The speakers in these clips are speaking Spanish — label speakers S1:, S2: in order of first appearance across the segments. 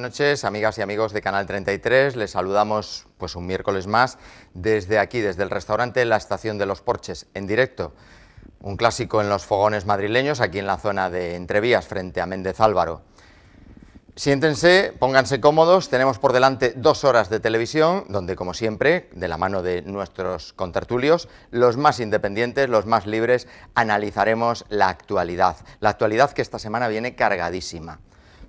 S1: noches, amigas y amigos de Canal 33. Les saludamos pues un miércoles más desde aquí, desde el restaurante La Estación de los Porches, en directo. Un clásico en los fogones madrileños, aquí en la zona de Entrevías, frente a Méndez Álvaro. Siéntense, pónganse cómodos, tenemos por delante 2 horas de televisión, donde, como siempre, de la mano de nuestros contertulios, los más independientes, los más libres, analizaremos la actualidad que esta semana viene cargadísima.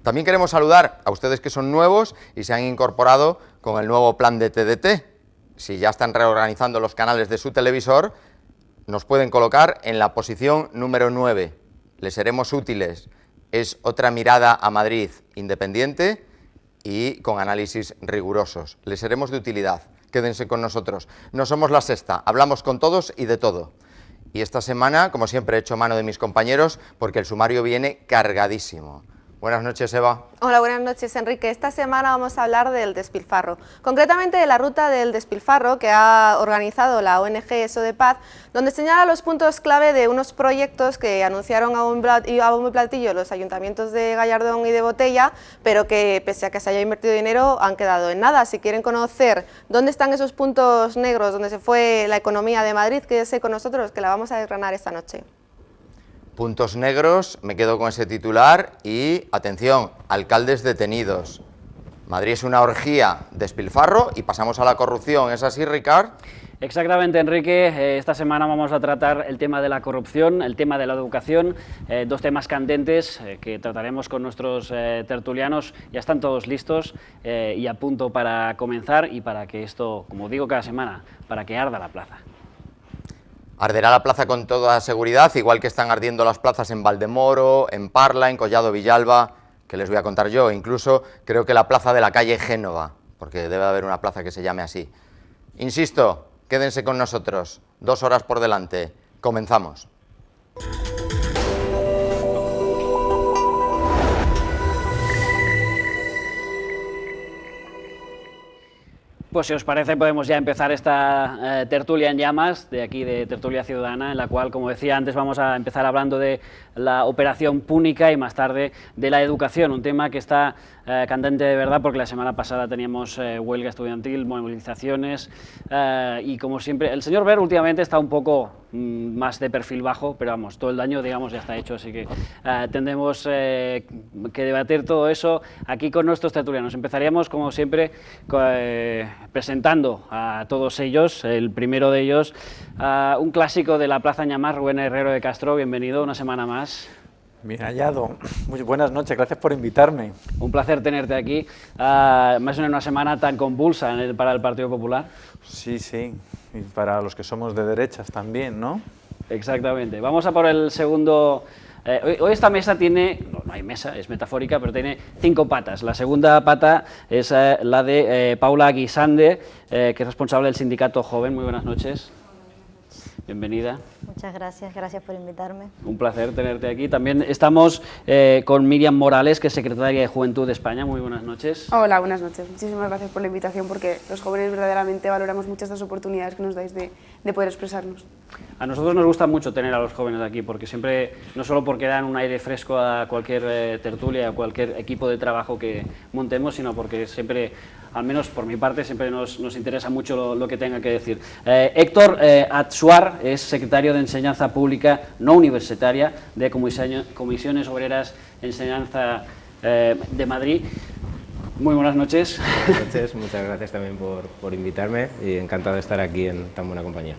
S1: También queremos saludar a ustedes que son nuevos y se han incorporado con el nuevo plan de TDT. Si ya están reorganizando los canales de su televisor, nos pueden colocar en la posición número 9. Les seremos útiles. Es otra mirada a Madrid independiente y con análisis rigurosos. Les seremos de utilidad. Quédense con nosotros. No somos La Sexta, hablamos con todos y de todo. Y esta semana, como siempre, he hecho mano de mis compañeros porque el sumario viene cargadísimo. Buenas noches, Eva.
S2: Hola, buenas noches, Enrique. Esta semana vamos a hablar del despilfarro, concretamente de la ruta del despilfarro que ha organizado la ONG Eso de Paz, donde señala los puntos clave de unos proyectos que anunciaron a bombo y platillo los ayuntamientos de Gallardón y de Botella, pero que, pese a que se haya invertido dinero, han quedado en nada. Si quieren conocer dónde están esos puntos negros, donde se fue la economía de Madrid, quédese con nosotros, que la vamos a desgranar esta noche.
S1: Puntos negros, me quedo con ese titular y, atención, alcaldes detenidos. Madrid es una orgía de despilfarro y pasamos a la corrupción, ¿es así, Ricard?
S3: Exactamente, Enrique. Esta semana vamos a tratar el tema de la corrupción, el tema de la educación, 2 temas candentes que trataremos con nuestros tertulianos. Ya están todos listos y a punto para comenzar y para que esto, como digo cada semana, para que arda la plaza.
S1: Arderá la plaza con toda seguridad, igual que están ardiendo las plazas en Valdemoro, en Parla, en Collado Villalba, que les voy a contar yo. Incluso creo que la plaza de la calle Génova, porque debe haber una plaza que se llame así. Insisto, quédense con nosotros, 2 horas por delante. Comenzamos.
S3: Pues si os parece podemos ya empezar esta tertulia en llamas, de aquí de Tertulia Ciudadana, en la cual, como decía antes, vamos a empezar hablando de la operación Púnica y más tarde de la educación, un tema que está candente de verdad porque la semana pasada teníamos huelga estudiantil, movilizaciones y como siempre, el señor Ver últimamente está un poco más de perfil bajo, pero vamos, todo el daño digamos ya está hecho, así que tendremos que debatir todo eso aquí con nuestros tertulianos. Empezaríamos como siempre presentando a todos ellos, el primero de ellos, un clásico de la Plaza Ñamás, Rubén Herrero de Castro, bienvenido una semana más.
S4: Bien hallado, muy buenas noches, gracias por invitarme.
S3: Un placer tenerte aquí, más en una semana tan convulsa para el Partido Popular.
S4: Sí, sí, y para los que somos de derechas también, ¿no?
S3: Exactamente, vamos a por el segundo. Hoy esta mesa tiene, no hay mesa, es metafórica, pero tiene 5 patas. La segunda pata es la de Paula Guisande, que es responsable del sindicato Joven. Muy buenas noches. Bienvenida.
S5: Muchas gracias, gracias por invitarme.
S3: Un placer tenerte aquí. También estamos con Miriam Morales, que es secretaria de Juventud de España. Muy buenas noches.
S6: Hola, buenas noches. Muchísimas gracias por la invitación porque los jóvenes verdaderamente valoramos mucho estas oportunidades que nos dais de poder expresarnos.
S3: A nosotros nos gusta mucho tener a los jóvenes aquí porque siempre, no solo porque dan un aire fresco a cualquier tertulia, a cualquier equipo de trabajo que montemos, sino porque siempre, al menos por mi parte, siempre nos interesa mucho lo que tenga que decir. Héctor Atsuar es secretario de Enseñanza Pública no universitaria de Comisiones Obreras Enseñanza de Madrid. Muy buenas noches.
S7: Buenas noches, muchas gracias también por invitarme y encantado de estar aquí en tan buena compañía.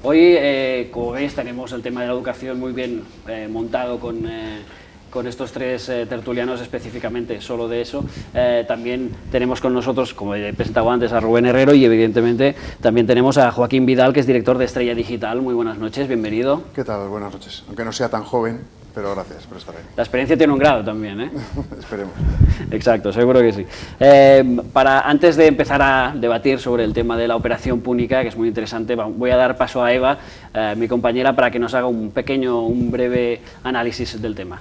S3: Hoy, como veis, tenemos el tema de la educación muy bien montado con estos 3 tertulianos específicamente, solo de eso. También tenemos con nosotros, como he presentado antes, a Rubén Herrero y evidentemente también tenemos a Joaquín Vidal, que es director de Estrella Digital. Muy buenas noches, bienvenido.
S8: ¿Qué tal? Buenas noches. Aunque no sea tan joven, pero gracias por estar ahí.
S3: La experiencia tiene un grado también, ¿eh?
S8: Esperemos.
S3: Exacto, seguro que sí. Antes de empezar a debatir sobre el tema de la operación Púnica, que es muy interesante, voy a dar paso a Eva, mi compañera, para que nos haga un breve análisis del tema.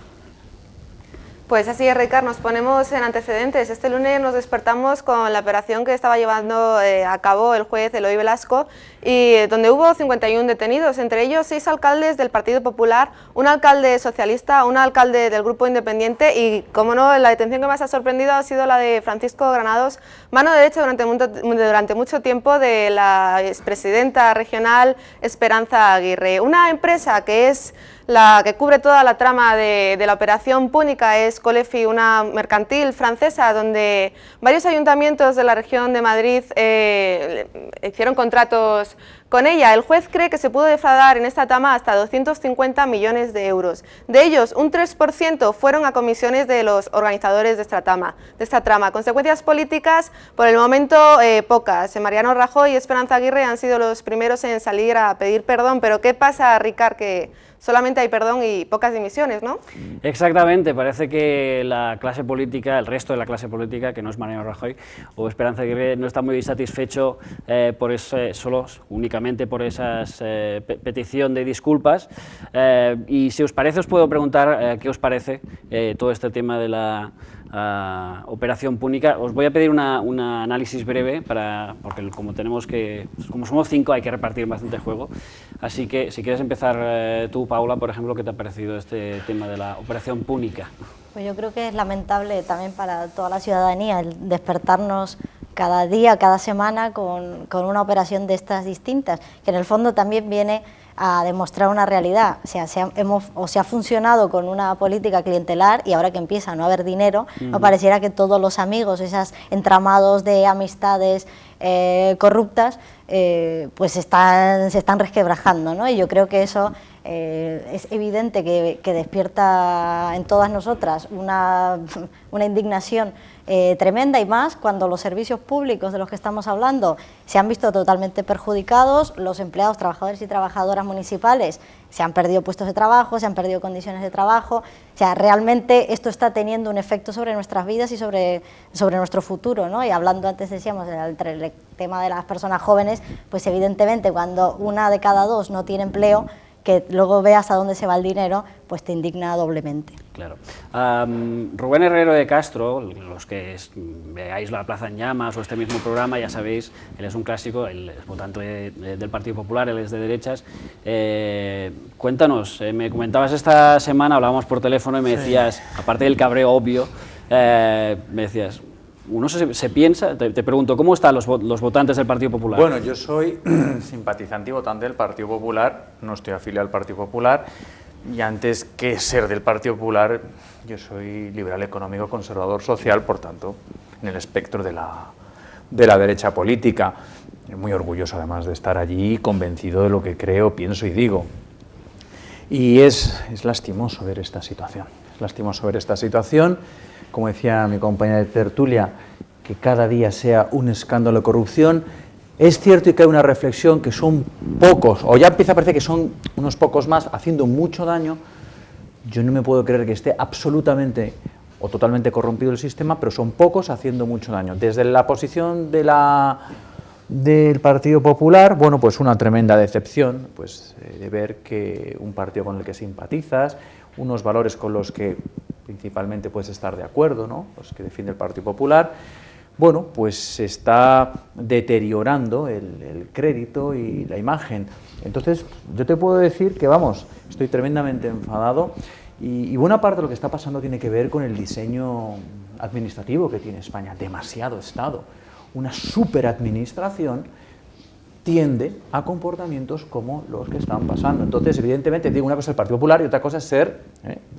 S2: Pues así es, Ricard, nos ponemos en antecedentes. Este lunes nos despertamos con la operación que estaba llevando a cabo el juez Eloy Velasco, y donde hubo 51 detenidos, entre ellos 6 alcaldes del Partido Popular, un alcalde socialista, un alcalde del Grupo Independiente y, como no, la detención que más ha sorprendido ha sido la de Francisco Granados, mano derecha durante mucho tiempo de la expresidenta regional Esperanza Aguirre. Una empresa que es la que cubre toda la trama de la operación púnica es Colefi, una mercantil francesa donde varios ayuntamientos de la región de Madrid hicieron contratos con ella. El juez cree que se pudo defraudar en esta trama hasta 250 millones de euros. De ellos, un 3% fueron a comisiones de los organizadores de esta trama. Consecuencias políticas, por el momento, pocas. Mariano Rajoy y Esperanza Aguirre han sido los primeros en salir a pedir perdón, pero ¿qué pasa, Ricard, que solamente hay perdón y pocas dimisiones, ¿no? Exactamente, parece que la clase política, el resto de la clase política, que no es Mariano Rajoy o Esperanza Aguirre, no está muy satisfecho únicamente por esa petición de disculpas. Y si os parece, os puedo preguntar qué os parece todo este tema de la operación púnica. Os voy a pedir un análisis breve, porque como somos 5 hay que repartir bastante juego, así que si quieres empezar tú, Paula, por ejemplo, ¿qué te ha parecido este tema de la operación púnica?
S5: Pues yo creo que es lamentable también para toda la ciudadanía el despertarnos cada día, cada semana con una operación de estas distintas, que en el fondo también viene a demostrar una realidad. O sea, se ha funcionado con una política clientelar y ahora que empieza a no haber dinero, no pareciera que todos los amigos, esos entramados de amistades corruptas, pues se están resquebrajando, ¿no? Y yo creo que eso es evidente que despierta en todas nosotras una indignación tremenda, y más cuando los servicios públicos de los que estamos hablando se han visto totalmente perjudicados, los empleados, trabajadores y trabajadoras municipales se han perdido puestos de trabajo, se han perdido condiciones de trabajo. O sea, realmente esto está teniendo un efecto sobre nuestras vidas y sobre nuestro futuro, ¿no? Y hablando antes, decíamos, el tema de las personas jóvenes, pues evidentemente cuando 1 de cada 2 no tiene empleo, que luego veas a dónde se va el dinero, pues te indigna doblemente. Claro.
S3: Rubén Herrero de Castro, los que veáis La Plaza en Llamas o este mismo programa, ya sabéis, él es un clásico, él es votante del Partido Popular, él es de derechas. Cuéntanos, me comentabas esta semana, hablábamos por teléfono y me decías, aparte del cabreo obvio, me decías, uno se piensa, te pregunto, ¿cómo están los votantes del Partido Popular?
S4: Bueno, yo soy simpatizante y votante del Partido Popular, no estoy afiliado al Partido Popular, y antes que ser del Partido Popular, yo soy liberal económico, conservador social, por tanto, en el espectro de la derecha política. Muy orgulloso además de estar allí, convencido de lo que creo, pienso y digo. Y es lastimoso ver esta situación, como decía mi compañera de tertulia, que cada día sea un escándalo de corrupción. Es cierto que hay una reflexión que son pocos, o ya empieza a parecer que son unos pocos más, haciendo mucho daño. Yo no me puedo creer que esté absolutamente o totalmente corrompido el sistema, pero son pocos haciendo mucho daño. Desde la posición del Partido Popular, bueno, pues una tremenda decepción, pues de ver que un partido con el que simpatizas, unos valores con los que principalmente puedes estar de acuerdo, ¿no?, pues que defiende el Partido Popular, bueno, pues se está deteriorando el crédito y la imagen. Entonces, yo te puedo decir que, vamos, estoy tremendamente enfadado y buena parte de lo que está pasando tiene que ver con el diseño administrativo que tiene España. Demasiado Estado. Una superadministración tiende a comportamientos como los que están pasando. Entonces, evidentemente, digo, una cosa es el Partido Popular y otra cosa es ser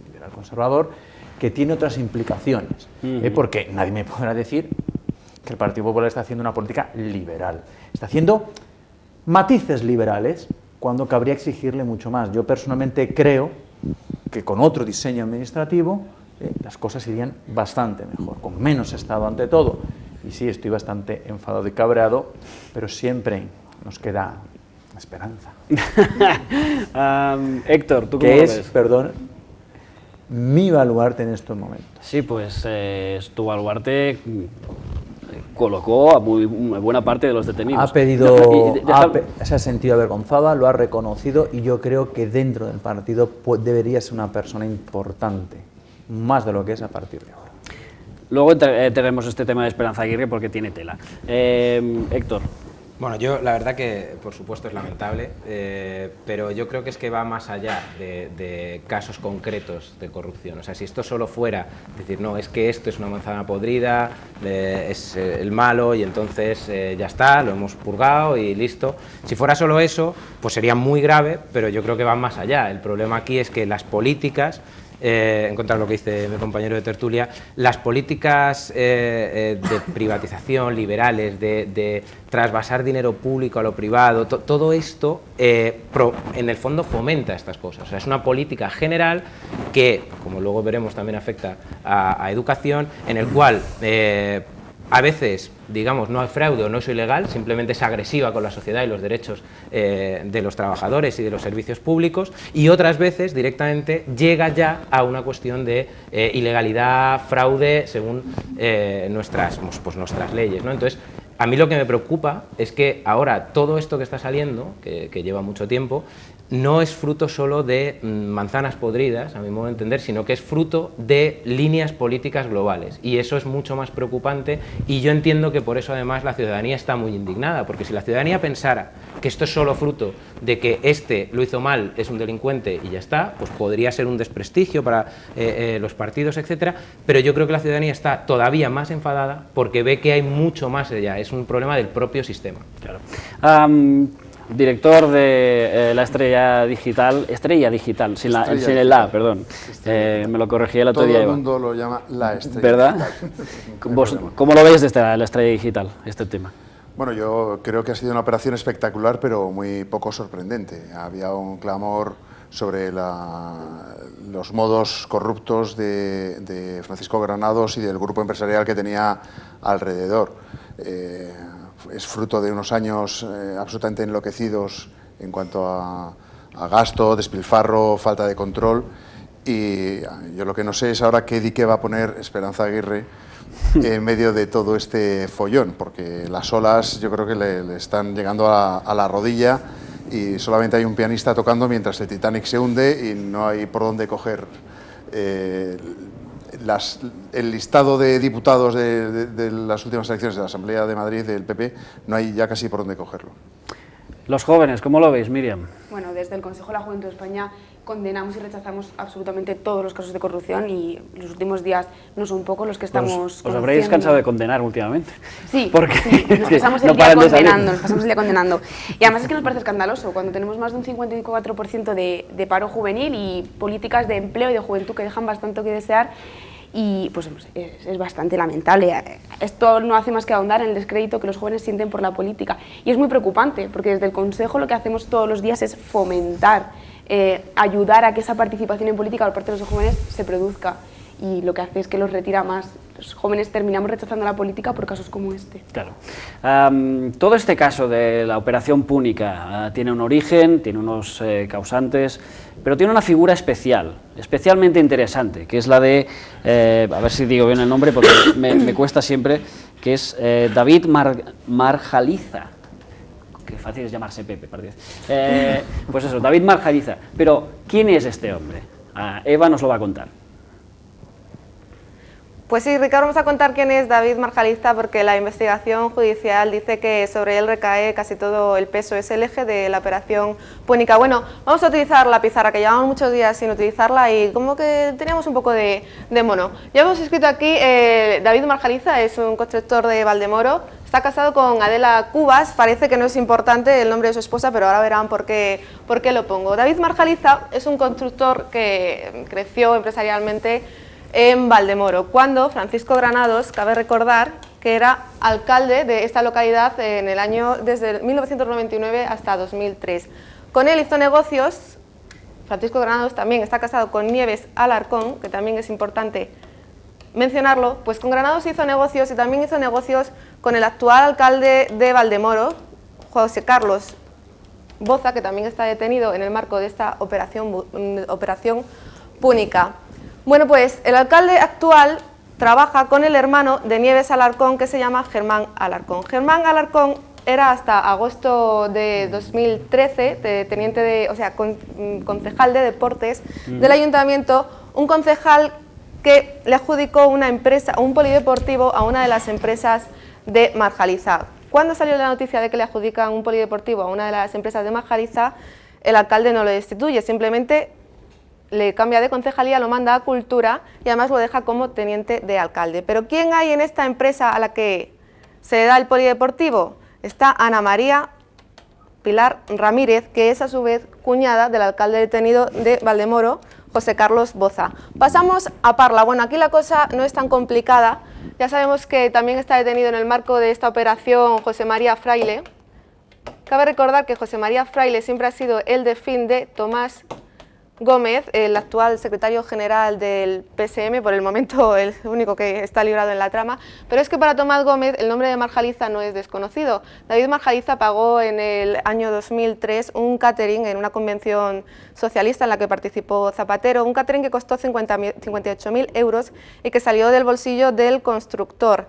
S4: liberal conservador, que tiene otras implicaciones, porque nadie me podrá decir que el Partido Popular está haciendo una política liberal. Está haciendo matices liberales cuando cabría exigirle mucho más. Yo personalmente creo que con otro diseño administrativo las cosas irían bastante mejor, con menos Estado ante todo. Y sí, estoy bastante enfadado y cabreado, pero siempre nos queda esperanza.
S3: Héctor, ¿tú cómo lo ves?
S4: Perdón, mi baluarte en estos momentos.
S3: Sí, pues tu baluarte colocó a muy buena parte de los detenidos.
S4: Se ha sentido avergonzada, lo ha reconocido y yo creo que dentro del partido debería ser una persona importante más de lo que es a partir de ahora.
S3: Luego tenemos este tema de Esperanza Aguirre porque tiene tela. Héctor.
S7: Bueno, yo la verdad que por supuesto es lamentable, pero yo creo que es que va más allá de casos concretos de corrupción. O sea, si esto solo fuera decir, no, es que esto es una manzana podrida, es el malo y entonces ya está, lo hemos purgado y listo. Si fuera solo eso, pues sería muy grave, pero yo creo que va más allá. El problema aquí es que las políticas, en contra de lo que dice mi compañero de tertulia, las políticas de privatización, liberales, de trasvasar dinero público a lo privado, todo esto en el fondo fomenta estas cosas. O sea, es una política general que, como luego veremos, también afecta a educación, en el cual a veces, digamos, no hay fraude o no es ilegal, simplemente es agresiva con la sociedad y los derechos de los trabajadores y de los servicios públicos, y otras veces directamente llega ya a una cuestión de ilegalidad, fraude, según nuestras leyes, ¿no? Entonces, a mí lo que me preocupa es que ahora todo esto que está saliendo, que lleva mucho tiempo, no es fruto solo de manzanas podridas, a mi modo de entender, sino que es fruto de líneas políticas globales, y eso es mucho más preocupante, y yo entiendo que por eso además la ciudadanía está muy indignada, porque si la ciudadanía pensara que esto es solo fruto de que este lo hizo mal, es un delincuente y ya está, pues podría ser un desprestigio para los partidos, etcétera, pero yo creo que la ciudadanía está todavía más enfadada porque ve que hay mucho más allá, es un problema del propio sistema.
S3: Claro. Director de la Estrella Digital, sin el A, perdón, me lo corregí el otro día.
S8: Todo el mundo lo llama la Estrella
S3: ¿verdad?
S8: Digital.
S3: ¿Cómo lo veis desde la Estrella Digital, este tema?
S8: Bueno, yo creo que ha sido una operación espectacular, pero muy poco sorprendente. Había un clamor sobre los modos corruptos de Francisco Granados y del grupo empresarial que tenía alrededor. Es fruto de unos años absolutamente enloquecidos en cuanto a gasto, despilfarro, falta de control, y yo lo que no sé es ahora qué dique va a poner Esperanza Aguirre en medio de todo este follón, porque las olas yo creo que le están llegando a la rodilla y solamente hay un pianista tocando mientras el Titanic se hunde y no hay por dónde coger el listado de diputados de las últimas elecciones de la Asamblea de Madrid del PP, no hay ya casi por dónde cogerlo.
S3: Los jóvenes, ¿cómo lo veis, Miriam?
S6: Bueno, desde el Consejo de la Juventud de España condenamos y rechazamos absolutamente todos los casos de corrupción, y los últimos días no son pocos los que estamos
S3: Os habréis cansado de condenar últimamente.
S6: Sí,
S3: porque
S6: sí, nos pasamos el día condenando, y además es que nos parece escandaloso cuando tenemos más de un 54% de paro juvenil y políticas de empleo y de juventud que dejan bastante que desear. Y pues es bastante lamentable. Esto no hace más que ahondar en el descrédito que los jóvenes sienten por la política, y es muy preocupante porque desde el Consejo lo que hacemos todos los días es fomentar, ayudar a que esa participación en política por parte de los jóvenes se produzca, y lo que hace es que los retira más. Los jóvenes terminamos rechazando la política por casos como este.
S3: Claro. Todo este caso de la operación púnica tiene un origen, tiene unos causantes, pero tiene una figura especialmente interesante, que es la de, a ver si digo bien el nombre porque me cuesta siempre, que es David Marjaliza. Qué fácil es llamarse Pepe, parece. Pues eso, David Marjaliza. Pero, ¿quién es este hombre? Eva nos lo va a contar.
S2: Pues sí, Ricardo, vamos a contar quién es David Marjaliza, porque la investigación judicial dice que sobre él recae casi todo el peso, es el eje de la operación púnica. Bueno, vamos a utilizar la pizarra, que llevamos muchos días sin utilizarla y como que teníamos un poco de mono. Ya hemos escrito aquí, David Marjaliza es un constructor de Valdemoro, está casado con Adela Cubas, parece que no es importante el nombre de su esposa, pero ahora verán por qué lo pongo. David Marjaliza es un constructor que creció empresarialmente en Valdemoro, cuando Francisco Granados, cabe recordar que era alcalde de esta localidad en el año desde 1999 hasta 2003. Con él hizo negocios. Francisco Granados también está casado con Nieves Alarcón, que también es importante mencionarlo, pues con Granados hizo negocios y también hizo negocios con el actual alcalde de Valdemoro, José Carlos Boza, que también está detenido en el marco de esta operación púnica. Bueno, pues el alcalde actual trabaja con el hermano de Nieves Alarcón, que se llama Germán Alarcón. Germán Alarcón era hasta agosto de 2013 concejal de deportes del ayuntamiento, un concejal que le adjudicó una empresa, un polideportivo a una de las empresas de Marjaliza. Cuando salió la noticia de que le adjudican un polideportivo a una de las empresas de Marjaliza, el alcalde no lo destituye, simplemente le cambia de concejalía, lo manda a Cultura y además lo deja como teniente de alcalde. Pero ¿quién hay en esta empresa a la que se da el polideportivo? Está Ana María Pilar Ramírez, que es a su vez cuñada del alcalde detenido de Valdemoro, José Carlos Boza. Pasamos a Parla. Bueno, aquí la cosa no es tan complicada. Ya sabemos que también está detenido en el marco de esta operación José María Fraile. Cabe recordar que José María Fraile siempre ha sido el delfín de Tomás Gómez, el actual secretario general del PSM, por el momento el único que está librado en la trama, pero es que para Tomás Gómez el nombre de Marjaliza no es desconocido. David Marjaliza pagó en el año 2003 un catering en una convención socialista en la que participó Zapatero, un catering que costó 58.000 euros y que salió del bolsillo del constructor.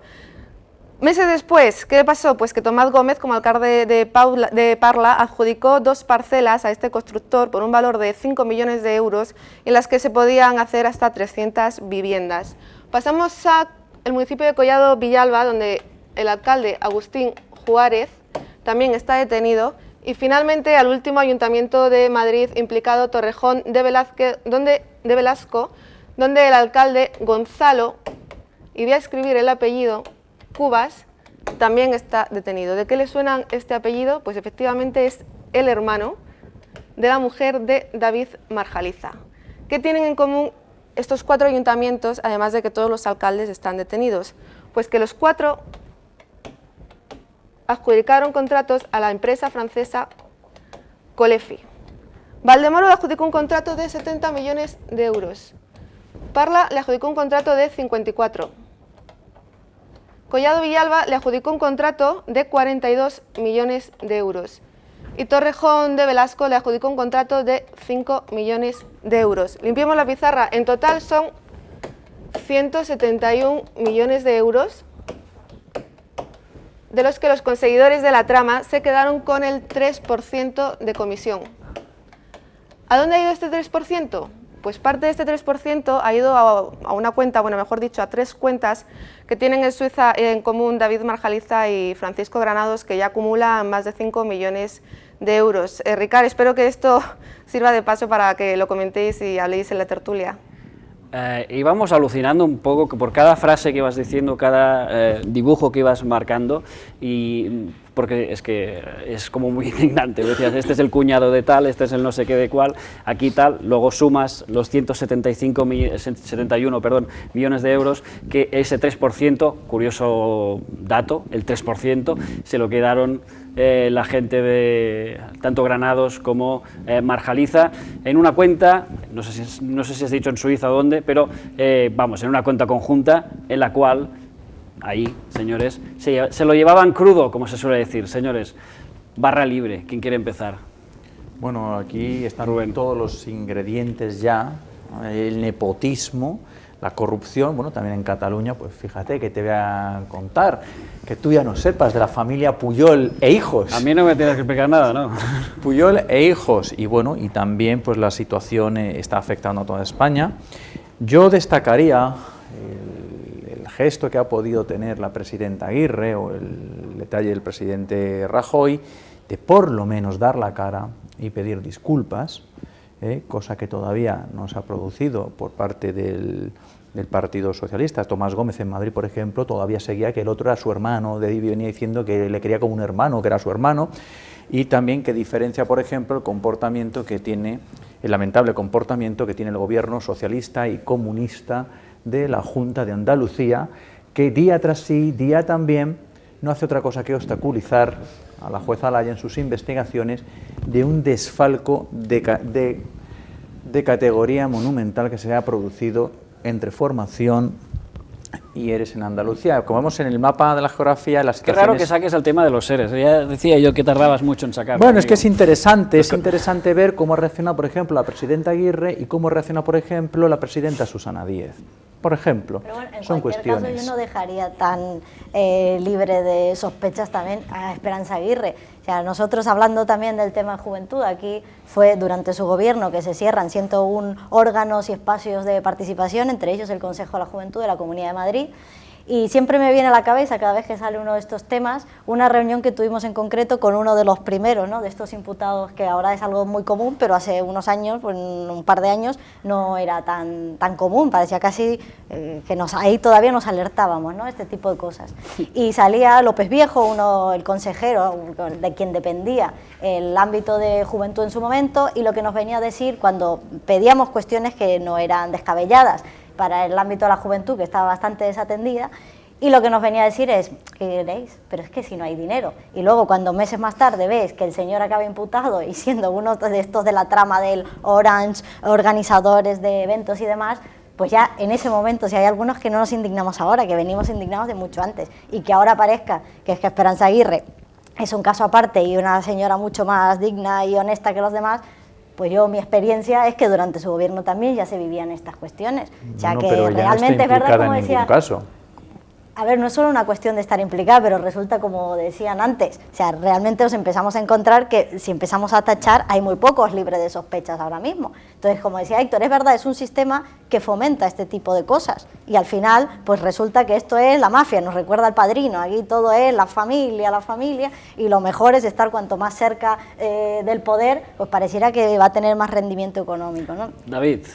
S2: Meses después, ¿qué pasó? Pues que Tomás Gómez, como alcalde de Parla, adjudicó 2 parcelas a este constructor por un valor de 5 millones de euros en las que se podían hacer hasta 300 viviendas. Pasamos al municipio de Collado Villalba, donde el alcalde Agustín Juárez también está detenido, y finalmente al último ayuntamiento de Madrid implicado, Torrejón de Velasco, donde el alcalde Gonzalo, y voy a escribir el apellido, Cubas, también está detenido. ¿De qué le suena este apellido? Pues efectivamente es el hermano de la mujer de David Marjaliza. ¿Qué tienen en común estos 4 ayuntamientos, además de que todos los alcaldes están detenidos? Pues que los 4 adjudicaron contratos a la empresa francesa Colefi. Valdemoro le adjudicó un contrato de 70 millones de euros. Parla le adjudicó un contrato de 54. Collado Villalba le adjudicó un contrato de 42 millones de euros y Torrejón de Velasco le adjudicó un contrato de 5 millones de euros. Limpiemos la pizarra, en total son 171 millones de euros, de los que los conseguidores de la trama se quedaron con el 3% de comisión. ¿A dónde ha ido este 3%? Pues parte de este 3% ha ido a una cuenta, bueno, mejor dicho, a 3 cuentas que tienen en Suiza en común David Marjaliza y Francisco Granados, que ya acumulan más de 5 millones de euros. Ricard, espero que esto sirva de paso para que lo comentéis y habléis en la tertulia.
S3: Íbamos alucinando un poco que por cada frase que ibas diciendo, cada dibujo que ibas marcando, y porque es que es como muy indignante. Decías, este es el cuñado de tal, este es el no sé qué de cuál, aquí tal, luego sumas los 71 millones de euros, que ese 3%, curioso dato, el 3%, se lo quedaron la gente de tanto Granados como Marjaliza en una cuenta, no sé si has dicho en Suiza o dónde, pero vamos, en una cuenta conjunta en la cual ahí, señores, se lo llevaban crudo, como se suele decir. Señores, barra libre, ¿quién quiere empezar?
S4: Bueno, aquí están
S3: Rubén.
S4: Todos los ingredientes ya, el nepotismo, la corrupción. Bueno, también en Cataluña, pues fíjate que te voy a contar, que tú ya no sepas, de la familia Puyol e hijos.
S3: A mí no me tienes que explicar nada, ¿no?
S4: Puyol e hijos, y bueno, y también pues la situación está afectando a toda España. Yo destacaría el gesto que ha podido tener la presidenta Aguirre o el detalle del presidente Rajoy de por lo menos dar la cara y pedir disculpas, cosa que todavía no se ha producido por parte del Partido Socialista. Tomás Gómez en Madrid, por ejemplo, todavía seguía que el otro era su hermano, venía diciendo que le quería como un hermano, que era su hermano, y también que diferencia, por ejemplo, el comportamiento que tiene, el lamentable comportamiento que tiene el gobierno socialista y comunista de la Junta de Andalucía, que día tras sí, día también, no hace otra cosa que obstaculizar a la jueza Laya en sus investigaciones de un desfalco de categoría monumental que se ha producido entre formación y ERES en Andalucía. Como vemos en el mapa de la geografía, las
S3: Qué
S4: situaciones...
S3: raro que saques el tema de los ERES, ya decía yo que tardabas mucho en sacarlo.
S4: Bueno, es que es interesante ver cómo ha reaccionado, por ejemplo, la presidenta Aguirre y cómo reacciona, por ejemplo, la presidenta Susana Díez. por ejemplo.
S5: Pero bueno, en
S4: son
S5: cualquier
S4: cuestiones.
S5: caso yo no dejaría tan libre de sospechas también a Esperanza Aguirre. O sea, nosotros hablando también del tema de juventud, aquí fue durante su gobierno que se cierran 101 órganos y espacios de participación, entre ellos el Consejo de la Juventud de la Comunidad de Madrid. Y siempre me viene a la cabeza, cada vez que sale uno de estos temas, una reunión que tuvimos en concreto con uno de los primeros, ¿no?, de estos imputados, que ahora es algo muy común, pero hace unos años, pues un par de años, no era tan común, parecía casi que ahí todavía nos alertábamos, ¿no?, este tipo de cosas. Y salía López Viejo, el consejero de quien dependía el ámbito de juventud en su momento, y lo que nos venía a decir cuando pedíamos cuestiones que no eran descabelladas, para el ámbito de la juventud, que estaba bastante desatendida, y lo que nos venía a decir es, ¿qué queréis? Pero es que si no hay dinero. Y luego cuando meses más tarde ves que el señor acaba imputado y siendo uno de estos de la trama del Orange, organizadores de eventos y demás, pues ya en ese momento, si hay algunos que no nos indignamos ahora, que venimos indignados de mucho antes, y que ahora parezca que es que Esperanza Aguirre es un caso aparte y una señora mucho más digna y honesta que los demás, pues mi experiencia es que durante su gobierno también ya se vivían estas cuestiones. O sea, que
S4: pero ya
S5: realmente
S4: no está
S5: es verdad, como
S4: en
S5: decía...
S4: ningún caso.
S5: A ver, no es solo una cuestión de estar implicada, pero resulta, como decían antes, o sea, realmente nos empezamos a encontrar que si empezamos a tachar, hay muy pocos libres de sospechas ahora mismo. Entonces, como decía Héctor, es verdad, es un sistema que fomenta este tipo de cosas, y al final, pues resulta que esto es la mafia, nos recuerda al Padrino, aquí todo es la familia, y lo mejor es estar cuanto más cerca del poder, pues pareciera que va a tener más rendimiento económico, ¿no?
S3: David.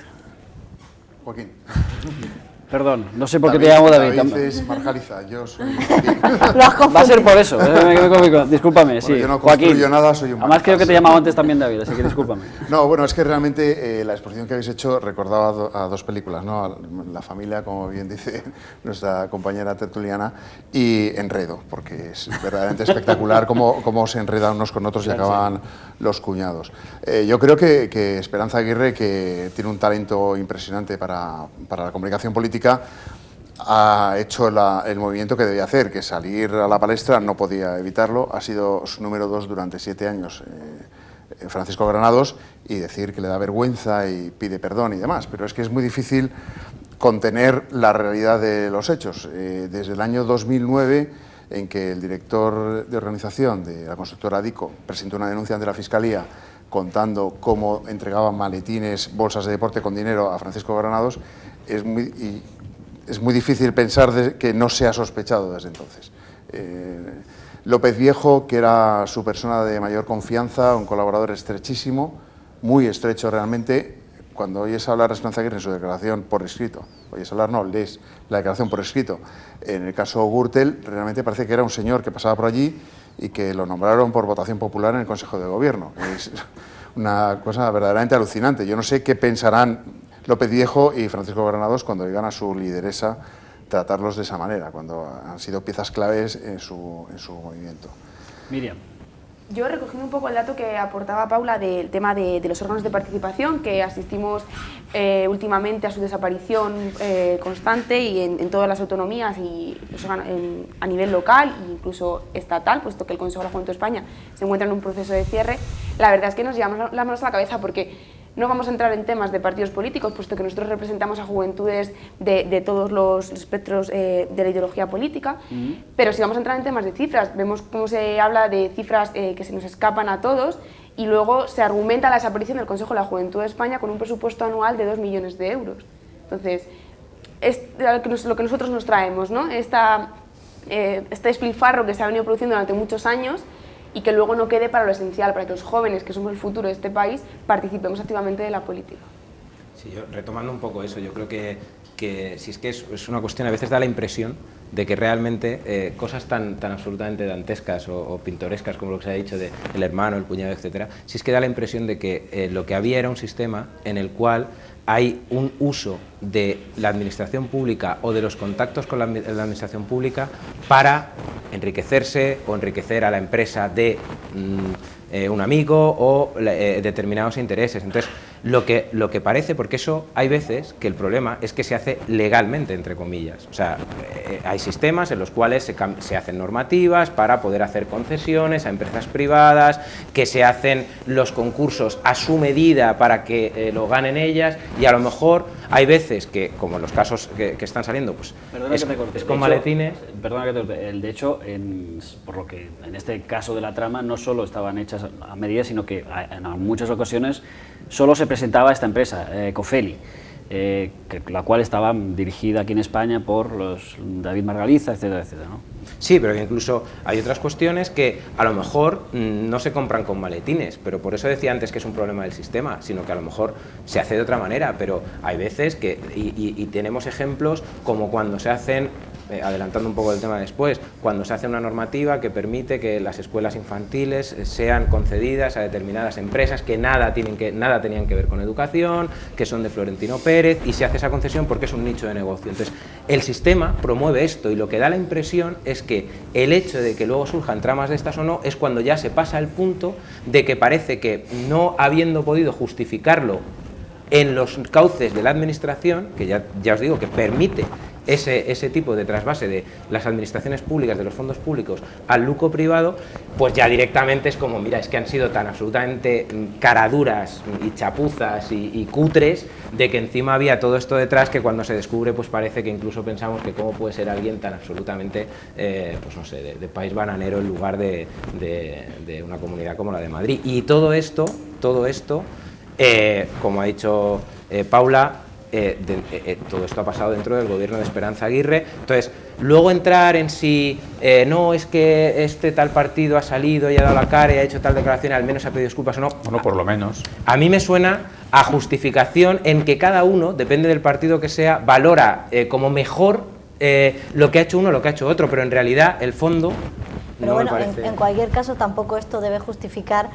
S8: Joaquín.
S3: Perdón, no sé por qué te llamo David.
S8: David es Marjaliza, yo soy...
S3: Va a ser por eso, discúlpame.
S8: Bueno,
S3: Sí,
S8: yo no
S3: Joaquín.
S8: construyo nada, soy un
S3: Además creo que te he
S8: Marjas.
S3: llamado antes también David, así que discúlpame.
S8: No, bueno, es que realmente la exposición que habéis hecho recordaba a dos películas, ¿no? La familia, como bien dice nuestra compañera tertuliana, y Enredo, porque es verdaderamente espectacular cómo se enredan unos con otros y acaban los cuñados. Yo creo que Esperanza Aguirre, que tiene un talento impresionante para la comunicación política, ha hecho el movimiento que debía hacer, que salir a la palestra, no podía evitarlo, ha sido su número 2 durante 7 años, Francisco Granados, y decir que le da vergüenza y pide perdón y demás, pero es que es muy difícil contener la realidad de los hechos. Desde el año 2009, en que el director de organización de la constructora Adico presentó una denuncia ante la Fiscalía contando cómo entregaban maletines, bolsas de deporte con dinero a Francisco Granados, es muy difícil pensar que no se ha sospechado desde entonces. López Viejo, que era su persona de mayor confianza, un colaborador estrechísimo, muy estrecho realmente, cuando oyes hablar a Esperanza Aguirre en su declaración por escrito, lees la declaración por escrito, en el caso Gürtel, realmente parece que era un señor que pasaba por allí y que lo nombraron por votación popular en el Consejo de Gobierno. Es una cosa verdaderamente alucinante. Yo no sé qué pensarán López Viejo y Francisco Granados cuando llegan a su lideresa tratarlos de esa manera, cuando han sido piezas claves en su movimiento.
S3: Miriam.
S6: Yo, recogiendo un poco el dato que aportaba Paula del tema de los órganos de participación, que asistimos últimamente a su desaparición constante y en todas las autonomías y a nivel local e incluso estatal, puesto que el Consejo de la Juventud de España se encuentra en un proceso de cierre, la verdad es que nos llevamos las manos a la cabeza, porque no vamos a entrar en temas de partidos políticos, puesto que nosotros representamos a juventudes de todos los espectros de la ideología política, pero si vamos a entrar en temas de cifras, vemos cómo se habla de cifras que se nos escapan a todos, y luego se argumenta la desaparición del Consejo de la Juventud de España con un presupuesto anual de 2 millones de euros. Entonces, es lo que nosotros nos traemos, ¿no? Este despilfarro que se ha venido produciendo durante muchos años, y que luego no quede para lo esencial, para que los jóvenes, que somos el futuro de este país, participemos activamente de la política.
S7: Sí, yo, retomando un poco eso, yo creo que si es que es una cuestión, a veces da la impresión de que realmente cosas tan absolutamente dantescas o pintorescas como lo que se ha dicho de el hermano, el cuñado, etcétera, si es que da la impresión de que lo que había era un sistema en el cual hay un uso de la administración pública o de los contactos con la administración pública para enriquecerse o enriquecer a la empresa de un amigo o determinados intereses. Entonces, lo que parece, porque eso hay veces que el problema es que se hace legalmente, entre comillas. O sea, hay sistemas en los cuales se hacen normativas para poder hacer concesiones a empresas privadas, que se hacen los concursos a su medida para que lo ganen ellas, y a lo mejor Hay veces que, como en los casos que están saliendo, pues es con maletines.
S3: Perdona que te corte. De hecho, por lo que en este caso de la trama no solo estaban hechas a medida, sino que en muchas ocasiones solo se presentaba esta empresa, Cofeli, la cual estaba dirigida aquí en España por los David Margaliza, etcétera, etcétera, ¿no?
S7: Sí, pero que incluso hay otras cuestiones que a lo mejor no se compran con maletines, pero por eso decía antes que es un problema del sistema, sino que a lo mejor se hace de otra manera, pero hay veces que, y tenemos ejemplos como cuando se hacen, adelantando un poco el tema después, cuando se hace una normativa que permite que las escuelas infantiles sean concedidas a determinadas empresas que nada tenían que ver con educación, que son de Florentino Pérez, y se hace esa concesión porque es un nicho de negocio. Entonces, el sistema promueve esto y lo que da la impresión es que el hecho de que luego surjan tramas de estas o no es cuando ya se pasa al punto de que parece que, no habiendo podido justificarlo en los cauces de la administración, que ya os digo que permite ese tipo de trasvase de las administraciones públicas, de los fondos públicos al lucro privado, pues ya directamente es como, mira, es que han sido tan absolutamente caraduras y chapuzas y cutres, de que encima había todo esto detrás, que cuando se descubre pues parece que incluso pensamos que cómo puede ser alguien tan absolutamente, pues no sé, de país bananero en lugar de una comunidad como la de Madrid. Y todo esto, como ha dicho Paula, todo esto ha pasado dentro del gobierno de Esperanza Aguirre. Entonces, luego entrar en si no, es que este tal partido ha salido y ha dado la cara y ha hecho tal declaración, al menos ha pedido disculpas o no.
S4: Bueno, por lo menos.
S7: A mí me suena a justificación en que cada uno, depende del partido que sea, valora como mejor lo que ha hecho uno o lo que ha hecho otro, pero en realidad el fondo
S5: pero
S7: no
S5: bueno,
S7: me parece.
S5: en cualquier caso tampoco esto debe justificar,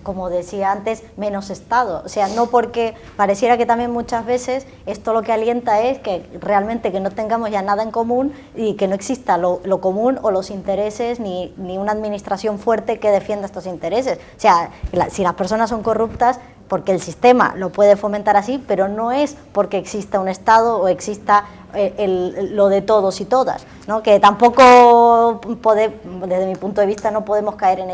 S5: como decía antes, menos Estado. O sea, no porque pareciera que también muchas veces esto lo que alienta es que realmente que no tengamos ya nada en común y que no exista lo común o los intereses ni una administración fuerte que defienda estos intereses. O sea, si las personas son corruptas, porque el sistema lo puede fomentar así, pero no es porque exista un Estado o exista lo de todos y todas, ¿no? Que tampoco, desde mi punto de vista, no podemos caer en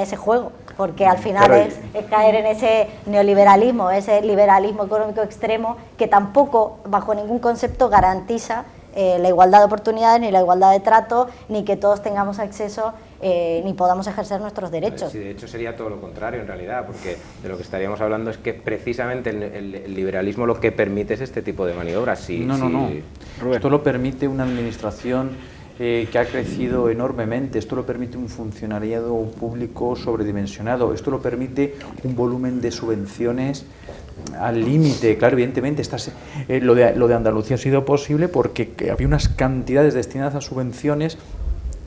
S5: ese juego, porque al final
S4: claro,
S5: es caer en ese neoliberalismo, ese liberalismo económico extremo que tampoco, bajo ningún concepto, garantiza la igualdad de oportunidades, ni la igualdad de trato, ni que todos tengamos acceso, ni podamos ejercer nuestros derechos.
S7: Sí, de hecho sería todo lo contrario en realidad, porque de lo que estaríamos hablando es que precisamente el liberalismo lo que permite es este tipo de maniobras.
S4: No. Esto lo permite una administración que ha crecido enormemente, esto lo permite un funcionariado público sobredimensionado, esto lo permite un volumen de subvenciones al límite. Claro, evidentemente lo de Andalucía ha sido posible porque había unas cantidades destinadas a subvenciones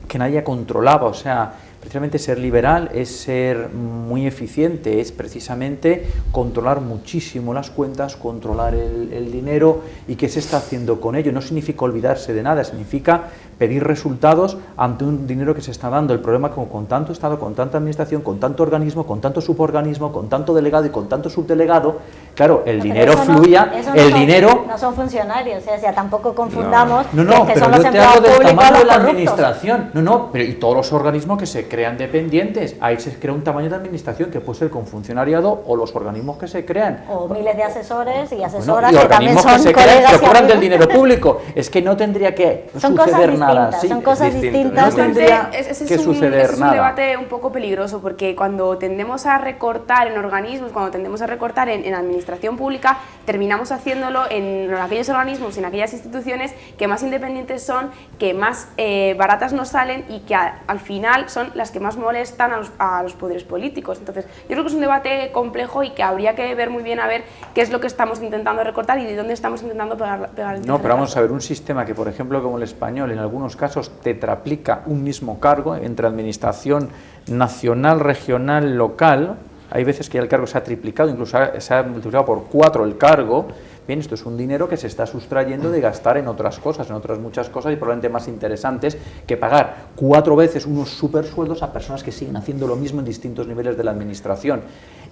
S4: que nadie controlaba. O sea, precisamente ser liberal es ser muy eficiente, es precisamente controlar muchísimo las cuentas, controlar el dinero. ¿Y qué se está haciendo con ello? No significa olvidarse de nada, significa pedir resultados ante un dinero que se está dando. El problema es que con tanto Estado, con tanta administración, con tanto organismo, con tanto suborganismo, con tanto delegado y con tanto subdelegado, claro, el dinero fluya, dinero...
S5: No son funcionarios, o sea, tampoco confundamos que
S4: pero
S5: son los
S4: yo te hablo
S5: empleados
S4: del
S5: públicos
S4: tamaño
S5: los
S4: de la
S5: corruptos.
S4: administración. Pero y todos los organismos que se crean dependientes, ahí se crea un tamaño de administración que puede ser con funcionariado o los organismos que se crean.
S5: O miles de asesores y asesoras
S4: y
S5: que también son
S4: que
S5: colegas
S4: que cobran
S5: y
S4: del dinero público. Es que no tendría que suceder nada así.
S5: Son cosas distintas.
S4: No tendría
S6: ese
S4: que
S6: es
S4: suceder
S6: un
S4: nada.
S6: debate un poco peligroso, porque cuando tendemos a recortar en organismos, cuando tendemos a recortar en administración pública, terminamos haciéndolo en aquellos organismos, en aquellas instituciones que más independientes son, que más baratas nos salen y que al final son las que más molestan a los poderes políticos. Entonces, yo creo que es un debate complejo y que habría que ver muy bien a ver qué es lo que estamos intentando recortar y de dónde estamos intentando pegar el
S4: No, pero vamos a ver, un sistema que, por ejemplo, como el español, en algunos casos tetraplica un mismo cargo entre administración nacional, regional, local. Hay veces que ya el cargo se ha triplicado, incluso se ha multiplicado por 4 el cargo. Bien, esto es un dinero que se está sustrayendo de gastar en otras cosas, en otras muchas cosas y probablemente más interesantes que pagar 4 veces unos supersueldos a personas que siguen haciendo lo mismo en distintos niveles de la administración.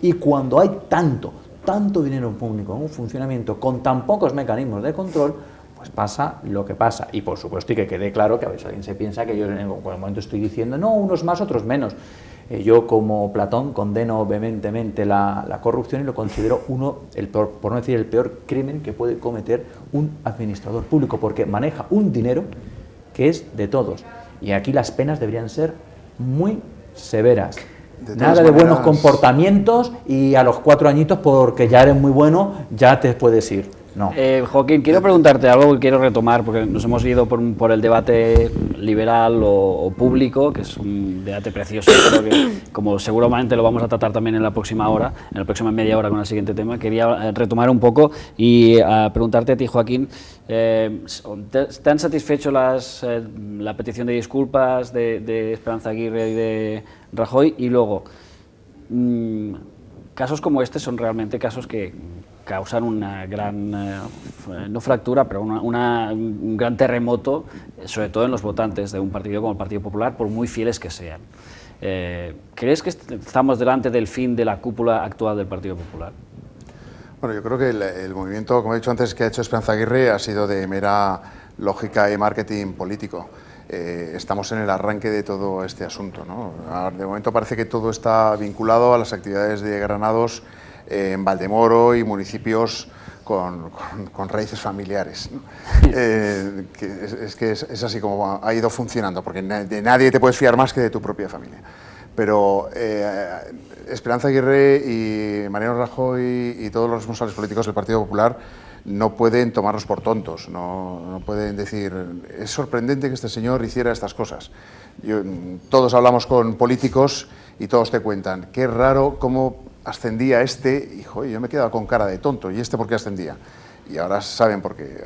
S4: Y cuando hay tanto dinero público en un funcionamiento con tan pocos mecanismos de control, pues pasa lo que pasa. Y por supuesto, y que quede claro que a veces alguien se piensa que yo en algún momento estoy diciendo no, unos más, otros menos. Yo como Platón condeno vehementemente la corrupción y lo considero el peor, por no decir el peor crimen que puede cometer un administrador público, porque maneja un dinero que es de todos. Y aquí las penas deberían ser muy severas. Nada de buenos comportamientos y a los 4 añitos, porque ya eres muy bueno, ya te puedes ir. No.
S3: Joaquín, quiero preguntarte algo que quiero retomar, porque nos hemos ido por el debate liberal o público, que es un debate precioso, pero que, como seguramente lo vamos a tratar también en la próxima hora, en la próxima media hora con el siguiente tema, quería retomar un poco y preguntarte a ti, Joaquín, ¿te han satisfecho la petición de disculpas de Esperanza Aguirre y de Rajoy? Y luego, casos como este son realmente casos que causan una gran, no fractura, pero un gran terremoto, sobre todo en los votantes de un partido como el Partido Popular, por muy fieles que sean. ¿Crees que estamos delante del fin de la cúpula actual del Partido Popular?
S8: Bueno, yo creo que el movimiento, como he dicho antes, que ha hecho Esperanza Aguirre ha sido de mera lógica y marketing político. Estamos en el arranque de todo este asunto, ¿no? De momento parece que todo está vinculado a las actividades de Granados en Valdemoro y municipios con raíces familiares, ¿no? Es así como ha ido funcionando, porque de nadie te puedes fiar más que de tu propia familia. Pero Esperanza Aguirre y Mariano Rajoy y todos los responsables políticos del Partido Popular no pueden tomarnos por tontos, no pueden decir, es sorprendente que este señor hiciera estas cosas. Todos hablamos con políticos y todos te cuentan, qué raro cómo ascendía este, hijo, yo me quedaba con cara de tonto, ¿y este por qué ascendía? Y ahora saben por qué.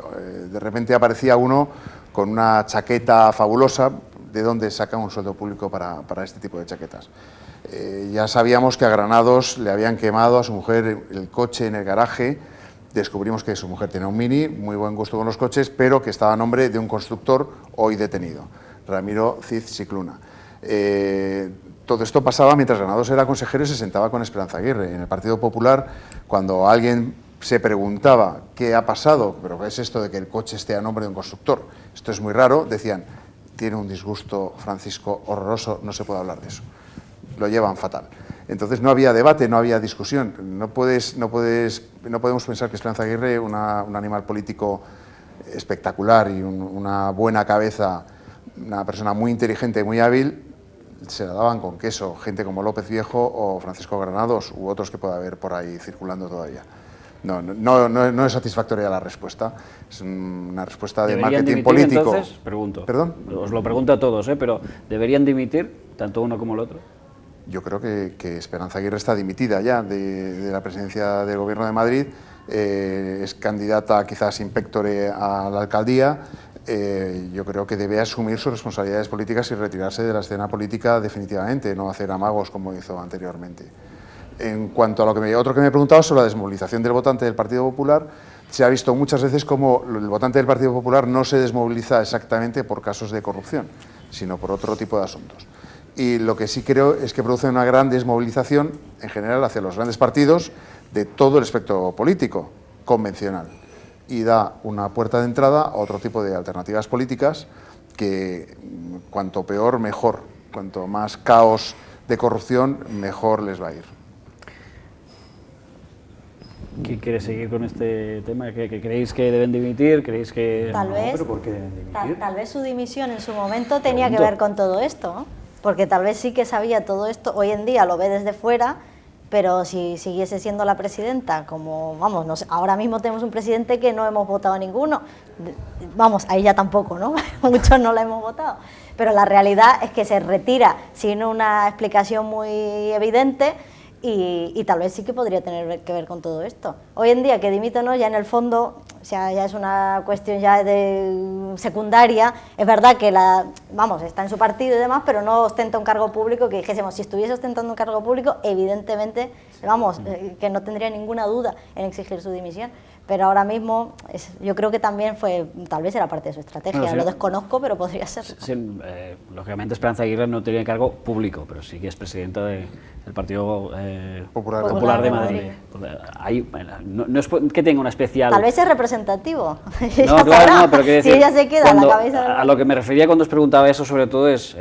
S8: De repente aparecía uno con una chaqueta fabulosa. ¿De dónde saca un sueldo público para este tipo de chaquetas? Ya sabíamos que a Granados le habían quemado a su mujer el coche en el garaje. Descubrimos que su mujer tenía un Mini, muy buen gusto con los coches, pero que estaba a nombre de un constructor hoy detenido, Ramiro Cid Cicluna. Todo esto pasaba mientras Granados era consejero y se sentaba con Esperanza Aguirre. En el Partido Popular, cuando alguien se preguntaba qué ha pasado, pero qué es esto de que el coche esté a nombre de un constructor, esto es muy raro, decían, tiene un disgusto Francisco horroroso, no se puede hablar de eso. Lo llevan fatal. Entonces no había debate, no había discusión. No podemos pensar que Esperanza Aguirre, un animal político espectacular y una buena cabeza, una persona muy inteligente y muy hábil, se la daban con queso, gente como López Viejo o Francisco Granados u otros que pueda haber por ahí circulando todavía. No es satisfactoria la respuesta, es una respuesta de marketing político.
S3: Entonces, pregunto.
S8: ¿Perdón?
S3: Os lo pregunto a todos, pero ¿deberían dimitir tanto uno como el otro?
S8: Yo creo que Esperanza Aguirre está dimitida ya de la presidencia del Gobierno de Madrid, es candidata quizás in pectore a la alcaldía. Yo creo que debe asumir sus responsabilidades políticas y retirarse de la escena política definitivamente, no hacer amagos como hizo anteriormente. En cuanto a otro que me he preguntado sobre la desmovilización del votante del Partido Popular, se ha visto muchas veces como el votante del Partido Popular no se desmoviliza exactamente por casos de corrupción, sino por otro tipo de asuntos. Y lo que sí creo es que produce una gran desmovilización en general hacia los grandes partidos de todo el espectro político convencional y da una puerta de entrada a otro tipo de alternativas políticas que cuanto peor mejor, cuanto más caos de corrupción mejor les va a ir.
S3: ¿Quién quiere seguir con este tema? ¿Creéis que deben dimitir? ¿Creéis que...?
S5: Tal vez,
S4: ¿pero por qué deben dimitir?
S5: tal vez su dimisión en su momento tenía que ver con todo esto, ¿no? Porque tal vez sí que sabía todo esto, hoy en día lo ve desde fuera, pero si siguiese siendo la presidenta, como, vamos, no sé, ahora mismo tenemos un presidente que no hemos votado a ninguno, vamos, a ella tampoco, ¿no? Muchos no la hemos votado, pero la realidad es que se retira sin una explicación muy evidente y tal vez sí que podría tener que ver con todo esto. Hoy en día, que dimite o no, ya en el fondo, o sea, ya es una cuestión ya de secundaria. Es verdad que está en su partido y demás, pero no ostenta un cargo público que dijésemos, si estuviese ostentando un cargo público, evidentemente, que no tendría ninguna duda en exigir su dimisión. Pero ahora mismo, yo creo que también tal vez era parte de su estrategia, bueno, sí, lo desconozco, pero podría ser.
S3: Sí, lógicamente Esperanza Aguirre no tiene cargo público, pero sí que es presidenta del Partido Popular de Madrid. Ahí, no es que tenga una especial...
S5: Tal vez es representativo.
S3: No, claro, no, pero quiero decir,
S5: si ella se queda en la cabeza...
S3: A lo que me refería cuando os preguntaba eso, sobre todo, es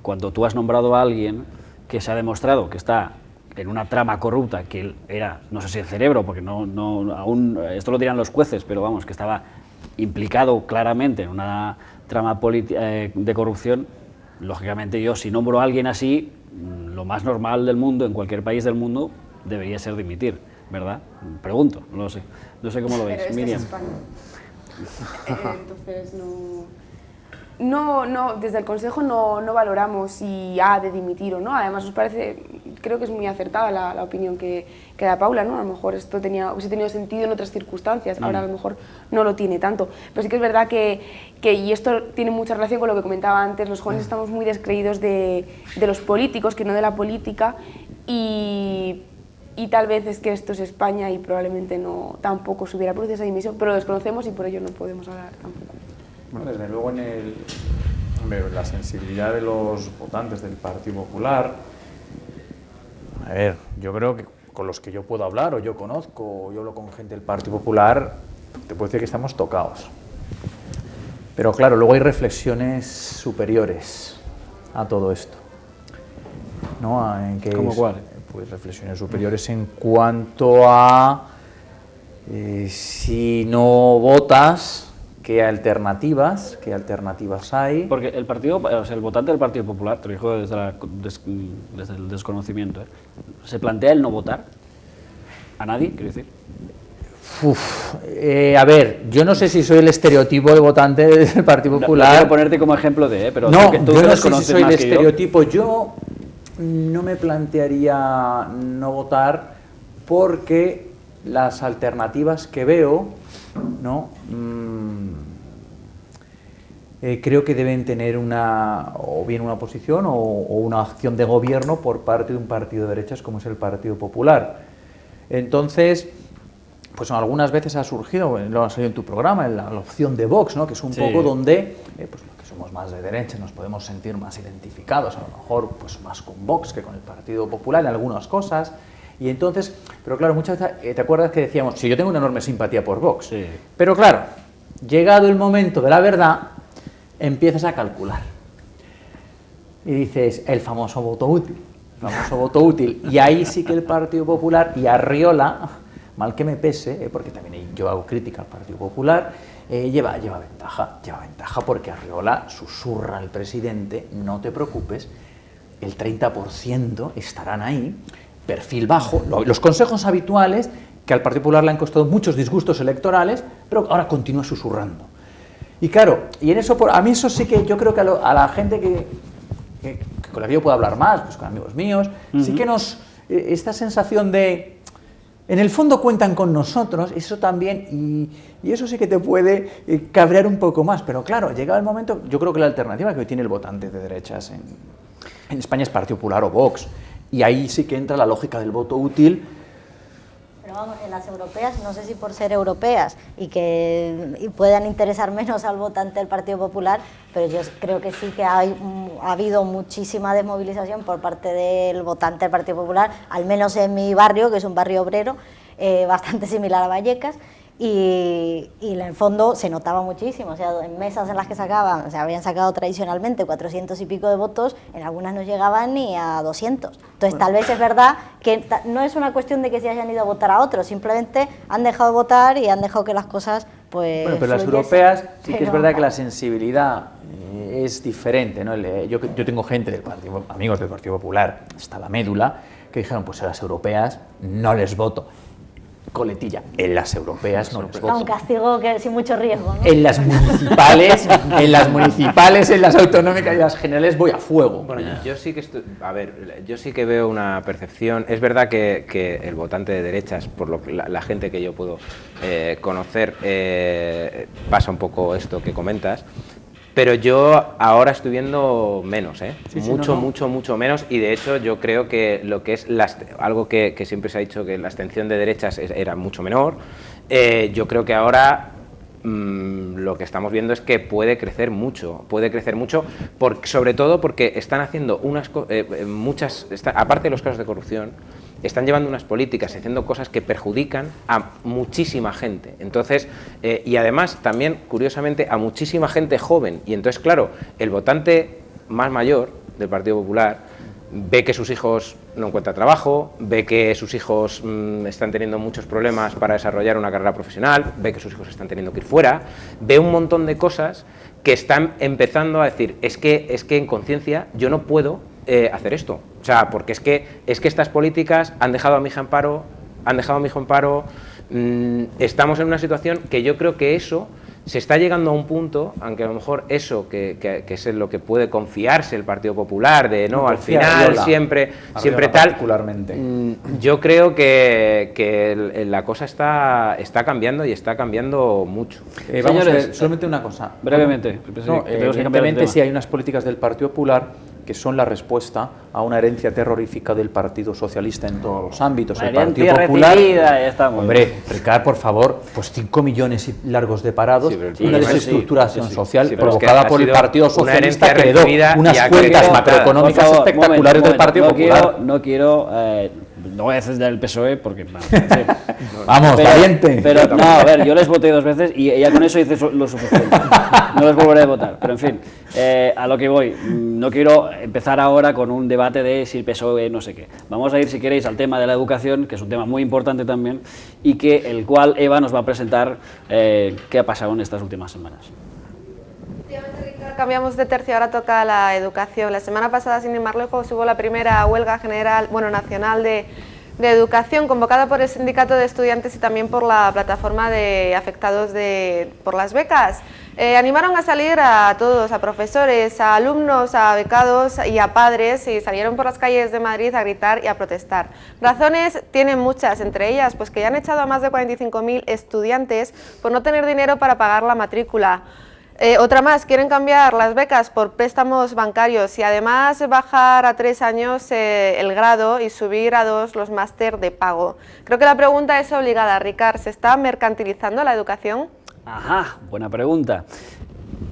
S3: cuando tú has nombrado a alguien que se ha demostrado que está en una trama corrupta, que él era, no sé si el cerebro, porque aún esto lo dirán los jueces, pero vamos, que estaba implicado claramente en una trama de corrupción, lógicamente yo, si nombro a alguien así, lo más normal del mundo, en cualquier país del mundo, debería ser dimitir, ¿verdad? Pregunto, no lo sé. No sé cómo lo veis, Miriam.
S6: Es España. Entonces no, desde el Consejo no valoramos si ha de dimitir o no. Además, nos parece, creo que es muy acertada la opinión que da Paula, ¿no? A lo mejor esto hubiese tenido sentido en otras circunstancias, ahora a lo mejor no lo tiene tanto. Pero sí que es verdad que y esto tiene mucha relación con lo que comentaba antes, los jóvenes estamos muy descreídos de los políticos, que no de la política, y tal vez es que esto es España y probablemente tampoco se hubiera producido esa dimisión, pero lo desconocemos y por ello no podemos hablar tampoco.
S4: Bueno, desde luego la sensibilidad de los votantes del Partido Popular, a ver, yo creo que con los que yo puedo hablar, o yo conozco, o yo hablo con gente del Partido Popular, te puedo decir que estamos tocados. Pero claro, luego hay reflexiones superiores a todo esto, ¿no?
S3: ¿Cómo cuál?
S4: Pues reflexiones superiores en cuanto a si no votas, ¿qué alternativas hay?
S3: Porque el votante del Partido Popular, te lo digo desde el desconocimiento, ¿se plantea el no votar? ¿A nadie, quiero decir?
S4: A ver, yo no sé si soy el estereotipo de votante del Partido Popular.
S3: No quiero ponerte como ejemplo pero
S4: no,
S3: tú
S4: yo no
S3: los
S4: sé si soy el
S3: más que
S4: estereotipo. Yo no me plantearía no votar porque las alternativas que veo, ¿no? Creo que deben tener o bien una posición o una acción de gobierno por parte de un partido de derechas como es el Partido Popular. Entonces, pues algunas veces ha surgido, lo ha salido en tu programa, la opción de Vox, ¿no? Que es un poco donde pues los que somos más de derecha nos podemos sentir más identificados, a lo mejor pues más con Vox que con el Partido Popular en algunas cosas. Y entonces, pero claro, muchas veces, ¿te acuerdas que decíamos, sí, yo tengo una enorme simpatía por Vox? Sí. Pero claro, llegado el momento de la verdad, empiezas a calcular. Y dices, el famoso voto útil. Y ahí sí que el Partido Popular y Arriola, mal que me pese, porque también yo hago crítica al Partido Popular, lleva ventaja porque Arriola susurra al presidente, no te preocupes, el 30% estarán ahí, perfil bajo, los consejos habituales que al Partido Popular le han costado muchos disgustos electorales, pero ahora continúa susurrando. Y claro, y en eso, a mí eso sí que yo creo que a la gente que con la que yo puedo hablar más, pues con amigos míos, sí que esta sensación de, en el fondo cuentan con nosotros, eso también, y eso sí que te puede cabrear un poco más, pero claro, llegado el momento, yo creo que la alternativa que hoy tiene el votante de derechas en España es Partido Popular o Vox, y ahí sí que entra la lógica del voto útil.
S5: Pero vamos, en las europeas, no sé si por ser europeas y puedan interesar menos al votante del Partido Popular, pero yo creo que sí que ha habido muchísima desmovilización por parte del votante del Partido Popular, al menos en mi barrio, que es un barrio obrero, bastante similar a Vallecas, y en el fondo se notaba muchísimo, o sea, en mesas en las que habían sacado tradicionalmente 400 y pico de votos, en algunas no llegaban ni a 200. Entonces, tal vez es verdad que no es una cuestión de que se hayan ido a votar a otros, simplemente han dejado de votar y han dejado que las cosas, pues...
S4: Bueno, pero las europeas sí que es verdad que la sensibilidad es diferente, ¿no? Yo tengo gente del partido, amigos del Partido Popular, hasta la médula, que dijeron, pues a las europeas no les voto. Coletilla, en las europeas no les voto.
S5: Un castigo que sin mucho riesgo, ¿no?
S4: En las municipales, en las autonómicas y las generales voy a fuego.
S7: Bueno, yo sí que veo una percepción. Es verdad que el votante de derechas, por la gente que yo puedo conocer, pasa un poco esto que comentas. Pero yo ahora estoy viendo menos, mucho menos, y de hecho yo creo que lo que es algo que siempre se ha dicho, que la abstención de derechas era mucho menor, yo creo que ahora lo que estamos viendo es que puede crecer mucho, sobre todo porque están haciendo aparte de los casos de corrupción, están llevando unas políticas y haciendo cosas que perjudican a muchísima gente. Entonces, y además también, curiosamente, a muchísima gente joven. Y entonces, claro, el votante más mayor del Partido Popular ve que sus hijos no encuentran trabajo, ve que sus hijos están teniendo muchos problemas para desarrollar una carrera profesional, ve que sus hijos están teniendo que ir fuera, ve un montón de cosas que están empezando a decir, es que en conciencia yo no puedo hacer esto, o sea, porque es que estas políticas han dejado a mi hija en paro, estamos en una situación que yo creo que eso se está llegando a un punto, aunque a lo mejor eso que es en lo que puede confiarse el Partido Popular, de no, al final siempre tal,
S4: particularmente.
S7: Yo creo que la cosa está cambiando y está cambiando mucho.
S4: Vamos a ver, solamente una cosa.
S3: Brevemente.
S4: No, evidentemente sí hay unas políticas del Partido Popular que son la respuesta a una herencia terrorífica del Partido Socialista en todos los ámbitos.
S3: La
S4: el Partido
S3: herencia
S4: Popular,
S3: recibida, ya estamos.
S4: hombre, Ricard, por favor, pues 5 millones y largos de parados, una desestructuración social provocada por el Partido Socialista que heredó unas cuentas macroeconómicas espectaculares del Partido Popular.
S3: No quiero no voy a decir del PSOE porque...
S4: Vamos, valiente.
S3: Pero no, a ver, yo les voté 2 veces y ya con eso hice lo suficiente. No les volveré a votar. Pero en fin, a lo que voy, no quiero empezar ahora con un debate de si el PSOE no sé qué. Vamos a ir, si queréis, al tema de la educación, que es un tema muy importante también, y que el cual Eva nos va a presentar qué ha pasado en estas últimas semanas.
S2: Cambiamos de tercio, ahora toca la educación. La semana pasada, sin ir más lejos, hubo la primera huelga general, nacional de educación, convocada por el Sindicato de Estudiantes y también por la plataforma de afectados por las becas. Animaron a salir a todos, a profesores, a alumnos, a becados y a padres, y salieron por las calles de Madrid a gritar y a protestar. Razones tienen muchas, entre ellas pues que ya han echado a más de 45.000 estudiantes por no tener dinero para pagar la matrícula. Otra más, quieren cambiar las becas por préstamos bancarios y además bajar a 3 años el grado y subir a 2 los máster de pago. Creo que la pregunta es obligada, Ricard, ¿se está mercantilizando la educación?
S3: Ajá, buena pregunta.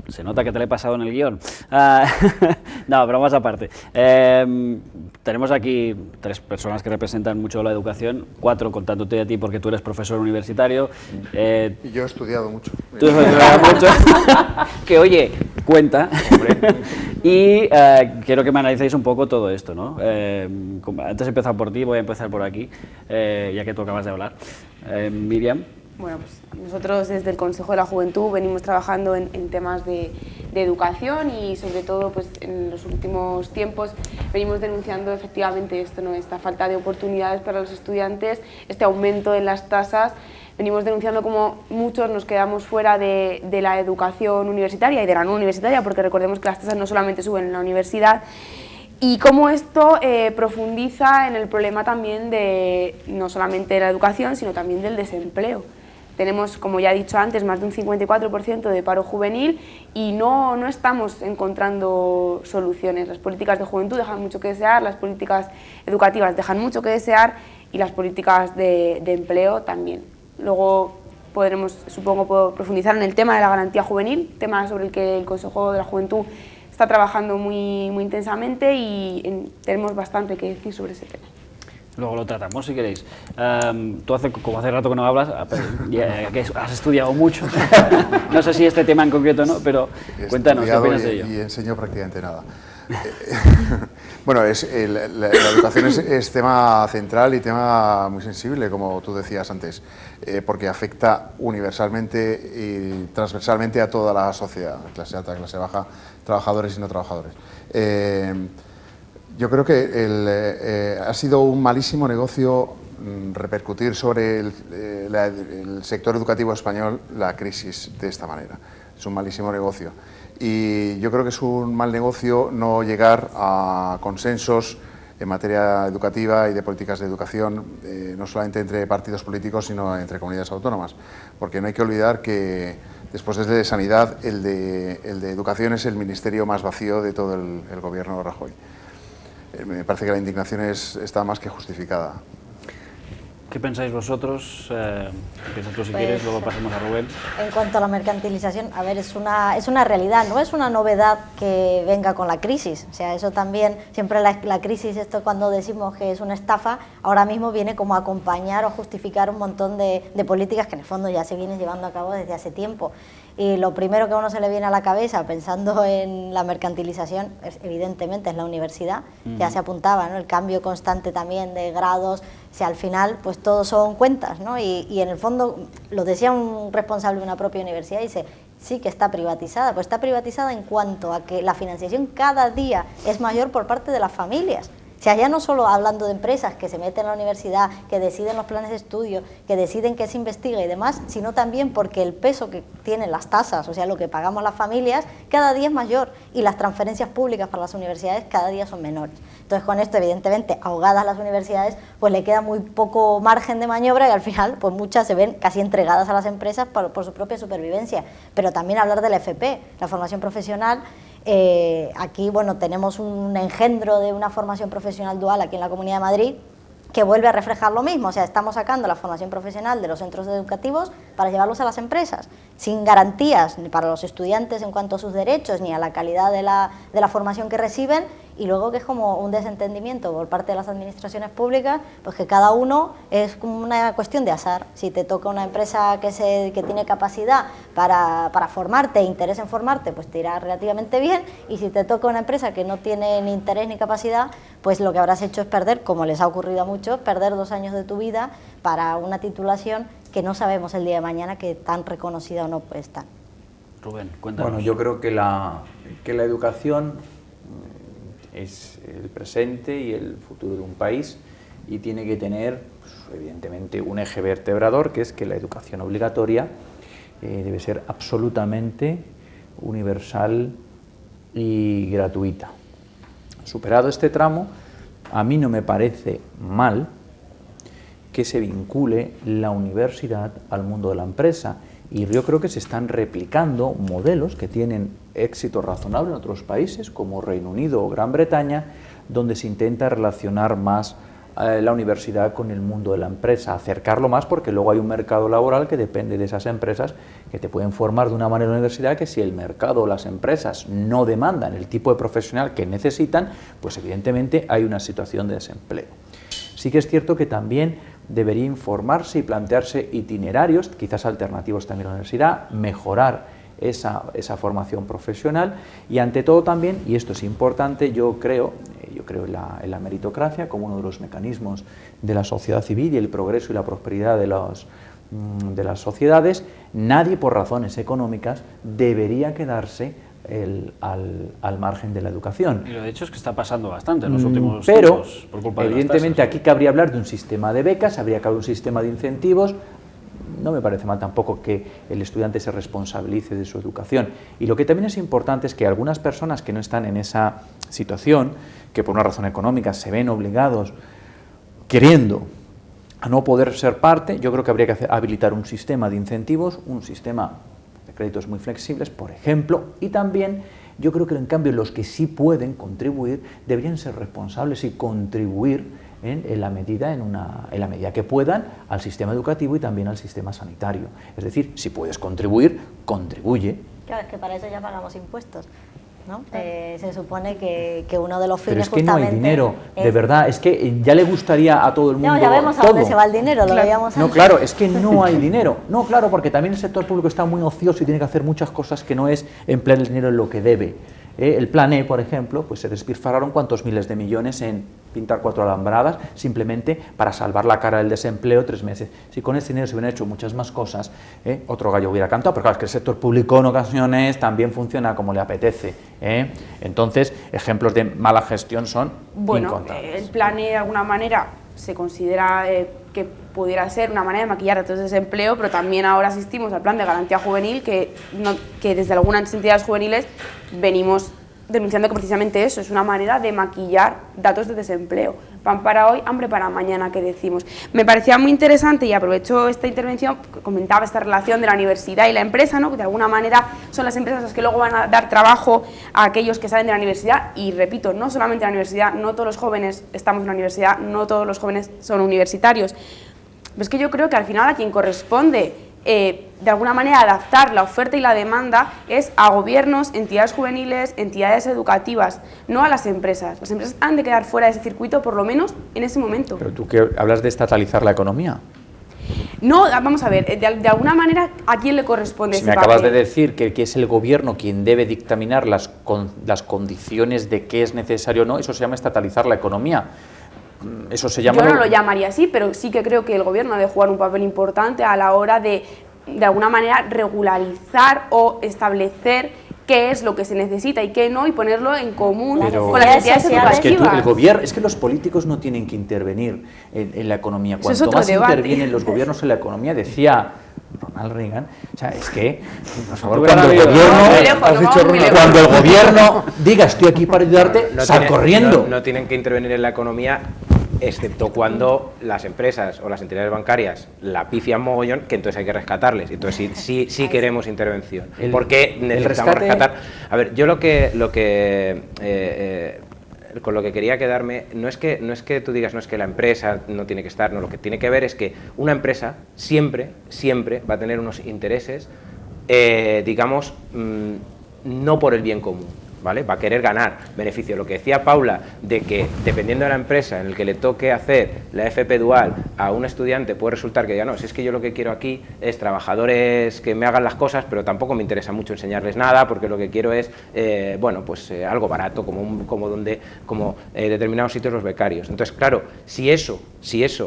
S3: Se nota que te la he pasado en el guión. No, bromas aparte. Tenemos aquí 3 personas que representan mucho la educación, 4 contándote a ti porque tú eres profesor universitario.
S8: Y yo he estudiado mucho.
S3: Tú has estudiado mucho. Que oye, cuenta. Y quiero que me analicéis un poco todo esto, ¿no? Antes he empezado por ti, voy a empezar por aquí, ya que tú acabas de hablar. Miriam.
S6: Bueno, pues nosotros desde el Consejo de la Juventud venimos trabajando en temas de educación y sobre todo pues en los últimos tiempos venimos denunciando efectivamente esto, ¿no? Esta falta de oportunidades para los estudiantes, este aumento en las tasas. Venimos denunciando cómo muchos nos quedamos fuera de la educación universitaria y de la no universitaria, porque recordemos que las tasas no solamente suben en la universidad, y cómo esto profundiza en el problema también no solamente de la educación, sino también del desempleo. Tenemos, como ya he dicho antes, más de un 54% de paro juvenil y no estamos encontrando soluciones. Las políticas de juventud dejan mucho que desear, las políticas educativas dejan mucho que desear y las políticas de empleo también. Luego podremos, supongo, profundizar en el tema de la garantía juvenil, tema sobre el que el Consejo de la Juventud está trabajando muy intensamente y tenemos bastante que decir sobre ese tema.
S3: Luego lo tratamos, si queréis. Tú como hace rato que no hablas, que has estudiado mucho. No sé si este tema en concreto no, pero cuéntanos, ¿qué opinas de ello?
S8: Y enseño prácticamente nada. Bueno, la educación es tema central y tema muy sensible, como tú decías antes, porque afecta universalmente y transversalmente a toda la sociedad, clase alta, clase baja, trabajadores y no trabajadores. Yo creo que ha sido un malísimo negocio repercutir sobre el sector educativo español la crisis de esta manera. Es un malísimo negocio. Y yo creo que es un mal negocio no llegar a consensos en materia educativa y de políticas de educación, no solamente entre partidos políticos, sino entre comunidades autónomas. Porque no hay que olvidar que después de Sanidad, el de Educación es el ministerio más vacío de todo el gobierno de Rajoy. Me parece que la indignación está más que justificada.
S3: ¿Qué pensáis vosotros? Piensa tú si quieres, luego pasamos a Rubén.
S5: En cuanto a la mercantilización, a ver, es una realidad, no es una novedad que venga con la crisis. O sea, eso también, siempre la crisis, esto cuando decimos que es una estafa, ahora mismo viene como a acompañar o justificar un montón de políticas que en el fondo ya se vienen llevando a cabo desde hace tiempo. y lo primero que a uno se le viene a la cabeza pensando en la mercantilización, evidentemente es la universidad, ya se apuntaba, ¿no? El cambio constante también de grados, si al final pues todos son cuentas, ¿no? Y en el fondo, lo decía un responsable de una propia universidad, dice, sí que está privatizada, pues está privatizada en cuanto a que la financiación cada día es mayor por parte de las familias. O sea, ya no solo hablando de empresas que se meten en la universidad, que deciden los planes de estudio, que deciden qué se investiga y demás, sino también porque el peso que tienen las tasas, o sea, lo que pagamos las familias, cada día es mayor y las transferencias públicas para las universidades cada día son menores. Entonces, con esto, evidentemente, ahogadas las universidades, pues le queda muy poco margen de maniobra y al final, pues muchas se ven casi entregadas a las empresas por su propia supervivencia. Pero también hablar de la FP, la formación profesional. Aquí, bueno, tenemos un engendro de una formación profesional dual aquí en la Comunidad de Madrid que vuelve a reflejar lo mismo, o sea, estamos sacando la formación profesional de los centros educativos para llevarlos a las empresas, sin garantías ni para los estudiantes en cuanto a sus derechos, ni a la calidad de la formación que reciben, y luego que es como un desentendimiento por parte de las administraciones públicas, pues que cada uno es como una cuestión de azar. Si te toca una empresa que tiene capacidad para formarte, interés en formarte, pues te irá relativamente bien, y si te toca una empresa que no tiene ni interés ni capacidad, pues lo que habrás hecho es perder, como les ha ocurrido a muchos, perder 2 años de tu vida para una titulación que no sabemos el día de mañana que tan reconocida o no puede estar.
S3: Rubén, cuéntanos.
S4: Bueno, yo creo que la educación es el presente y el futuro de un país y tiene que tener, pues, evidentemente, un eje vertebrador, que es que la educación obligatoria debe ser absolutamente universal y gratuita. Superado este tramo, a mí no me parece mal que se vincule la universidad al mundo de la empresa, y yo creo que se están replicando modelos que tienen éxito razonable en otros países como Reino Unido o Gran Bretaña, donde se intenta relacionar más la universidad con el mundo de la empresa, acercarlo más, porque luego hay un mercado laboral que depende de esas empresas que te pueden formar de una manera en la universidad, que si el mercado o las empresas no demandan el tipo de profesional que necesitan, pues evidentemente hay una situación de desempleo. Sí que es cierto que también debería informarse y plantearse itinerarios, quizás alternativos también a la universidad, mejorar esa formación profesional y, ante todo, también, y esto es importante, yo creo en la meritocracia como uno de los mecanismos de la sociedad civil y el progreso y la prosperidad de las sociedades. Nadie, por razones económicas, debería quedarse al margen de la educación.
S3: Y lo de hecho es que está pasando bastante en los últimos
S4: Pero,
S3: tiempos, por culpa de
S4: evidentemente,
S3: las tasas.
S4: aquí cabría hablar de un sistema de becas, habría que hablar de un sistema de incentivos. No me parece mal tampoco que el estudiante se responsabilice de su educación. Y lo que también es importante es que algunas personas que no están en esa situación, que por una razón económica se ven obligados, queriendo, a no poder ser parte, yo creo que habría que habilitar un sistema de incentivos, un sistema de créditos muy flexibles, por ejemplo, y también yo creo que, en cambio, los que sí pueden contribuir deberían ser responsables y contribuir en la medida que puedan al sistema educativo y también al sistema sanitario. Es decir, si puedes contribuir, contribuye.
S5: Claro, es que para eso ya pagamos impuestos, ¿no? Se supone que uno de los fines,
S4: pero es que no hay dinero,
S5: es...
S4: de verdad, es que ya le gustaría a todo el mundo.
S5: No, ya vemos a dónde se va el dinero, lo veíamos antes.
S4: No, claro, es que no hay dinero. No, claro, porque también el sector público está muy ocioso y tiene que hacer muchas cosas que no es emplear el dinero en lo que debe. El Plan E, por ejemplo, pues se despilfarraron cuántos miles de millones en pintar 4 alambradas simplemente para salvar la cara del desempleo 3 meses. Si con ese dinero se hubieran hecho muchas más cosas, otro gallo hubiera cantado, pero claro, es que el sector público en ocasiones también funciona como le apetece. Entonces, ejemplos de mala gestión son incontables.
S6: El Plan E, de alguna manera, se considera que pudiera ser una manera de maquillar datos de desempleo, pero también ahora asistimos al plan de garantía juvenil, que desde algunas entidades juveniles venimos denunciando que precisamente eso es una manera de maquillar datos de desempleo. Pan para hoy, hambre para mañana, que decimos. Me parecía muy interesante, y aprovecho esta intervención, que comentaba esta relación de la universidad y la empresa, ¿no? Que de alguna manera son las empresas las que luego van a dar trabajo a aquellos que salen de la universidad, y repito, no solamente la universidad, no todos los jóvenes estamos en la universidad, no todos los jóvenes son universitarios. Pero es que yo creo que al final a quien corresponde de alguna manera adaptar la oferta y la demanda es a gobiernos, entidades juveniles, entidades educativas, no a las empresas. Las empresas han de quedar fuera de ese circuito, por lo menos en ese momento.
S4: Pero tú que hablas de estatalizar la economía.
S6: No, vamos a ver, de alguna manera, ¿a quién le corresponde
S4: Si
S6: ese
S4: me acabas de
S6: papel?
S4: decir que es el gobierno quien debe dictaminar las condiciones de qué es necesario o no, eso se llama estatalizar la economía. Eso se llama...
S6: Yo no lo llamaría así, pero sí que creo que el gobierno debe jugar un papel importante a la hora de alguna manera, regularizar o establecer qué es lo que se necesita y qué no, y ponerlo en común
S4: Pero-
S6: con las entidades
S5: sociales.
S6: educativas.
S4: Es que los políticos no tienen que intervenir en la economía.
S6: Eso es
S4: Cuanto
S6: otro
S4: más
S6: debate.
S4: intervienen los gobiernos en la economía, decía Ronald Reagan, o sea, es que, por favor,
S3: Tú
S4: cuando el
S3: eras
S4: gobierno,
S6: muy lejos,
S8: has dicho
S6: vamos muy lejos.
S4: cuando el gobierno diga estoy aquí para ayudarte,
S7: No
S4: sal
S7: tienen-
S4: corriendo.
S7: no tienen que intervenir en la economía, excepto cuando las empresas o las entidades bancarias la pifian mogollón, que entonces hay que rescatarles. Entonces sí queremos intervención. Porque necesitamos
S4: rescate-
S7: rescatar. A ver, yo con lo que quería quedarme, no es que tú digas, no es que la empresa no tiene que estar, no, lo que tiene que ver es que una empresa siempre va a tener unos intereses, digamos, no por el bien común, ¿vale? Va a querer ganar beneficio. Lo que decía Paula, de que dependiendo de la empresa en el que le toque hacer la FP dual a un estudiante, puede resultar que diga, no, si es que yo lo que quiero aquí es trabajadores que me hagan las cosas, pero tampoco me interesa mucho enseñarles nada, porque lo que quiero es, bueno, pues algo barato, como determinados sitios los becarios. Entonces, claro, si eso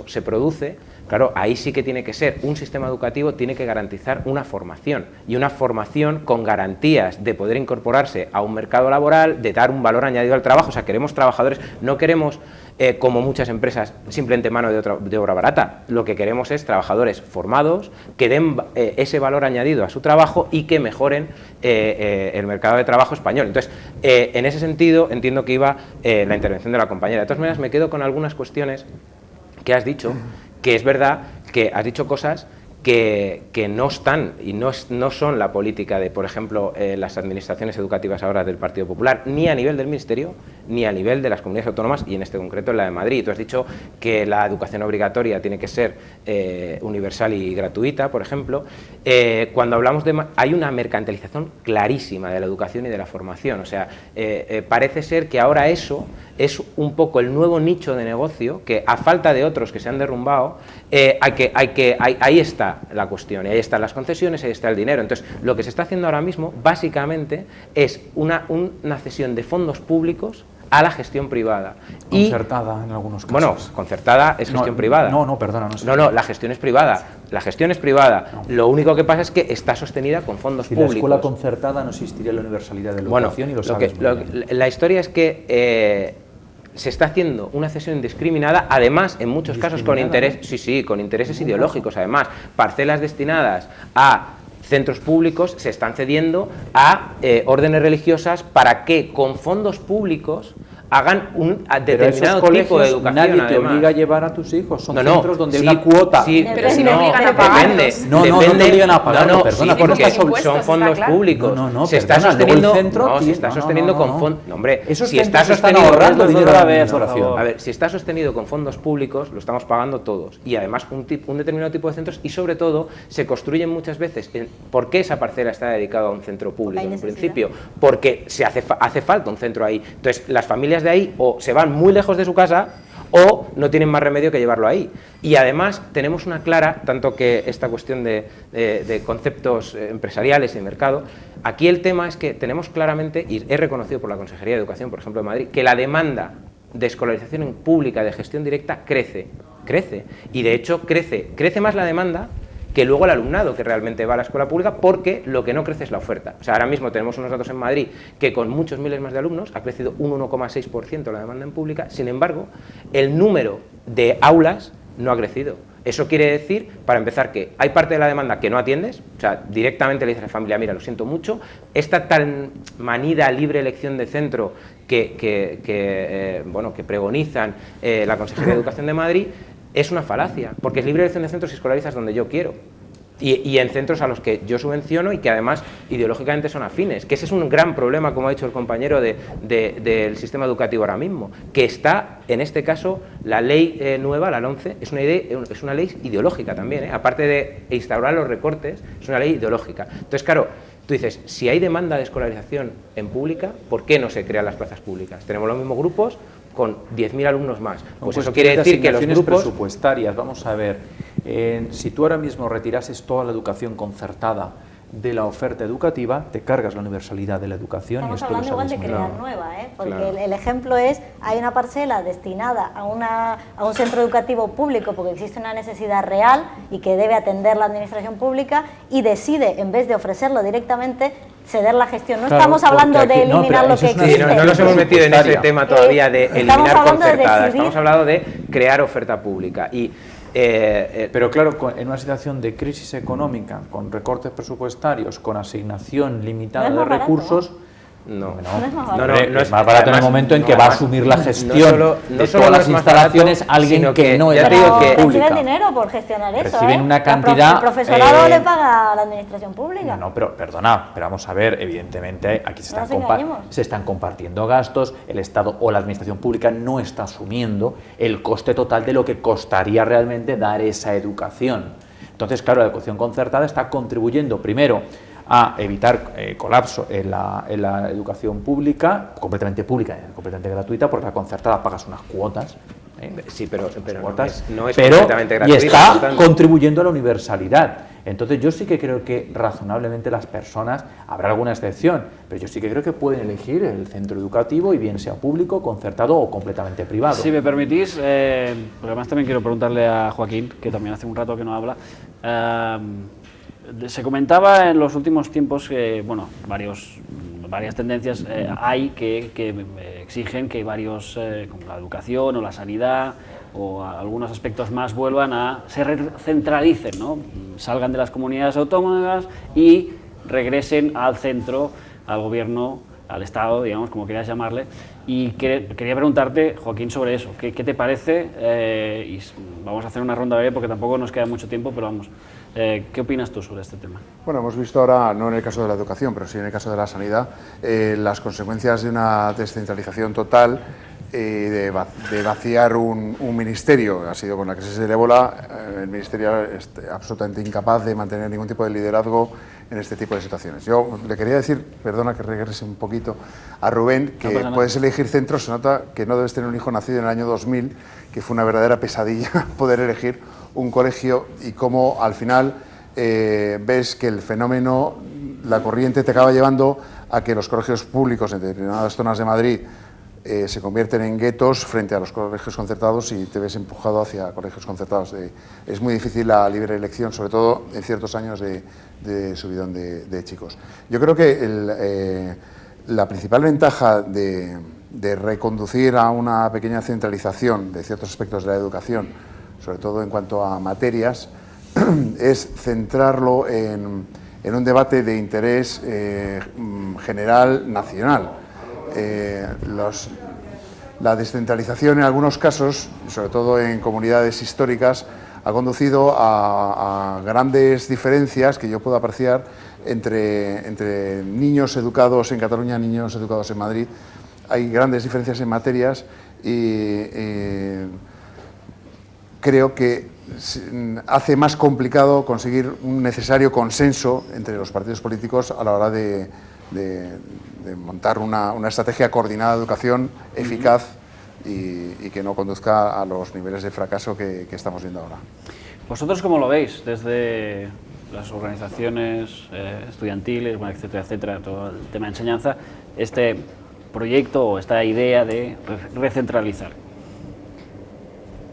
S7: se produce, claro, ahí sí que tiene que ser un sistema educativo, tiene que garantizar una formación, y una formación con garantías de poder incorporarse a un mercado laboral, de dar un valor añadido al trabajo. O sea, queremos trabajadores, no queremos, como muchas empresas, simplemente mano de obra barata. Lo que queremos es trabajadores formados, que den ese valor añadido a su trabajo y que mejoren el mercado de trabajo español. Entonces, en ese sentido, entiendo que iba la intervención de la compañera. De todas maneras, me quedo con algunas cuestiones que has dicho, que es verdad que has dicho cosas que no están y no son la política de, por ejemplo, las administraciones educativas ahora del Partido Popular, ni a nivel del Ministerio, ni a nivel de las comunidades autónomas, y en este concreto en la de Madrid. Tú has dicho que la educación obligatoria tiene que ser universal y gratuita, por ejemplo. Cuando hablamos hay una mercantilización clarísima de la educación y de la formación. O sea, parece ser que ahora eso es un poco el nuevo nicho de negocio que, a falta de otros que se han derrumbado, ahí está la cuestión, y ahí están las concesiones, ahí está el dinero. Entonces, lo que se está haciendo ahora mismo, básicamente, es una cesión de fondos públicos a la gestión privada.
S4: Concertada en algunos casos.
S7: Bueno, concertada es gestión privada.
S4: No, perdona.
S7: No, la gestión es privada. La gestión es privada.
S4: No.
S7: Lo único que pasa es que está sostenida con fondos
S4: Si la
S7: públicos.
S4: escuela concertada no existiría la universalidad de la educación, y lo sabes muy bien.
S7: La historia es que se está haciendo una cesión indiscriminada, además en muchos casos con con intereses ideológicos, además, parcelas destinadas a centros públicos se están cediendo a órdenes religiosas para que con fondos públicos hagan un determinado tipo de educación.
S4: Nadie te
S7: además.
S4: obliga a llevar a tus hijos, son
S7: No,
S4: centros donde
S7: sí,
S4: hay una cuota.
S7: sí,
S6: Pero si le obligan a pagarlos.
S4: No te obligan a pagarlo,
S7: no,
S4: perdona,
S7: sí,
S4: porque
S7: porque
S6: impuestos,
S7: son
S6: está
S7: fondos
S6: claro.
S7: públicos.
S4: No,
S7: se está
S4: perdona, luego
S7: sosteniendo,
S4: el centro
S7: no, se
S4: tiene-
S7: está
S4: no,
S7: sosteniendo
S4: no,
S7: con
S4: no.
S7: fondos. No, hombre,
S4: Esos
S7: si está
S4: centros están
S7: sostenido
S4: ahorrando dinero a la administración.
S7: A ver, si está sostenido con fondos públicos, lo estamos pagando todos. Y además un determinado tipo de centros, y sobre todo se construyen muchas veces. ¿Por qué esa parcela está dedicada a un centro público en un principio? Porque hace falta un centro ahí. Entonces, las familias de ahí o se van muy lejos de su casa o no tienen más remedio que llevarlo ahí. Y además tenemos una clara, tanto que esta cuestión de conceptos empresariales y de mercado, aquí el tema es que tenemos claramente, y es reconocido por la Consejería de Educación, por ejemplo, de Madrid, que la demanda de escolarización pública de gestión directa crece, y de hecho crece más la demanda que luego el alumnado que realmente va a la escuela pública, porque lo que no crece es la oferta. O sea, ahora mismo tenemos unos datos en Madrid que con muchos miles más de alumnos ha crecido un 1,6% la demanda en pública, sin embargo, el número de aulas no ha crecido. Eso quiere decir, para empezar, que hay parte de la demanda que no atiendes, o sea, directamente le dices a la familia, mira, lo siento mucho, esta tan manida libre elección de centro que pregonizan la Consejería de Educación de Madrid, es una falacia, porque es libre elección de centros y escolarizas donde yo quiero. Y en centros a los que yo subvenciono y que además ideológicamente son afines, que ese es un gran problema, como ha dicho el compañero, del sistema educativo ahora mismo, que está, en este caso, la ley nueva, la LOMCE, es una ley ideológica también, aparte de instaurar los recortes, es una ley ideológica. Entonces, claro, tú dices, si hay demanda de escolarización en pública, ¿por qué no se crean las plazas públicas? Tenemos los mismos grupos con 10.000 alumnos más. Pues eso quiere decir que los grupos
S4: presupuestarias, vamos a ver, Si tú ahora mismo retirases toda la educación concertada de la oferta educativa, te cargas la universalidad de la educación.
S5: Estamos
S4: y esto
S5: hablando
S4: lo
S5: igual de
S4: sabéis
S5: crear
S4: muy bien.
S5: nueva, porque
S7: Claro.
S5: el ejemplo es, hay una parcela destinada a un centro educativo público porque existe una necesidad real y que debe atender la administración pública y decide, en vez de ofrecerlo directamente, ceder la gestión. No
S4: Claro,
S5: estamos hablando
S4: porque
S5: de
S4: aquí- no,
S5: eliminar
S4: pero
S5: lo
S4: eso
S5: que
S4: es una
S5: existe.
S7: Sí, no nos hemos metido en ese tema todavía de
S5: estamos
S7: eliminar
S5: hablando de
S7: concertada,
S5: decidir.
S7: estamos hablando de crear oferta pública. Y
S4: Pero claro, en una situación de crisis económica, con recortes presupuestarios, con asignación limitada
S5: No es
S4: de
S5: más barato,
S4: recursos,
S7: no.
S5: No es más barato.
S4: Hombre, es más barato en el momento en que va a asumir la gestión de
S7: no
S4: todas
S7: solo
S4: las
S7: no es más
S4: instalaciones
S7: barato,
S4: alguien
S7: sino
S4: que no
S7: ya
S4: es
S7: te digo que
S5: Reciben
S4: pública.
S5: dinero por gestionar eso.
S4: Reciben una
S5: El
S4: cantidad,
S5: profesorado le paga a la administración pública.
S4: No, pero perdona, pero vamos a ver, evidentemente aquí
S5: No nos engañemos.
S4: se están compartiendo gastos, el Estado o la administración pública no está asumiendo el coste total de lo que costaría realmente dar esa educación. Entonces, claro, la educación concertada está contribuyendo primero a evitar colapso en la educación pública, completamente gratuita, porque la concertada pagas unas cuotas.
S7: Sí, pero
S4: cuotas,
S7: no es
S4: pero
S7: completamente
S4: y
S7: gratuito, por
S4: está
S7: tanto.
S4: contribuyendo a la universalidad. Entonces yo sí que creo que razonablemente las personas, habrá alguna excepción, pero yo sí que creo que pueden elegir el centro educativo y bien sea público, concertado o completamente privado.
S3: Si me permitís, porque además también quiero preguntarle a Joaquín, que también hace un rato que no habla. Se comentaba en los últimos tiempos que, bueno, varias tendencias hay que exigen que varios, como la educación o la sanidad o algunos aspectos más se recentralicen, ¿no? Salgan de las comunidades autónomas y regresen al centro, al gobierno, al Estado, digamos, como querías llamarle. Y quería preguntarte, Joaquín, sobre eso. ¿Qué te parece? Y vamos a hacer una ronda breve porque tampoco nos queda mucho tiempo, pero vamos. ¿Qué opinas tú sobre este tema?
S8: Bueno, hemos visto ahora, no en el caso de la educación, pero sí en el caso de la sanidad, las consecuencias de una descentralización total, de vaciar un ministerio. Ha sido con la crisis del ébola, el ministerio es absolutamente incapaz de mantener ningún tipo de liderazgo en este tipo de situaciones. Yo le quería decir, perdona que regrese un poquito, a Rubén, que
S3: No
S8: puedes elegir centro, se nota que no debes tener un hijo nacido en el año 2000, que fue una verdadera pesadilla poder elegir un colegio y cómo al final ves que el fenómeno, la corriente te acaba llevando a que los colegios públicos en determinadas zonas de Madrid se convierten en guetos frente a los colegios concertados y te ves empujado hacia colegios concertados. Es muy difícil la libre elección, sobre todo en ciertos años de subidón de chicos. Yo creo que la principal ventaja de reconducir a una pequeña centralización de ciertos aspectos de la educación, sobre todo en cuanto a materias, es centrarlo en un debate de interés general nacional. La descentralización en algunos casos, sobre todo en comunidades históricas, ha conducido a grandes diferencias que yo puedo apreciar entre niños educados en Cataluña y niños educados en Madrid. Hay grandes diferencias en materias y creo que hace más complicado conseguir un necesario consenso entre los partidos políticos a la hora de montar una estrategia coordinada de educación eficaz y que no conduzca a los niveles de fracaso que estamos viendo ahora.
S3: ¿Vosotros cómo lo veis desde las organizaciones estudiantiles, bueno, etcétera, etcétera, todo el tema de enseñanza, este proyecto o esta idea de recentralizar?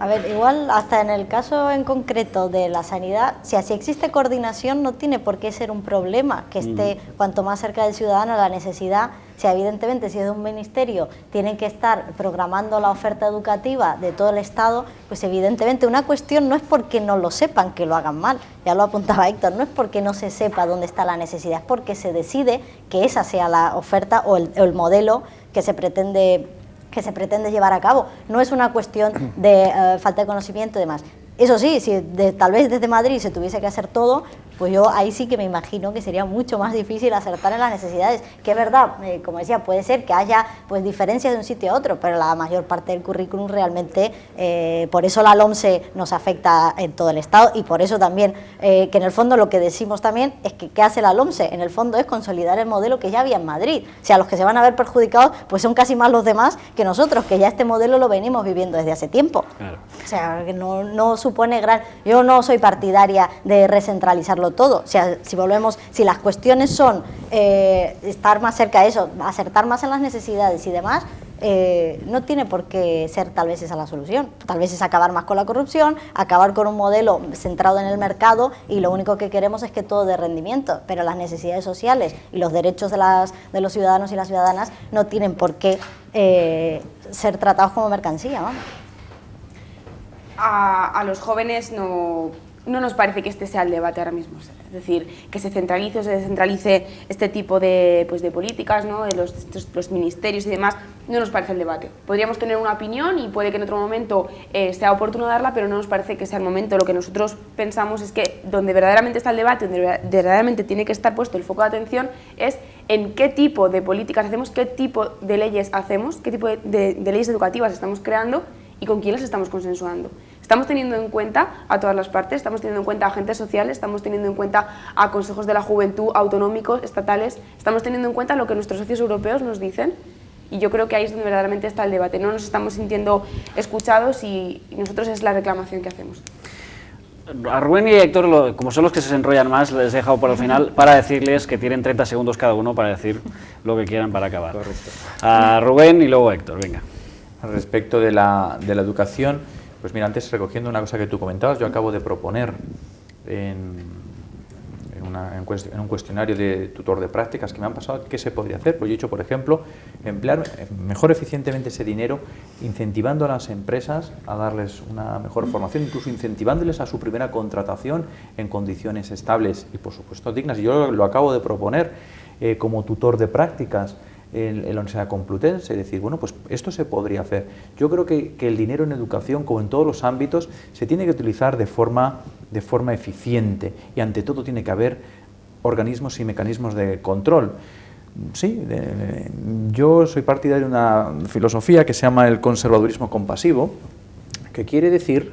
S5: A ver, igual hasta en el caso en concreto de la sanidad, si así existe coordinación, no tiene por qué ser un problema que esté cuanto más cerca del ciudadano la necesidad. Si evidentemente si es de un ministerio tienen que estar programando la oferta educativa de todo el Estado, pues evidentemente una cuestión no es porque no lo sepan que lo hagan mal, ya lo apuntaba Héctor, no es porque no se sepa dónde está la necesidad, es porque se decide que esa sea la oferta o el modelo que se pretende llevar a cabo. No es una cuestión de falta de conocimiento y demás. Eso sí, si tal vez desde Madrid se tuviese que hacer todo, pues yo ahí sí que me imagino que sería mucho más difícil acertar en las necesidades, que es verdad, como decía, puede ser que haya pues diferencias de un sitio a otro, pero la mayor parte del currículum realmente, por eso la LOMSE nos afecta en todo el Estado, y por eso también, que en el fondo lo que decimos también es que ¿qué hace la LOMSE? En el fondo es consolidar el modelo que ya había en Madrid. O sea, los que se van a ver perjudicados pues son casi más los demás que nosotros, que ya este modelo lo venimos viviendo desde hace tiempo. Claro. O sea, que no supone gran... Yo no soy partidaria de recentralizarlo todo. O sea, si las cuestiones son estar más cerca de eso, acertar más en las necesidades y demás, no tiene por qué ser tal vez esa la solución. Tal vez es acabar más con la corrupción, acabar con un modelo centrado en el mercado, y lo único que queremos es que todo dé rendimiento, pero las necesidades sociales y los derechos de los ciudadanos y las ciudadanas no tienen por qué ser tratados como mercancía, vamos.
S6: A los jóvenes no nos parece que este sea el debate ahora mismo, es decir, que se centralice o se descentralice este tipo de políticas, ¿no? los ministerios y demás, no nos parece el debate. Podríamos tener una opinión y puede que en otro momento sea oportuno darla, pero no nos parece que sea el momento. Lo que nosotros pensamos es que donde verdaderamente está el debate, donde verdaderamente tiene que estar puesto el foco de atención, es en qué tipo de políticas hacemos, qué tipo de leyes hacemos, qué tipo de leyes educativas estamos creando y con quién las estamos consensuando. Estamos teniendo en cuenta a todas las partes, estamos teniendo en cuenta a agentes sociales, estamos teniendo en cuenta a consejos de la juventud autonómicos, estatales, estamos teniendo en cuenta lo que nuestros socios europeos nos dicen, y yo creo que ahí es donde verdaderamente está el debate. No nos estamos sintiendo escuchados y nosotros es la reclamación que hacemos.
S3: A Rubén y a Héctor, como son los que se enrollan más, les he dejado por el final para decirles que tienen 30 segundos cada uno para decir lo que quieran para acabar. Correcto. A Rubén y luego a Héctor, venga.
S4: Respecto de la educación, pues mira, antes recogiendo una cosa que tú comentabas, yo acabo de proponer en un cuestionario de tutor de prácticas que me han pasado, ¿qué se podría hacer? Pues yo he dicho, por ejemplo, emplear mejor eficientemente ese dinero, incentivando a las empresas a darles una mejor formación, incluso incentivándoles a su primera contratación en condiciones estables y, por supuesto, dignas. Y yo lo acabo de proponer como tutor de prácticas en la Universidad Complutense, decir, bueno, pues esto se podría hacer. Yo creo que el dinero en educación, como en todos los ámbitos, se tiene que utilizar de forma eficiente, y ante todo tiene que haber organismos y mecanismos de control. Sí, yo soy partidario de una filosofía que se llama el conservadurismo compasivo, que quiere decir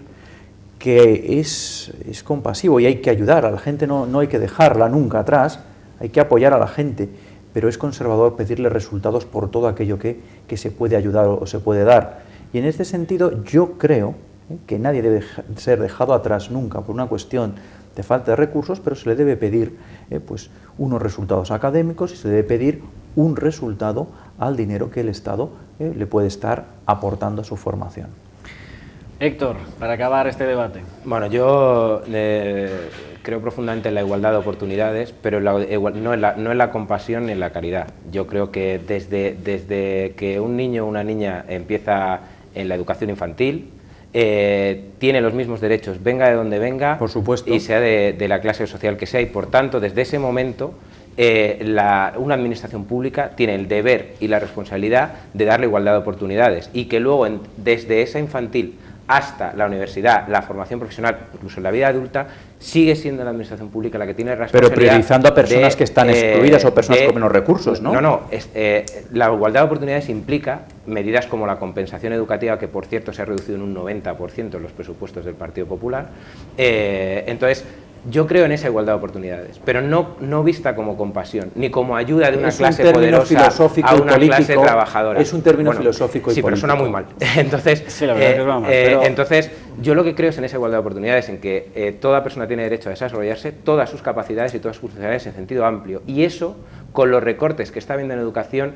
S4: que es compasivo y hay que ayudar a la gente, no hay que dejarla nunca atrás, hay que apoyar a la gente, pero es conservador pedirle resultados por todo aquello que se puede ayudar o se puede dar. Y en este sentido yo creo que nadie debe ser dejado atrás nunca por una cuestión de falta de recursos, pero se le debe pedir pues unos resultados académicos y se debe pedir un resultado al dinero que el Estado le puede estar aportando a su formación.
S3: Héctor, para acabar este debate.
S7: Bueno, yo creo profundamente en la igualdad de oportunidades, pero no en la compasión ni en la caridad. Yo creo que desde que un niño o una niña empieza en la educación infantil, tiene los mismos derechos, venga de donde venga,
S4: por supuesto,
S7: y sea de la clase social que sea, y por tanto, desde ese momento, una administración pública tiene el deber y la responsabilidad de darle igualdad de oportunidades, y que luego, desde esa infantil hasta la universidad, la formación profesional, incluso en la vida adulta, sigue siendo la administración pública la que tiene responsabilidad.
S4: Pero priorizando a personas que están excluidas o personas con menos recursos, ¿no?
S7: No, la igualdad de oportunidades implica medidas como la compensación educativa, que por cierto se ha reducido en un 90% en los presupuestos del Partido Popular. Entonces, yo creo en esa igualdad de oportunidades, pero no vista como compasión, ni como ayuda de una clase poderosa a una clase trabajadora.
S4: Es un término filosófico y
S7: sí,
S4: político.
S7: pero suena muy mal. Entonces,
S3: sí, la verdad que suena mal, pero...
S7: entonces, yo lo que creo es en esa igualdad de oportunidades, en que toda persona tiene derecho a desarrollarse todas sus capacidades y todas sus posibilidades en sentido amplio. Y eso, con los recortes que está habiendo en educación,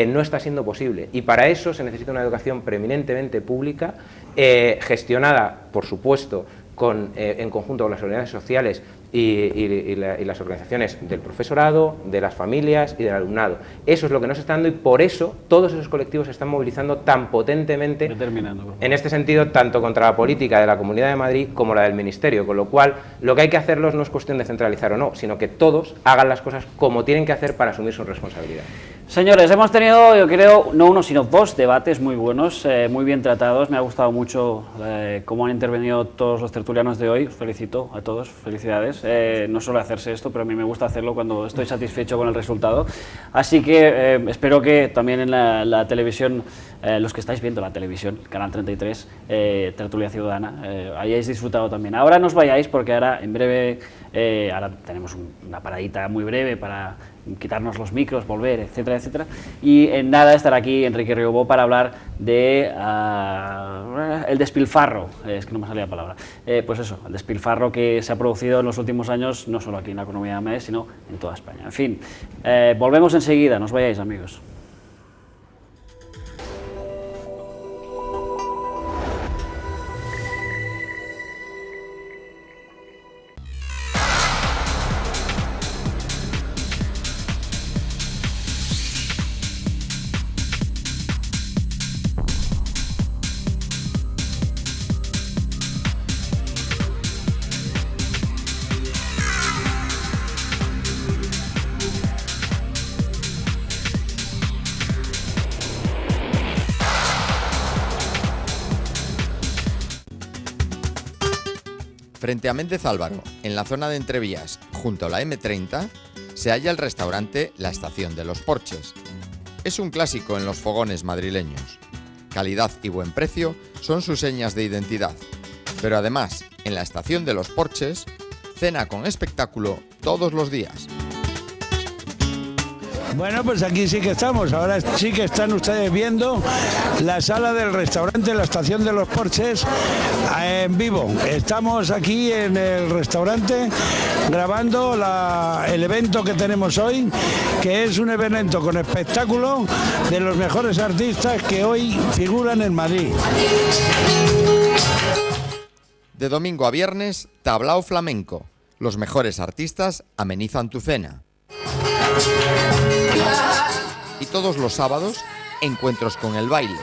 S7: no está siendo posible. Y para eso se necesita una educación preeminentemente pública, gestionada, por supuesto, en conjunto con las organizaciones sociales y las organizaciones del profesorado, de las familias y del alumnado. Eso es lo que nos está dando, y por eso todos esos colectivos se están movilizando tan potentemente en este sentido, tanto contra la política de la Comunidad de Madrid como la del Ministerio, con lo cual lo que hay que hacerlos no es cuestión de centralizar o no, sino que todos hagan las cosas como tienen que hacer para asumir su responsabilidad.
S3: Señores, hemos tenido, yo creo, no uno sino dos debates muy buenos, muy bien tratados. Me ha gustado mucho cómo han intervenido todos los tertulianos de hoy. Os felicito a todos, felicidades. no suele hacerse esto, pero a mí me gusta hacerlo cuando estoy satisfecho con el resultado. Así que espero que también en la televisión, los que estáis viendo la televisión, Canal 33, Tertulia Ciudadana, hayáis disfrutado también. Ahora no os vayáis porque ahora en breve, ahora tenemos una paradita muy breve para quitarnos los micros, volver, etcétera, etcétera. Y en nada estará aquí Enrique Riobó para hablar de el despilfarro, es que no me salía la palabra, pues eso, el despilfarro que se ha producido en los últimos años, no solo aquí en la Comunidad de Madrid, sino en toda España. En fin, volvemos enseguida, no os vayáis, amigos.
S1: Frente a Méndez Álvaro, en la zona de Entrevías, junto a la M30, se halla el restaurante La Estación de los Porches. Es un clásico en los fogones madrileños. Calidad y buen precio son sus señas de identidad. Pero además, en La Estación de los Porches, cena con espectáculo todos los días.
S9: Bueno, pues aquí sí que estamos, ahora sí que están ustedes viendo la sala del restaurante La Estación de los Porches en vivo. Estamos aquí en el restaurante grabando el evento que tenemos hoy, que es un evento con espectáculo de los mejores artistas que hoy figuran en Madrid.
S1: De domingo a viernes, tablao flamenco. Los mejores artistas amenizan tu cena. Y todos los sábados, encuentros con el baile.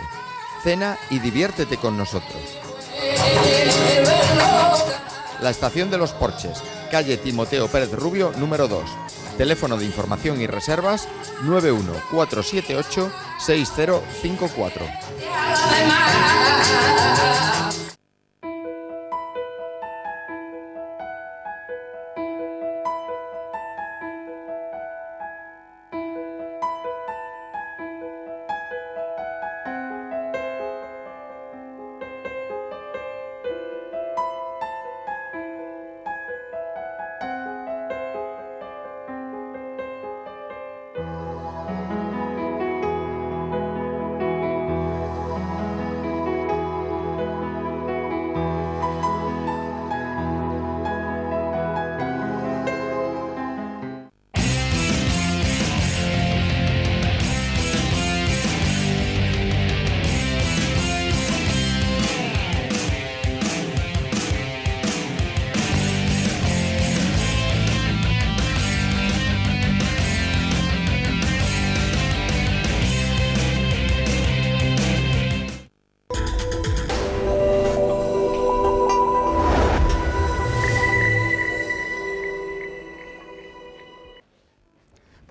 S1: Cena y diviértete con nosotros. La Estación de los Porches, calle Timoteo Pérez Rubio, número 2. Teléfono de información y reservas 914786054.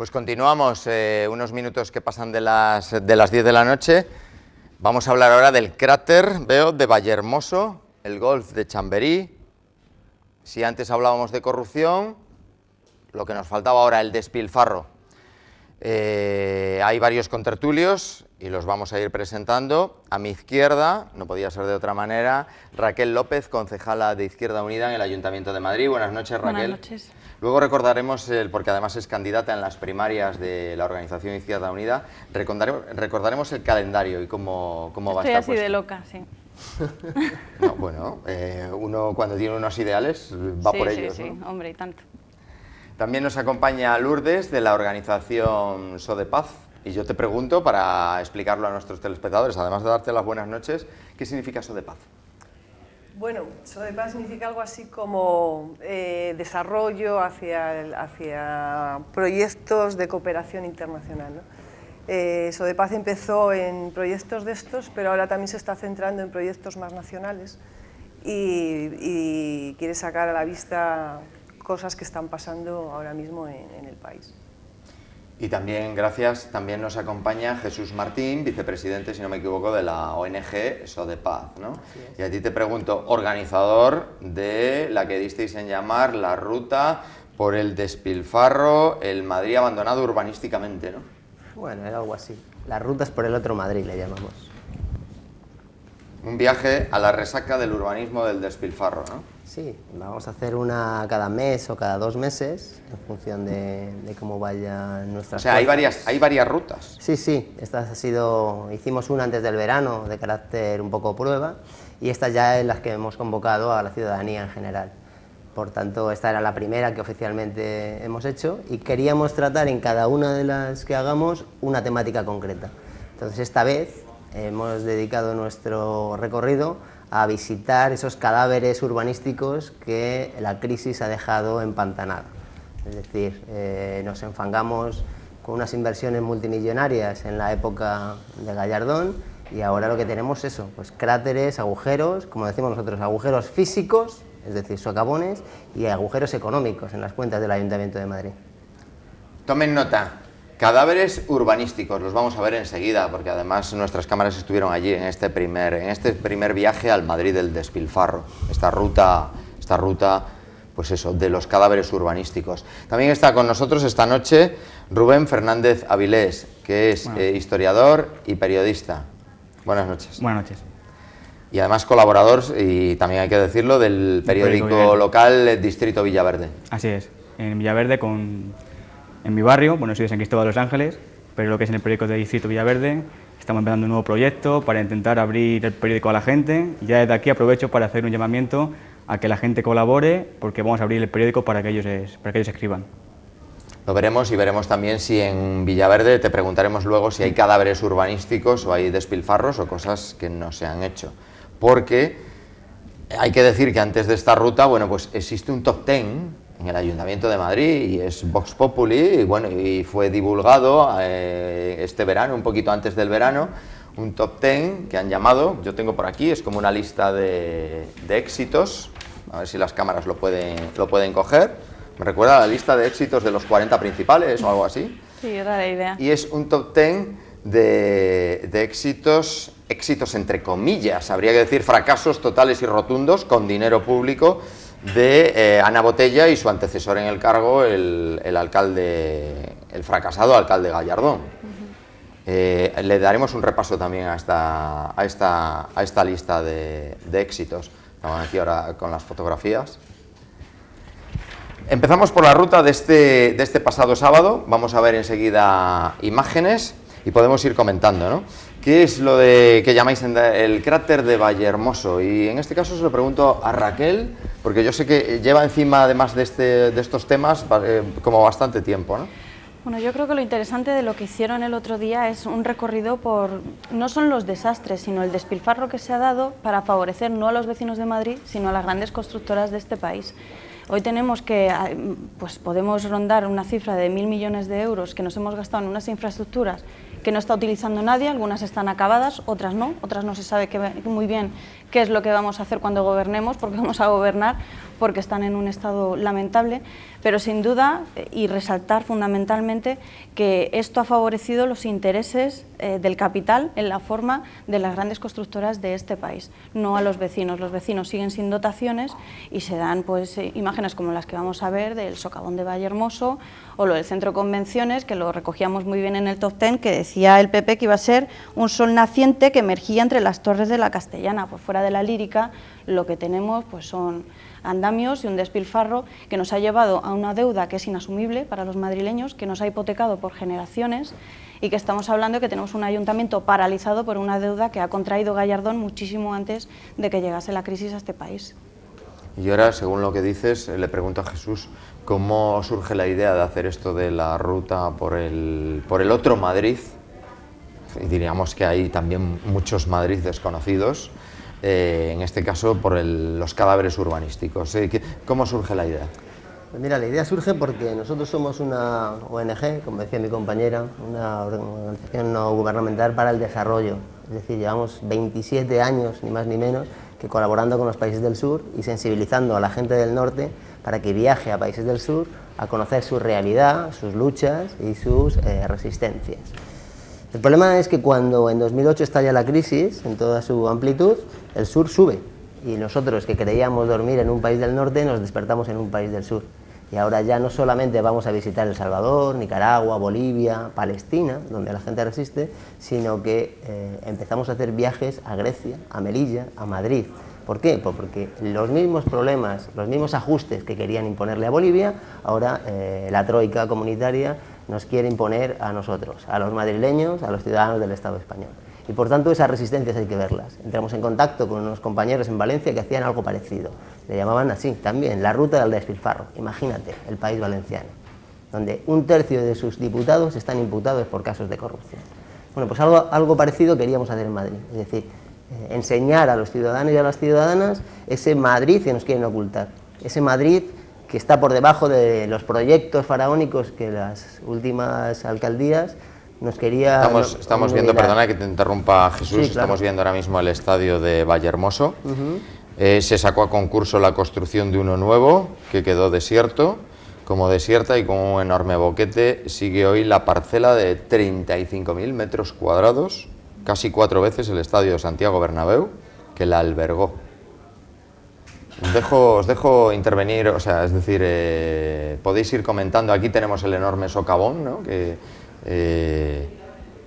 S1: Pues continuamos, unos minutos que pasan de las 10 de la noche. Vamos a hablar ahora del cráter, veo, de Vallehermoso, el golf de Chamberí. Si antes hablábamos de corrupción, lo que nos faltaba ahora, el despilfarro. Hay varios contertulios y los vamos a ir presentando. A mi izquierda, no podía ser de otra manera, Raquel López, concejala de Izquierda Unida en el Ayuntamiento de Madrid. Buenas noches, Raquel.
S10: Buenas noches.
S1: Luego recordaremos, porque además es candidata en las primarias de la organización Izquierda Unida, recordaremos el calendario y cómo va a estar
S10: Estoy así de loca, sí.
S1: No, bueno, uno cuando tiene unos ideales va por ellos,
S10: sí,
S1: ¿no?
S10: Hombre, y tanto.
S1: También nos acompaña Lourdes de la organización SODEPAZ y yo te pregunto, para explicarlo a nuestros telespectadores, además de darte las buenas noches, ¿qué significa SODEPAZ?
S11: Bueno, SODEPAZ significa algo así como desarrollo hacia proyectos de cooperación internacional, ¿no? SODEPAZ empezó en proyectos de estos, pero ahora también se está centrando en proyectos más nacionales y quiere sacar a la vista cosas que están pasando ahora mismo en el país.
S1: Y también, gracias, también nos acompaña Jesús Martín, vicepresidente, si no me equivoco, de la ONG SODEPAZ, ¿no? Y a ti te pregunto, organizador de la que disteis en llamar la ruta por el despilfarro, el Madrid abandonado urbanísticamente, ¿no?
S10: Bueno, era algo así. Las rutas por el otro Madrid le llamamos.
S1: Un viaje a la resaca del urbanismo del despilfarro, ¿no?
S10: Sí, vamos a hacer una cada mes o cada 2 meses, en función de cómo vayan nuestras
S1: cosas. O sea, hay varias rutas.
S10: Sí, hicimos una antes del verano, de carácter un poco prueba, y estas ya es las que hemos convocado a la ciudadanía en general. Por tanto, esta era la primera que oficialmente hemos hecho, y queríamos tratar en cada una de las que hagamos una temática concreta. Entonces, esta vez hemos dedicado nuestro recorrido a visitar esos cadáveres urbanísticos que la crisis ha dejado empantanados. Es decir, nos enfangamos con unas inversiones multimillonarias en la época de Gallardón, y ahora lo que tenemos es eso, pues cráteres, agujeros, como decimos nosotros, agujeros físicos, es decir, socavones, y agujeros económicos en las cuentas del Ayuntamiento de Madrid.
S1: Tomen nota. Cadáveres urbanísticos, los vamos a ver enseguida, porque además nuestras cámaras estuvieron allí en este primer viaje al Madrid del despilfarro, esta ruta, pues eso, de los cadáveres urbanísticos. También está con nosotros esta noche Rubén Fernández Avilés, que es historiador y periodista. Buenas noches.
S12: Buenas noches.
S1: Y además colaborador, y también hay que decirlo, del periódico local Distrito Villaverde.
S12: Así es, en Villaverde en mi barrio, bueno, soy de San Cristóbal de los Ángeles, pero lo que es en el periódico de Distrito Villaverde, estamos empezando un nuevo proyecto para intentar abrir el periódico a la gente, y ya desde aquí aprovecho para hacer un llamamiento a que la gente colabore, porque vamos a abrir el periódico para que ellos escriban.
S1: Lo veremos, y veremos también si en Villaverde, te preguntaremos luego si hay cadáveres urbanísticos o hay despilfarros o cosas que no se han hecho, porque hay que decir que antes de esta ruta, bueno, pues existe un top 10 en el Ayuntamiento de Madrid, y es Vox Populi, y bueno, y fue divulgado este verano, un poquito antes del verano, un top 10 que han llamado, yo tengo por aquí, es como una lista de éxitos, a ver si las cámaras lo pueden coger, me recuerda a la lista de éxitos de los 40 principales o algo así.
S13: Sí, era la idea.
S1: Y es un top 10 de éxitos entre comillas, habría que decir fracasos totales y rotundos con dinero público, de Ana Botella y su antecesor en el cargo, el fracasado alcalde Gallardón. Le daremos un repaso también a esta lista de éxitos. Estamos aquí ahora con las fotografías. Empezamos por la ruta de este pasado sábado. Vamos a ver enseguida imágenes y podemos ir comentando, ¿no? ¿Qué es lo que llamáis el cráter de Vallehermoso? Y en este caso se lo pregunto a Raquel, porque yo sé que lleva encima, además de estos temas, como bastante tiempo, ¿no?
S13: Bueno, yo creo que lo interesante de lo que hicieron el otro día es un recorrido no son los desastres, sino el despilfarro que se ha dado para favorecer no a los vecinos de Madrid, sino a las grandes constructoras de este país. Hoy tenemos pues podemos rondar una cifra de 1.000 millones de euros que nos hemos gastado en unas infraestructuras que no está utilizando nadie, algunas están acabadas, otras no se sabe muy bien qué es lo que vamos a hacer cuando gobernemos, porque vamos a gobernar, porque están en un estado lamentable, pero sin duda, y resaltar fundamentalmente, que esto ha favorecido los intereses del capital en la forma de las grandes constructoras de este país, no a los vecinos. Los vecinos siguen sin dotaciones y se dan pues imágenes como las que vamos a ver del socavón de Vallehermoso o lo del centro de convenciones, que lo recogíamos muy bien en el top 10, que decía el PP que iba a ser un sol naciente que emergía entre las torres de la Castellana. Por fuera de la lírica, lo que tenemos pues son andamios y un despilfarro que nos ha llevado a una deuda que es inasumible para los madrileños, que nos ha hipotecado por generaciones, y que estamos hablando de que tenemos un ayuntamiento paralizado por una deuda que ha contraído Gallardón muchísimo antes de que llegase la crisis a este país.
S1: Y ahora, según lo que dices, le pregunto a Jesús, ¿cómo surge la idea de hacer esto de la ruta por el otro Madrid? Y diríamos que hay también muchos Madrid desconocidos, en este caso por los cadáveres urbanísticos. ¿Cómo surge la idea?
S10: Pues mira, la idea surge porque nosotros somos una ONG, como decía mi compañera, una organización no gubernamental para el desarrollo. Es decir, llevamos 27 años, ni más ni menos, que colaborando con los países del sur y sensibilizando a la gente del norte para que viaje a países del sur a conocer su realidad, sus luchas y sus resistencias. El problema es que cuando en 2008 estalla la crisis, en toda su amplitud, el sur sube, y nosotros que creíamos dormir en un país del norte nos despertamos en un país del sur. Y ahora ya no solamente vamos a visitar El Salvador, Nicaragua, Bolivia, Palestina, donde la gente resiste, sino que empezamos a hacer viajes a Grecia, a Melilla, a Madrid. ¿Por qué? Pues porque los mismos problemas, los mismos ajustes que querían imponerle a Bolivia, ahora la troika comunitaria nos quiere imponer a nosotros, a los madrileños, a los ciudadanos del Estado español. Y por tanto esas resistencias hay que verlas. Entramos en contacto con unos compañeros en Valencia que hacían algo parecido. Le llamaban así también, la ruta del despilfarro. Imagínate, el país valenciano, donde 1/3 de sus diputados están imputados por casos de corrupción. Bueno, pues algo parecido queríamos hacer en Madrid, es decir, enseñar a los ciudadanos y a las ciudadanas ese Madrid que nos quieren ocultar, ese Madrid que está por debajo de los proyectos faraónicos que las últimas alcaldías nos quería...
S1: Estamos viendo, perdona que te interrumpa, Jesús,
S10: sí, claro.
S1: Estamos viendo ahora mismo el estadio de Vallehermoso. Se sacó a concurso la construcción de uno nuevo que quedó desierto, como desierta y con un enorme boquete. Sigue hoy la parcela de 35.000 metros cuadrados, casi 4 veces el estadio de Santiago Bernabéu, que la albergó. Os dejo intervenir, o sea, es decir, podéis ir comentando. Aquí tenemos el enorme socavón, ¿no? Que,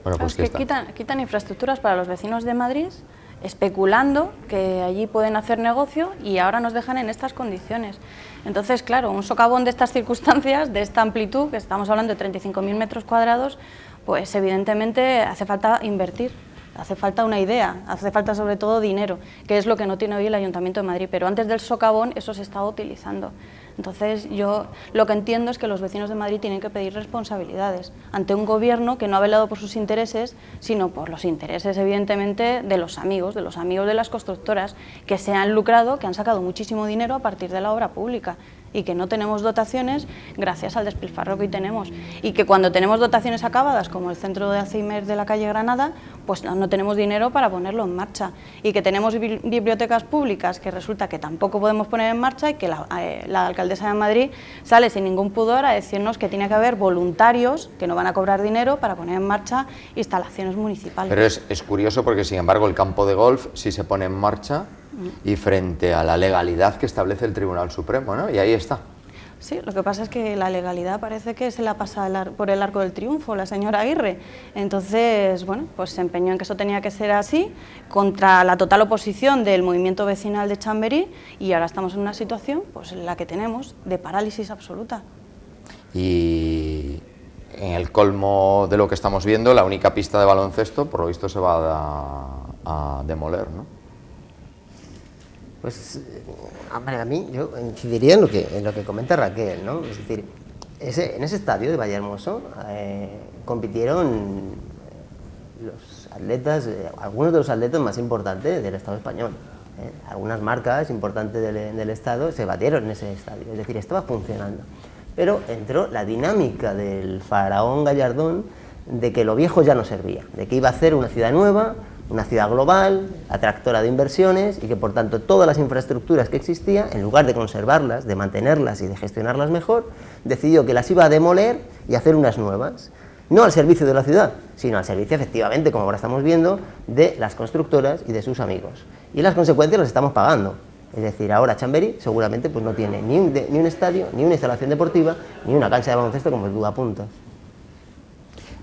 S1: bueno, pues
S13: es que quitan infraestructuras para los vecinos de Madrid, especulando que allí pueden hacer negocio, y ahora nos dejan en estas condiciones. Entonces, claro, un socavón de estas circunstancias, de esta amplitud, que estamos hablando de 35.000 metros cuadrados, pues evidentemente hace falta invertir. Hace falta una idea, hace falta sobre todo dinero, que es lo que no tiene hoy el Ayuntamiento de Madrid, pero antes del socavón eso se estaba utilizando. Entonces yo lo que entiendo es que los vecinos de Madrid tienen que pedir responsabilidades ante un gobierno que no ha velado por sus intereses, sino por los intereses evidentemente de los amigos de las constructoras, que se han lucrado, que han sacado muchísimo dinero a partir de la obra pública, y que no tenemos dotaciones gracias al despilfarro que hoy tenemos, y que cuando tenemos dotaciones acabadas como el centro de Alzheimer de la calle Granada, pues no tenemos dinero para ponerlo en marcha, y que tenemos bibliotecas públicas que resulta que tampoco podemos poner en marcha, y que la alcaldesa de Madrid sale sin ningún pudor a decirnos que tiene que haber voluntarios que no van a cobrar dinero para poner en marcha instalaciones municipales.
S1: Pero es curioso porque, sin embargo, el campo de golf sí se pone en marcha, y frente a la legalidad que establece el Tribunal Supremo, ¿no? Y ahí está.
S13: Sí, lo que pasa es que la legalidad parece que se la pasa por el arco del triunfo la señora Aguirre. Entonces, bueno, pues se empeñó en que eso tenía que ser así, contra la total oposición del movimiento vecinal de Chamberí, y ahora estamos en una situación, pues en la que tenemos, de parálisis absoluta.
S1: Y en el colmo de lo que estamos viendo, la única pista de baloncesto, por lo visto, se va a demoler, ¿no?
S10: Pues, hombre, a mí, yo incidiría en lo que comenta Raquel, ¿no? Es decir, en ese estadio de Vallehermoso compitieron los atletas, algunos de los atletas más importantes del Estado español. Algunas marcas importantes del Estado se batieron en ese estadio, es decir, estaba funcionando. Pero entró la dinámica del faraón Gallardón de que lo viejo ya no servía, de que iba a hacer una ciudad nueva, una ciudad global, atractora de inversiones, y que por tanto todas las infraestructuras que existían, en lugar de conservarlas, de mantenerlas y de gestionarlas mejor, decidió que las iba a demoler y hacer unas nuevas, no al servicio de la ciudad, sino al servicio efectivamente, como ahora estamos viendo, de las constructoras y de sus amigos. Y las consecuencias las estamos pagando. Es decir, ahora Chamberí seguramente pues no tiene ni un estadio, ni una instalación deportiva, ni una cancha de baloncesto, como tú apuntas.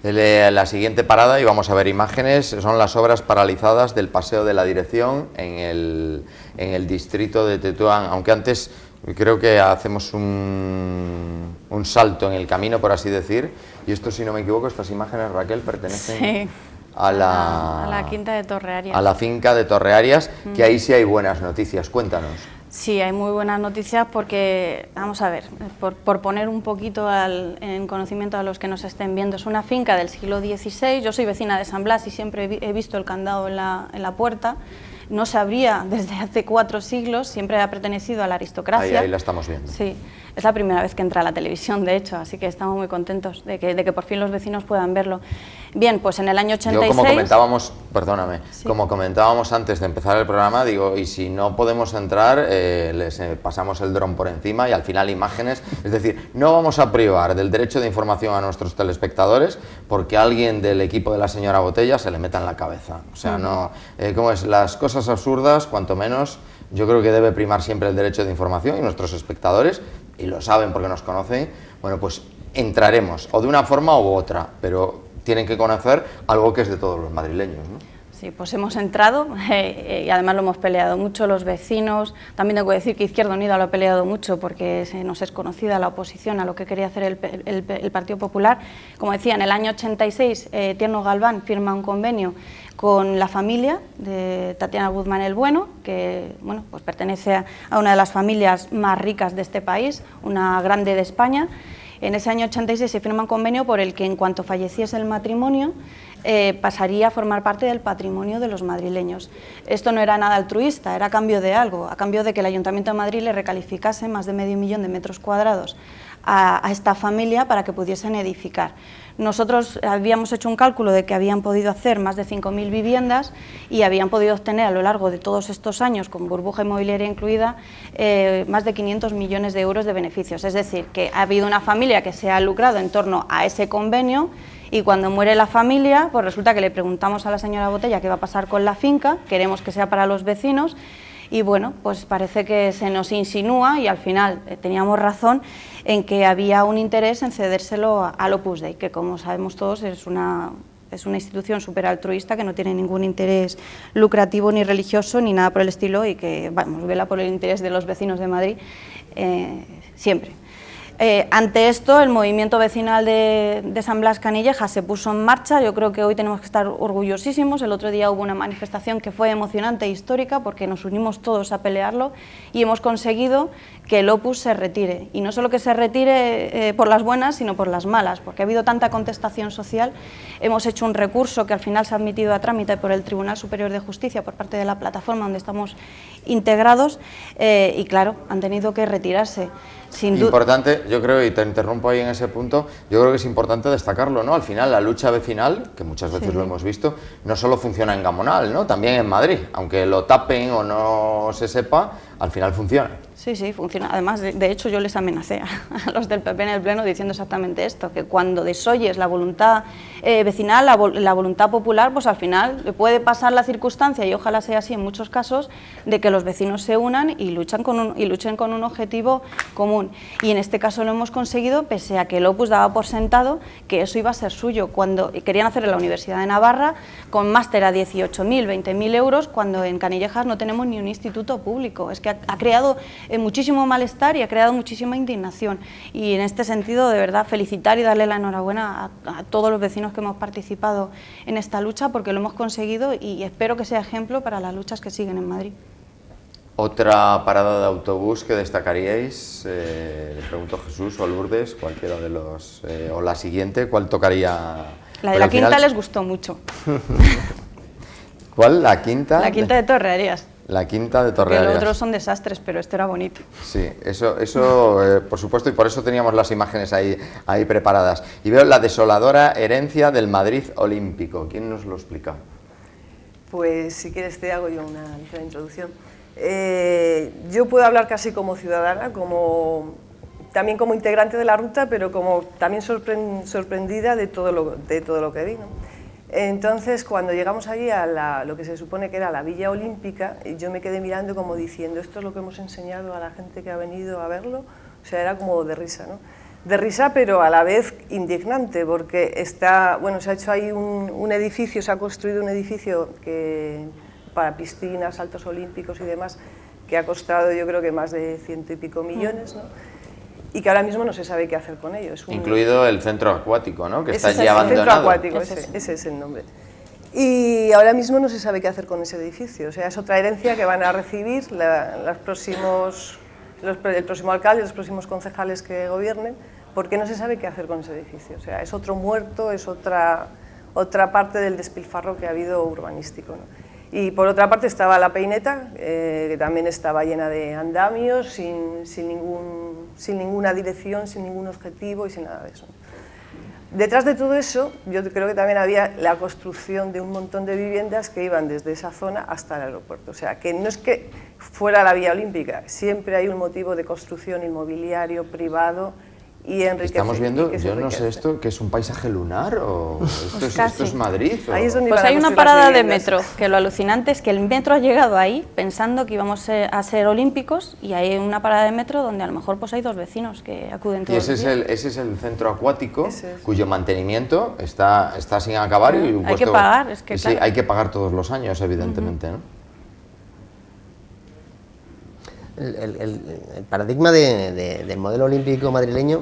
S1: La siguiente parada, y vamos a ver imágenes, son las obras paralizadas del Paseo de la Dirección en el distrito de Tetuán, aunque antes creo que hacemos un salto en el camino, por así decir, y esto, si no me equivoco, estas imágenes, Raquel, pertenecen
S13: sí,
S1: a la
S13: quinta de Torrearias.
S1: A la finca de Torrearias, que ahí sí hay buenas noticias, cuéntanos.
S13: Sí, hay muy buenas noticias porque, vamos a ver, por poner un poquito en conocimiento a los que nos estén viendo, es una finca del siglo XVI, yo soy vecina de San Blas y siempre he visto el candado en la puerta, no se abría desde hace 4 siglos, siempre ha pertenecido a la aristocracia.
S1: Ahí la estamos viendo.
S13: Sí, es la primera vez que entra a la televisión, de hecho, así que estamos muy contentos de que por fin los vecinos puedan verlo. Bien, pues en el año 86...
S1: Yo, como comentábamos, perdóname,
S13: Sí.
S1: como comentábamos antes de empezar el programa, digo, y si no podemos entrar, les pasamos el dron por encima y al final imágenes. Es decir, no vamos a privar del derecho de información a nuestros telespectadores porque alguien del equipo de la señora Botella se le meta en la cabeza. O sea, no, ¿cómo es? Las cosas absurdas, cuanto menos, yo creo que debe primar siempre el derecho de información y nuestros espectadores, y lo saben porque nos conocen, bueno, pues entraremos o de una forma u otra, pero tienen que conocer algo que es de todos los madrileños, ¿no?
S13: Sí, pues hemos entrado y además lo hemos peleado mucho los vecinos. También tengo que decir que Izquierda Unida lo ha peleado mucho porque nos es conocida la oposición a lo que quería hacer el Partido Popular. Como decía, en el año 86 Tierno Galván firma un convenio con la familia de Tatiana Guzmán el Bueno, que bueno, pues pertenece a una de las familias más ricas de este país, una grande de España. En ese año 86 se firma un convenio por el que en cuanto falleciese el matrimonio pasaría a formar parte del patrimonio de los madrileños. Esto no era nada altruista, era a cambio de algo, a cambio de que el Ayuntamiento de Madrid le recalificase más de medio millón de metros cuadrados a esta familia para que pudiesen edificar. Nosotros habíamos hecho un cálculo de que habían podido hacer más de 5.000 viviendas y habían podido obtener a lo largo de todos estos años, con burbuja inmobiliaria incluida, más de 500 millones de euros de beneficios. Es decir, que ha habido una familia que se ha lucrado en torno a ese convenio y cuando muere la familia, pues resulta que le preguntamos a la señora Botella qué va a pasar con la finca, queremos que sea para los vecinos y bueno, pues parece que se nos insinúa y al final teníamos razón en que había un interés en cedérselo al Opus Dei, que como sabemos todos es una institución súper altruista que no tiene ningún interés lucrativo ni religioso ni nada por el estilo y que vamos, vela por el interés de los vecinos de Madrid siempre. Ante esto, el movimiento vecinal de San Blas Canillejas se puso en marcha. Yo creo que hoy tenemos que estar orgullosísimos. El otro día hubo una manifestación que fue emocionante e histórica porque nos unimos todos a pelearlo y hemos conseguido que el Opus se retire. Y no solo que se retire por las buenas, sino por las malas, porque ha habido tanta contestación social. Hemos hecho un recurso que al final se ha admitido a trámite por el Tribunal Superior de Justicia por parte de la plataforma donde estamos integrados y claro, han tenido que retirarse. Sin duda.
S1: Importante, yo creo, y te interrumpo ahí en ese punto, yo creo que es importante destacarlo, ¿no? Al final la lucha vecinal, que muchas veces lo hemos visto, no solo funciona en Gamonal, ¿no? También en Madrid, aunque lo tapen o no se sepa, al final funciona.
S13: Sí, sí, funciona. Además, de hecho, yo les amenacé a los del PP en el Pleno diciendo exactamente esto, que cuando desoyes la voluntad vecinal, la voluntad popular, pues al final le puede pasar la circunstancia, y ojalá sea así en muchos casos, de que los vecinos se unan y luchen con un objetivo común. Y en este caso lo hemos conseguido, pese a que el Opus daba por sentado que eso iba a ser suyo. Cuando querían hacer en la Universidad de Navarra, con máster a 18.000, 20.000 euros, cuando en Canillejas no tenemos ni un instituto público. Es que ha creado muchísimo malestar y ha creado muchísima indignación y en este sentido de verdad felicitar y darle la enhorabuena a todos los vecinos que hemos participado en esta lucha porque lo hemos conseguido y espero que sea ejemplo para las luchas que siguen en Madrid.
S1: ¿Otra parada de autobús que destacaríais? Le pregunto a Jesús o a Lourdes, cualquiera de los, o la siguiente, ¿cuál tocaría?
S13: La de la Quinta les gustó mucho.
S1: ¿Cuál? ¿La Quinta?
S13: La Quinta de Torrearías.
S1: La Quinta de Torrearías.
S13: Porque los otros son desastres, pero esto era bonito.
S1: Sí, eso por supuesto, y por eso teníamos las imágenes ahí preparadas. Y veo la desoladora herencia del Madrid olímpico. ¿Quién nos lo explica?
S11: Pues si quieres te hago yo una ligera introducción. Yo puedo hablar casi como ciudadana, también como integrante de la ruta, pero como también sorprendida de todo lo que vi, ¿no? Entonces, cuando llegamos allí a lo que se supone que era la Villa Olímpica, yo me quedé mirando como diciendo, ¿esto es lo que hemos enseñado a la gente que ha venido a verlo? O sea, era como de risa, ¿no? De risa, pero a la vez indignante, porque se ha hecho ahí un edificio, se ha construido un edificio para piscinas, saltos olímpicos y demás, que ha costado yo creo que más de 100 y pico millones, ¿no? Y que ahora mismo no se sabe qué hacer con ello.
S1: Incluido el centro acuático, ¿no? Que está allí
S11: abandonado. El centro acuático, ese es el nombre. Y ahora mismo no se sabe qué hacer con ese edificio. O sea, es otra herencia que van a recibir el próximo alcalde y los próximos concejales que gobiernen, porque no se sabe qué hacer con ese edificio. O sea, es otro muerto, es otra parte del despilfarro que ha habido urbanístico, ¿no? Y por otra parte estaba la Peineta, que también estaba llena de andamios, sin ninguna dirección, sin ningún objetivo y sin nada de eso. Detrás de todo eso, yo creo que también había la construcción de un montón de viviendas que iban desde esa zona hasta el aeropuerto. O sea, que no es que fuera la Vía Olímpica, siempre hay un motivo de construcción inmobiliario privado y enriquecimiento.
S1: Estamos viendo, yo no sé esto, ¿que es un paisaje lunar o esto es Madrid? ¿O?
S11: Ahí es donde
S13: pues hay una parada de metro, que lo alucinante es que el metro ha llegado ahí pensando que íbamos a ser olímpicos y hay una parada de metro donde a lo mejor pues hay 2 vecinos que acuden todos los días.
S1: Ese es el centro acuático cuyo mantenimiento está sin acabar. Y
S13: hay que pagar, es que
S1: sí,
S13: claro.
S1: hay que pagar todos los años, evidentemente, ¿no?
S10: El paradigma del modelo olímpico madrileño,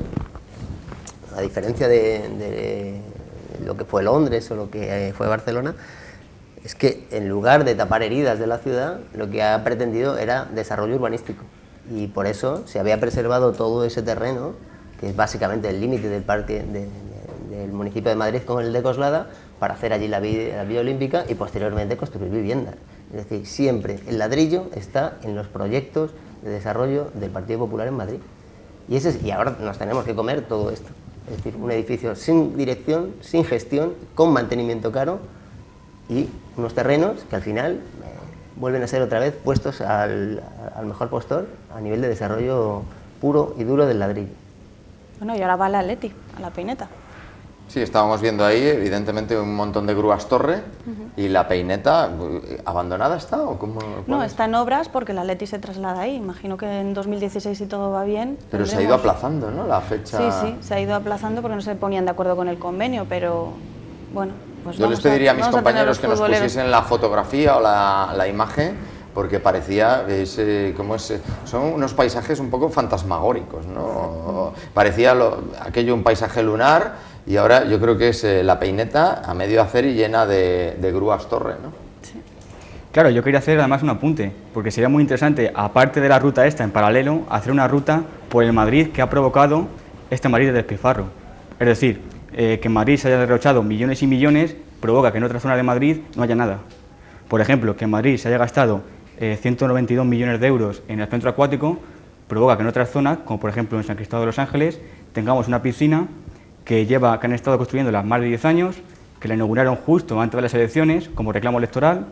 S10: a diferencia de lo que fue Londres o lo que fue Barcelona, es que en lugar de tapar heridas de la ciudad, lo que ha pretendido era desarrollo urbanístico. Y por eso se había preservado todo ese terreno, que es básicamente el límite del parque del municipio de Madrid con el de Coslada, para hacer allí la Vía Olímpica y posteriormente construir viviendas. Es decir, siempre el ladrillo está en los proyectos de desarrollo del Partido Popular en Madrid. Y ahora nos tenemos que comer todo esto. Es decir, un edificio sin dirección, sin gestión, con mantenimiento caro y unos terrenos que al final vuelven a ser otra vez puestos al mejor postor a nivel de desarrollo puro y duro del ladrillo.
S13: Bueno, y ahora va la Atleti, a la Peineta.
S1: Sí, estábamos viendo ahí, evidentemente, un montón de grúas torre y la Peineta, ¿abandonada está o cómo?
S13: No, está en obras porque la Atleti se traslada ahí. Imagino que en 2016, si todo va bien...
S1: Pero se ha ido aplazando, ¿no?, la fecha...
S13: Sí, se ha ido aplazando porque no se ponían de acuerdo con el convenio, pero bueno... Pues
S1: yo les pediría a mis compañeros que nos pusiesen la fotografía o la imagen, porque parecía, son unos paisajes un poco fantasmagóricos, ¿no? Parecía aquello un paisaje lunar y ahora yo creo que es la Peineta a medio hacer y llena de grúas torre, ¿no?
S12: Sí. Claro, yo quería hacer además un apunte, porque sería muy interesante, aparte de la ruta esta en paralelo, hacer una ruta por el Madrid que ha provocado este Madrid de despilfarro. Es decir, que en Madrid se haya derrochado millones y millones provoca que en otra zona de Madrid no haya nada. Por ejemplo, que en Madrid se haya gastado 192 millones de euros en el centro acuático provoca que en otras zonas, como por ejemplo en San Cristóbal de los Ángeles, tengamos una piscina que han estado construyéndola más de 10 años, que la inauguraron justo antes de las elecciones como reclamo electoral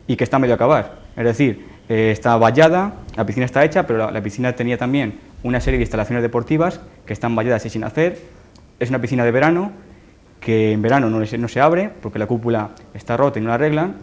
S12: y que está a medio acabar. Es decir, está vallada, la piscina está hecha, pero la piscina tenía también una serie de instalaciones deportivas que están valladas y sin hacer. Es una piscina de verano que en verano no se abre porque la cúpula está rota y no la arreglan.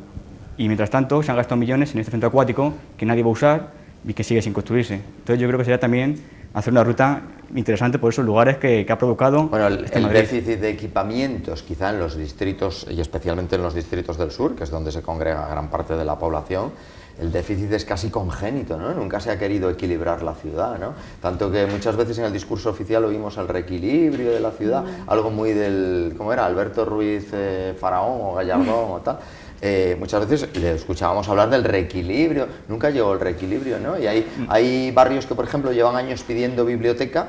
S12: Y mientras tanto se han gastado millones en este centro acuático que nadie va a usar y que sigue sin construirse. Entonces yo creo que sería también hacer una ruta interesante por esos lugares que ha provocado...
S1: Bueno, el déficit de equipamientos quizá en los distritos y especialmente en los distritos del sur, que es donde se congrega gran parte de la población, el déficit es casi congénito, ¿no? Nunca se ha querido equilibrar la ciudad, ¿no? Tanto que muchas veces en el discurso oficial oímos el reequilibrio de la ciudad, algo muy del... ¿cómo era? Alberto Ruiz Faraón o Gallardón o tal. Muchas veces le escuchábamos hablar del reequilibrio, nunca llegó el reequilibrio, ¿no? Y hay barrios que, por ejemplo, llevan años pidiendo biblioteca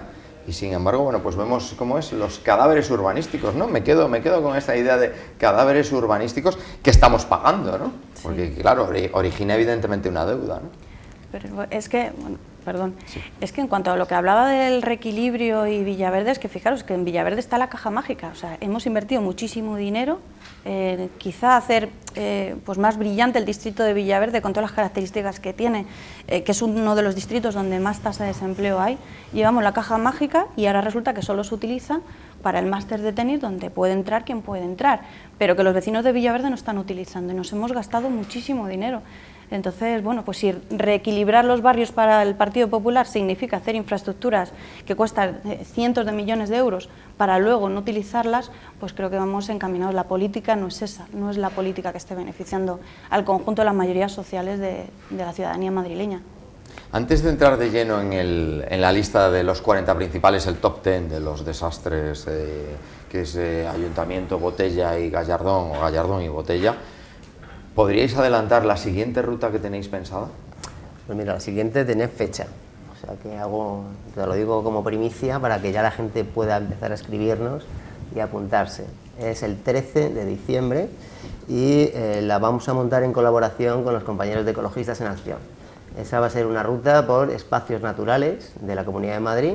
S1: y, sin embargo, bueno, pues vemos cómo es los cadáveres urbanísticos, ¿no? Me quedo con esta idea de cadáveres urbanísticos que estamos pagando, ¿no? Porque, claro, origina evidentemente una deuda, ¿no?
S13: Pero es que... Bueno, perdón, sí. Es que en cuanto a lo que hablaba del reequilibrio y Villaverde, es que fijaros que en Villaverde está la caja mágica, o sea, hemos invertido muchísimo dinero, quizá hacer pues más brillante el distrito de Villaverde con todas las características que tiene, que es uno de los distritos donde más tasa de desempleo hay. Llevamos la caja mágica y ahora resulta que solo se utiliza para el máster de tenis donde puede entrar quien puede entrar, pero que los vecinos de Villaverde no están utilizando y nos hemos gastado muchísimo dinero. Entonces, bueno, pues si reequilibrar los barrios para el Partido Popular significa hacer infraestructuras que cuestan cientos de millones de euros para luego no utilizarlas, pues creo que vamos encaminados. La política no es esa, no es la política que esté beneficiando al conjunto de las mayorías sociales de la ciudadanía madrileña.
S1: Antes de entrar de lleno en la lista de los 40 principales, el top 10 de los desastres, que es Ayuntamiento, Botella y Gallardón, o Gallardón y Botella, ¿podríais adelantar la siguiente ruta que tenéis pensada?
S10: Pues mira, la siguiente tenés fecha, o sea que te lo digo como primicia para que ya la gente pueda empezar a escribirnos y apuntarse. Es el 13 de diciembre y la vamos a montar en colaboración con los compañeros de Ecologistas en Acción. Esa va a ser una ruta por espacios naturales de la Comunidad de Madrid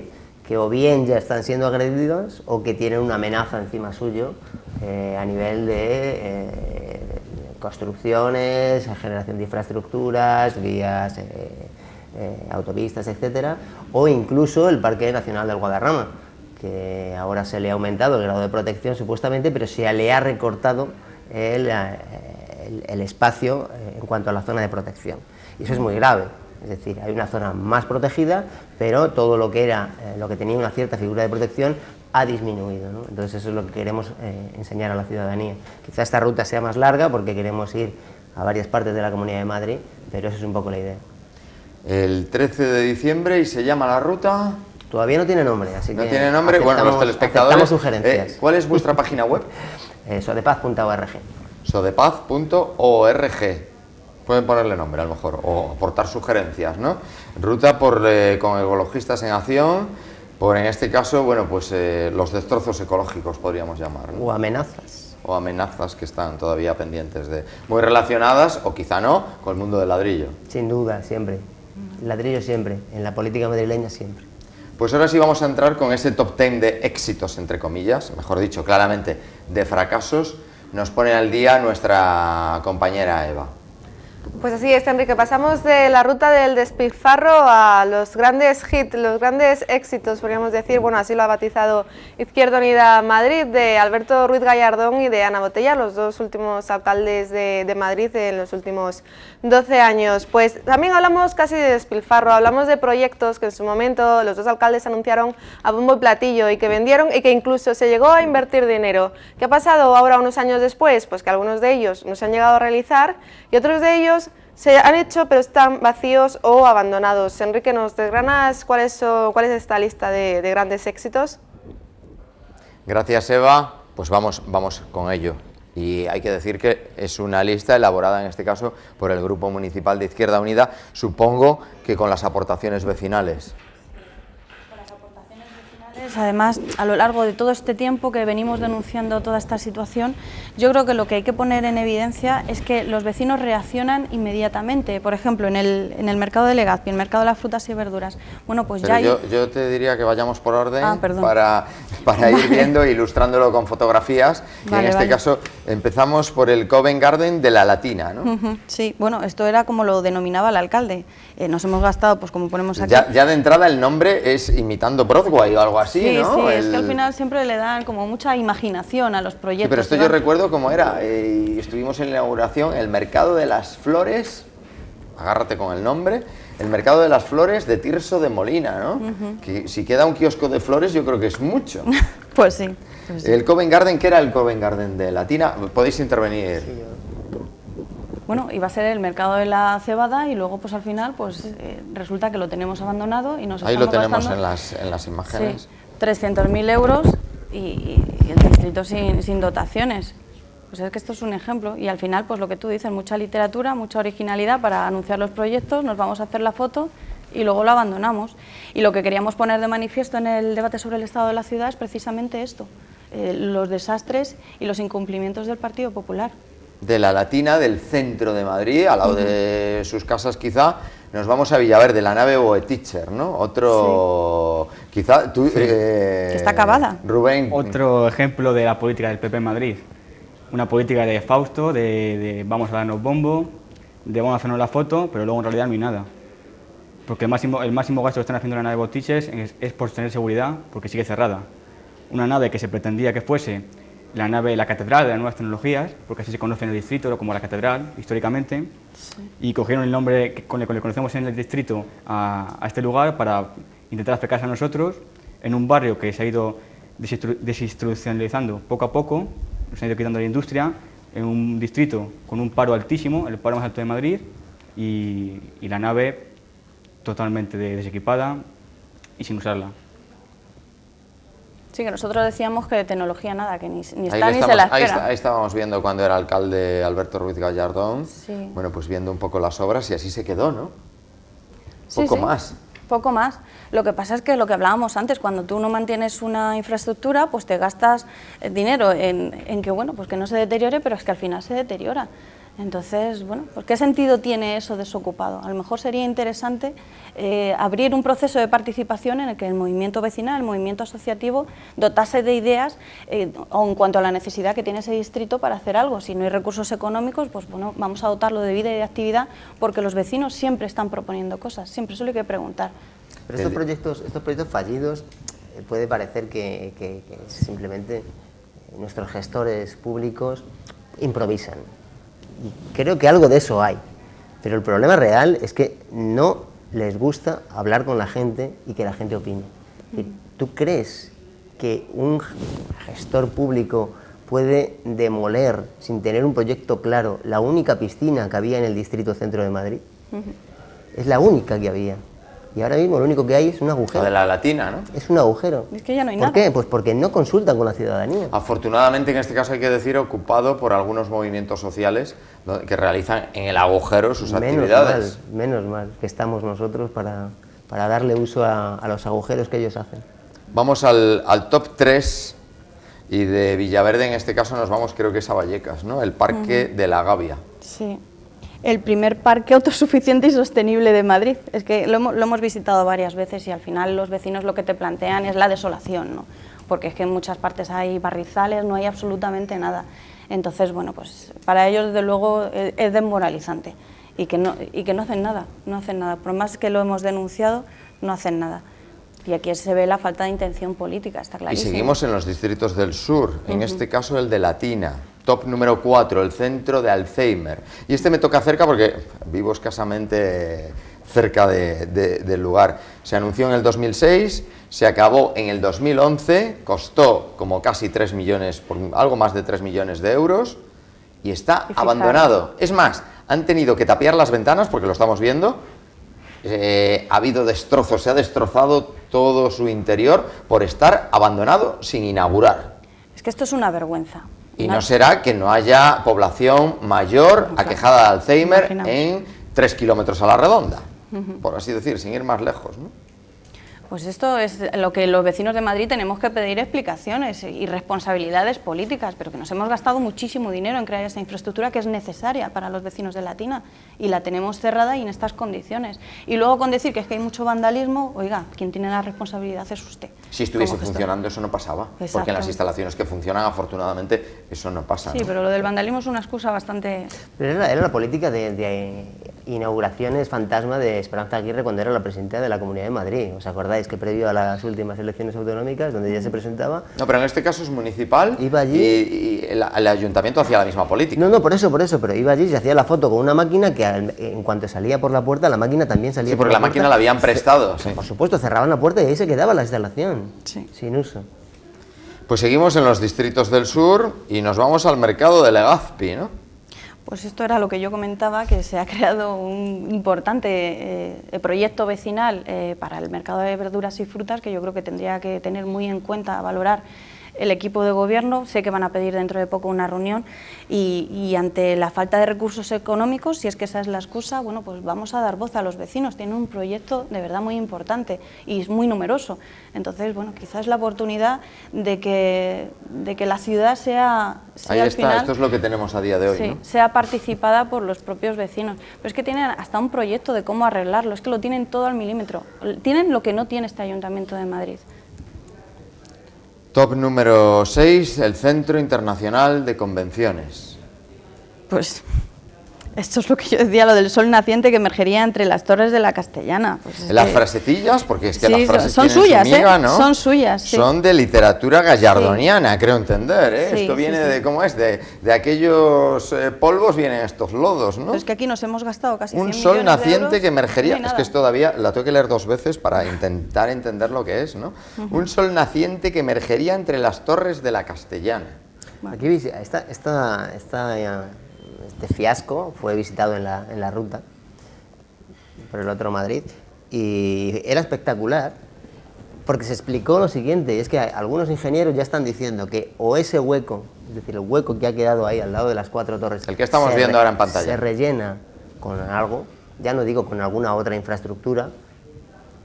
S10: que o bien ya están siendo agredidos o que tienen una amenaza encima suyo a nivel de construcciones, generación de infraestructuras, vías, autopistas, etcétera, o incluso el Parque Nacional del Guadarrama, que ahora se le ha aumentado el grado de protección supuestamente, pero se le ha recortado el espacio en cuanto a la zona de protección. Y eso es muy grave, es decir, hay una zona más protegida, pero todo lo que era, lo que tenía una cierta figura de protección ha disminuido, ¿no? Entonces eso es lo que queremos enseñar a la ciudadanía. Quizá esta ruta sea más larga porque queremos ir a varias partes de la Comunidad de Madrid, pero eso es un poco la idea.
S1: El 13 de diciembre y se llama la ruta...
S10: Todavía no tiene nombre, así que...
S1: No tiene nombre, bueno, los telespectadores...
S10: sugerencias.
S1: ¿Cuál es vuestra página web?
S10: Sodepaz.org.
S1: Sodepaz.org. Pueden ponerle nombre a lo mejor, o aportar sugerencias, ¿no? Ruta con ecologistas en acción, por en este caso, bueno, pues los destrozos ecológicos podríamos llamar, ¿no?
S10: O amenazas.
S1: O amenazas que están todavía pendientes de... Muy relacionadas, o quizá no, con el mundo del ladrillo.
S10: Sin duda, siempre. El ladrillo siempre, en la política madrileña siempre.
S1: Pues ahora sí vamos a entrar con ese top 10 de éxitos, entre comillas, mejor dicho, claramente, de fracasos. Nos pone al día nuestra compañera Eva.
S2: Pues así es, Enrique, pasamos de la ruta del despilfarro a los grandes hits, los grandes éxitos, podríamos decir, bueno, así lo ha batizado Izquierda Unida Madrid, de Alberto Ruiz Gallardón y de Ana Botella, los dos últimos alcaldes de Madrid en los últimos 12 años. Pues también hablamos casi de despilfarro, hablamos de proyectos que en su momento los dos alcaldes anunciaron a bombo y platillo y que vendieron y que incluso se llegó a invertir dinero. ¿Qué ha pasado ahora unos años después? Pues que algunos de ellos no se han llegado a realizar y otros de ellos se han hecho pero están vacíos o abandonados. Enrique, ¿nos desgranas cuál es esta lista de grandes éxitos?
S1: Gracias, Eva. Pues vamos con ello. Y hay que decir que es una lista elaborada en este caso por el Grupo Municipal de Izquierda Unida, supongo que con las aportaciones vecinales.
S13: Además, a lo largo de todo este tiempo que venimos denunciando toda esta situación, yo creo que lo que hay que poner en evidencia es que los vecinos reaccionan inmediatamente. Por ejemplo, en el mercado de Legazpi, el mercado de las frutas y verduras. Bueno, pues
S1: pero
S13: ya
S1: yo te diría que vayamos por orden para
S13: Vale.
S1: ir viendo e ilustrándolo con fotografías.
S13: Vale,
S1: en este caso empezamos por el Covent Garden de la Latina, ¿no?
S13: Sí, bueno, esto era como lo denominaba el alcalde. Nos hemos gastado, pues como ponemos aquí...
S1: Ya de entrada el nombre es imitando Broadway o algo así, ¿no?
S13: Sí, es que al final siempre le dan como mucha imaginación a los proyectos.
S1: Sí, pero esto yo recuerdo cómo era, estuvimos en la inauguración, el Mercado de las Flores, agárrate con el nombre, el Mercado de las Flores de Tirso de Molina, ¿no? Que si queda un kiosco de flores yo creo que es mucho.
S13: Pues sí.
S1: El Covent Garden, ¿qué era el Covent Garden de Latina? Podéis intervenir.
S10: Sí,
S13: bueno, iba a ser el mercado de la cebada y luego pues al final pues resulta que lo tenemos abandonado y nos
S1: ahí
S13: estamos
S1: lo tenemos
S13: gastando,
S1: en las imágenes.
S13: Sí, 300.000 euros y el distrito sin dotaciones. Pues es que esto es un ejemplo y al final pues lo que tú dices, mucha literatura, mucha originalidad para anunciar los proyectos, nos vamos a hacer la foto y luego lo abandonamos. Y lo que queríamos poner de manifiesto en el debate sobre el estado de la ciudad es precisamente esto, los desastres y los incumplimientos del Partido Popular.
S1: De la Latina, del centro de Madrid, al lado de sus casas quizá, nos vamos a Villaverde, la nave Boetticher, ¿no? Otro, quizá, tú...
S13: que está acabada.
S1: Rubén.
S12: Otro ejemplo de la política del PP en Madrid. Una política de Fausto, de vamos a darnos bombo, de vamos a hacernos la foto, pero luego en realidad no hay nada. Porque el máximo gasto que están haciendo en la nave Boetticher es por tener seguridad, porque sigue cerrada. Una nave que se pretendía que fuese la catedral de las nuevas tecnologías, porque así se conoce en el distrito como la catedral históricamente, y cogieron el nombre que le conocemos en el distrito a este lugar para intentar acercarse a nosotros en un barrio que se ha ido desinstitucionalizando poco a poco, se ha ido quitando la industria, en un distrito con un paro altísimo, el paro más alto de Madrid, y la nave totalmente desequipada y sin usarla.
S13: Sí, que nosotros decíamos que de tecnología nada, que ni está
S1: Ahí
S13: ni se la espera.
S1: Ahí estábamos viendo cuando era alcalde Alberto Ruiz Gallardón,
S13: Sí.
S1: bueno, pues viendo un poco las obras y así se quedó, ¿no?
S13: Sí,
S1: Poco
S13: sí,
S1: más.
S13: Poco más. Lo que pasa es que lo que hablábamos antes, cuando tú no mantienes una infraestructura, pues te gastas dinero en que, bueno, pues que no se deteriore, pero es que al final se deteriora. Entonces, bueno, pues ¿qué sentido tiene eso desocupado? A lo mejor sería interesante abrir un proceso de participación en el que el movimiento vecinal, el movimiento asociativo, dotase de ideas o en cuanto a la necesidad que tiene ese distrito para hacer algo. Si no hay recursos económicos, pues bueno, vamos a dotarlo de vida y de actividad, porque los vecinos siempre están proponiendo cosas, siempre eso hay que preguntar.
S10: Pero estos proyectos fallidos puede parecer que simplemente nuestros gestores públicos improvisan. Y creo que algo de eso hay, pero el problema real es que no les gusta hablar con la gente y que la gente opine. Es decir, ¿tú crees que un gestor público puede demoler, sin tener un proyecto claro, la única piscina que había en el distrito centro de Madrid? Es la única que había. Y ahora mismo lo único que hay es un agujero.
S1: La de la Latina, ¿no?
S10: Es un agujero.
S13: Es que ya no hay
S10: nada. ¿Por qué? Pues porque no consultan con la ciudadanía.
S1: Afortunadamente, en este caso hay que decir, ocupado por algunos movimientos sociales que realizan en el agujero sus actividades.
S10: Menos mal que estamos nosotros para darle uso a los agujeros que ellos hacen.
S1: Vamos al top 3 y de Villaverde en este caso nos vamos, creo que es a Vallecas, ¿no? El Parque de la Gavia.
S13: Sí. El primer parque autosuficiente y sostenible de Madrid. Es que lo hemos visitado varias veces y al final los vecinos lo que te plantean es la desolación, ¿no? Porque es que en muchas partes hay barrizales, no hay absolutamente nada. Entonces, bueno, pues para ellos desde luego es desmoralizante y que no hacen nada, no hacen nada. Por más que lo hemos denunciado, no hacen nada. Y aquí se ve la falta de intención política, está clarísimo.
S1: Y seguimos en los distritos del sur, en este caso el de Latina. Top número 4, el centro de Alzheimer. Y este me toca cerca porque vivo escasamente cerca del lugar. Se anunció en el 2006, se acabó en el 2011, costó como casi 3 millones, algo más de 3 millones de euros y está abandonado. Es más, han tenido que tapiar las ventanas porque lo estamos viendo. Ha habido destrozos, se ha destrozado todo su interior por estar abandonado sin inaugurar.
S13: Es que esto es una vergüenza.
S1: Y no será que no haya población mayor aquejada de Alzheimer en 3 kilómetros a la redonda, por así decir, sin ir más lejos, ¿no?
S13: Pues esto es lo que los vecinos de Madrid tenemos que pedir explicaciones y responsabilidades políticas, pero que nos hemos gastado muchísimo dinero en crear esta infraestructura que es necesaria para los vecinos de Latina y la tenemos cerrada y en estas condiciones. Y luego con decir que es que hay mucho vandalismo, oiga, quien tiene la responsabilidad es usted.
S1: Si estuviese funcionando eso no pasaba, porque en las instalaciones que funcionan afortunadamente eso no pasa.
S13: Sí,
S1: ¿no?
S13: pero lo del vandalismo es una excusa bastante...
S10: Pero era la política de inauguraciones fantasma de Esperanza Aguirre cuando era la presidenta de la Comunidad de Madrid. ¿Os acordáis que previo a las últimas elecciones autonómicas, donde ella se presentaba?
S1: No, pero en este caso es municipal,
S10: iba allí
S1: y el ayuntamiento hacía la misma política.
S10: No, por eso, pero iba allí y se hacía la foto con una máquina que en cuanto salía por la puerta, la máquina también salía por la puerta. Sí, porque la
S1: máquina la habían prestado. Sí.
S10: Por supuesto, cerraban la puerta y ahí se quedaba la instalación, sin uso.
S1: Pues seguimos en los distritos del sur y nos vamos al mercado de Legazpi, ¿no?
S13: Pues esto era lo que yo comentaba, que se ha creado un importante proyecto vecinal para el mercado de verduras y frutas, que yo creo que tendría que tener muy en cuenta, valorar el equipo de gobierno. Sé que van a pedir dentro de poco una reunión y ante la falta de recursos económicos, si es que esa es la excusa, bueno, pues vamos a dar voz a los vecinos. Tienen un proyecto de verdad muy importante y es muy numeroso. Entonces, bueno, quizás la oportunidad de que la ciudad sea
S1: ahí
S13: al
S1: está,
S13: final,
S1: esto es lo que tenemos a día de hoy,
S13: sí,
S1: ¿no?
S13: sea participada por los propios vecinos. Pero es que tienen hasta un proyecto de cómo arreglarlo, es que lo tienen todo al milímetro. Tienen lo que no tiene este Ayuntamiento de Madrid.
S1: Top número 6, el Centro Internacional de Convenciones.
S13: Pues esto es lo que yo decía, lo del sol naciente que emergería entre las torres de la Castellana. Pues
S1: las frasecillas, porque es que
S13: sí,
S1: las frases
S13: son
S1: tienen
S13: suyas,
S1: su miga, ¿no?
S13: Son suyas, sí.
S1: Son de literatura gallardoniana, creo entender, ¿eh?
S13: Sí,
S1: esto viene
S13: sí, sí.
S1: de, ¿cómo es? De aquellos polvos vienen estos lodos, ¿no?
S13: Pero es que aquí nos hemos gastado casi 100
S1: Un
S13: millones
S1: sol
S13: de
S1: naciente
S13: euros,
S1: que emergería,
S13: no hay
S1: es que
S13: nada.
S1: es todavía, la tengo que leer 2 veces para intentar entender lo que es, ¿no? Un sol naciente que emergería entre las torres de la Castellana.
S10: Aquí este fiasco fue visitado en la ruta por el otro Madrid y era espectacular porque se explicó lo siguiente, y es que algunos ingenieros ya están diciendo que o ese hueco, es decir, el hueco que ha quedado ahí al lado de las 4 torres,
S1: el que estamos viendo ahora en pantalla,
S10: se rellena con algo, ya no digo con alguna otra infraestructura,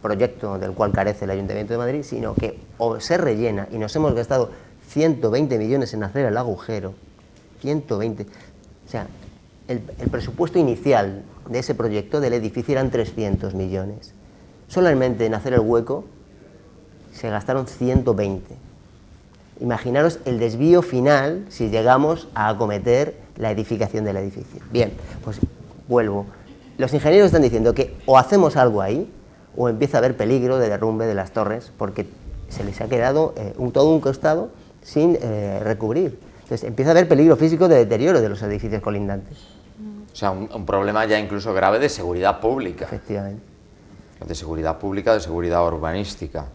S10: proyecto del cual carece el Ayuntamiento de Madrid, sino que o se rellena y nos hemos gastado 120 millones en hacer el agujero, 120, o sea, el presupuesto inicial de ese proyecto del edificio eran 300 millones. Solamente en hacer el hueco se gastaron 120. Imaginaros el desvío final si llegamos a acometer la edificación del edificio. Bien, pues vuelvo. Los ingenieros están diciendo que o hacemos algo ahí o empieza a haber peligro de derrumbe de las torres porque se les ha quedado todo un costado sin recubrir. Entonces empieza a haber peligro físico de deterioro de los edificios colindantes.
S1: O sea, un problema ya incluso grave de seguridad pública.
S10: Efectivamente.
S1: De seguridad pública, de seguridad urbanística.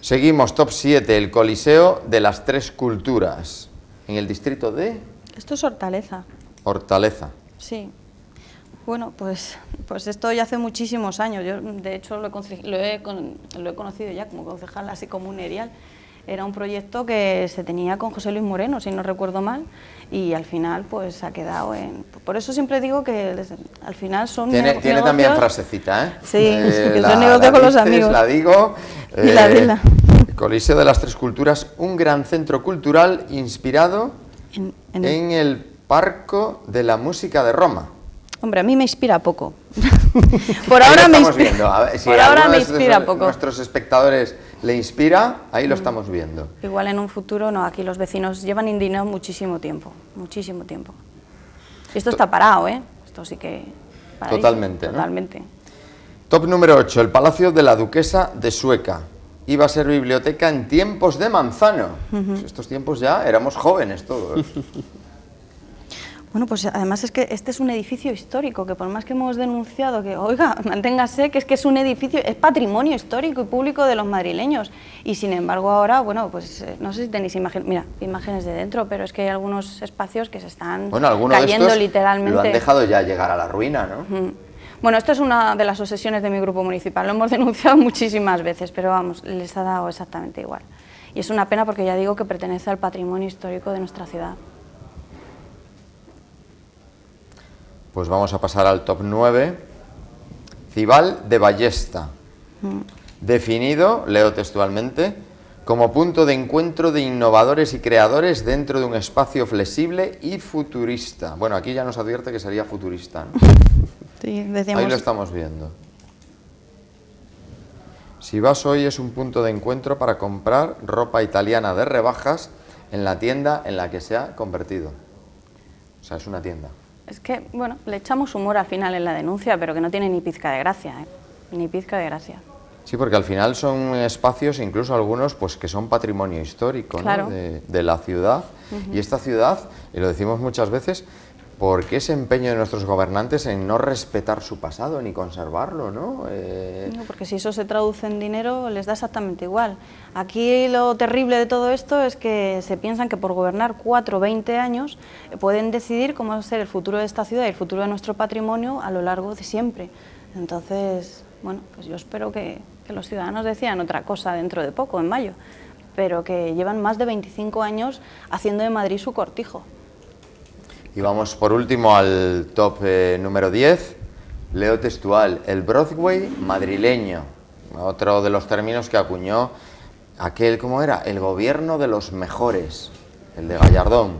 S1: Seguimos, top 7, el Coliseo de las Tres Culturas, en el distrito de...
S13: Esto es Hortaleza.
S1: Hortaleza.
S13: Sí. Bueno, pues esto ya hace muchísimos años. Yo, de hecho, lo he conocido ya como concejal, así como un erial. Era un proyecto que se tenía con José Luis Moreno, si no recuerdo mal, y al final pues ha quedado en... Por eso siempre digo que al final son negocios...
S1: Tiene también frasecita, ¿eh?
S13: Sí, que son negocios con los amigos.
S1: La digo.
S13: Y la dila.
S1: Coliseo de las Tres Culturas, un gran centro cultural inspirado en el Parco de la Música de Roma.
S13: Hombre, a mí me inspira poco. Por ahora me inspira,
S1: si
S13: por ahora me inspira poco.
S1: Nuestros espectadores le inspira, ahí lo estamos viendo.
S13: Igual en un futuro no, aquí los vecinos llevan indignados muchísimo tiempo, muchísimo tiempo. Y esto está parado, ¿eh? Esto sí que...
S1: Totalmente, ¿no?
S13: Totalmente.
S1: Top número 8, el Palacio de la Duquesa de Sueca. Iba a ser biblioteca en tiempos de Manzano. Estos tiempos ya éramos jóvenes todos.
S13: Bueno, pues además es que este es un edificio histórico, que por más que hemos denunciado que, oiga, manténgase, que es un edificio, es patrimonio histórico y público de los madrileños. Y sin embargo ahora, bueno, pues no sé si tenéis imágenes de dentro, pero es que hay algunos espacios que se están cayendo literalmente.
S1: Lo han dejado ya llegar a la ruina, ¿no?
S13: Bueno, esto es una de las obsesiones de mi grupo municipal, lo hemos denunciado muchísimas veces, pero vamos, les ha dado exactamente igual. Y es una pena porque ya digo que pertenece al patrimonio histórico de nuestra ciudad.
S1: Pues vamos a pasar al top 9, Cibal de Ballesta, definido, leo textualmente, como punto de encuentro de innovadores y creadores dentro de un espacio flexible y futurista. Bueno, aquí ya nos advierte que sería futurista, ¿no?
S13: Sí, decíamos...
S1: Ahí lo estamos viendo. Si vas hoy es un punto de encuentro para comprar ropa italiana de rebajas en la tienda en la que se ha convertido. O sea, es una tienda.
S13: Es que, bueno, le echamos humor al final en la denuncia, pero que no tiene ni pizca de gracia, ¿eh? Ni pizca de gracia.
S1: Sí, porque al final son espacios, incluso algunos, pues que son patrimonio histórico,
S13: claro,
S1: ¿no? de la ciudad. Y esta ciudad, y lo decimos muchas veces, ¿por qué ese empeño de nuestros gobernantes en no respetar su pasado ni conservarlo, ¿no?
S13: No, porque si eso se traduce en dinero, les da exactamente igual. Aquí lo terrible de todo esto es que se piensan que por gobernar 4 o 20 años pueden decidir cómo va a ser el futuro de esta ciudad y el futuro de nuestro patrimonio a lo largo de siempre. Entonces, bueno, pues yo espero que los ciudadanos decidan otra cosa dentro de poco, en mayo, pero que llevan más de 25 años haciendo de Madrid su cortijo.
S1: Y vamos por último al top número 10, leo textual, el Broadway madrileño, otro de los términos que acuñó aquel, ¿cómo era? El gobierno de los mejores, el de Gallardón.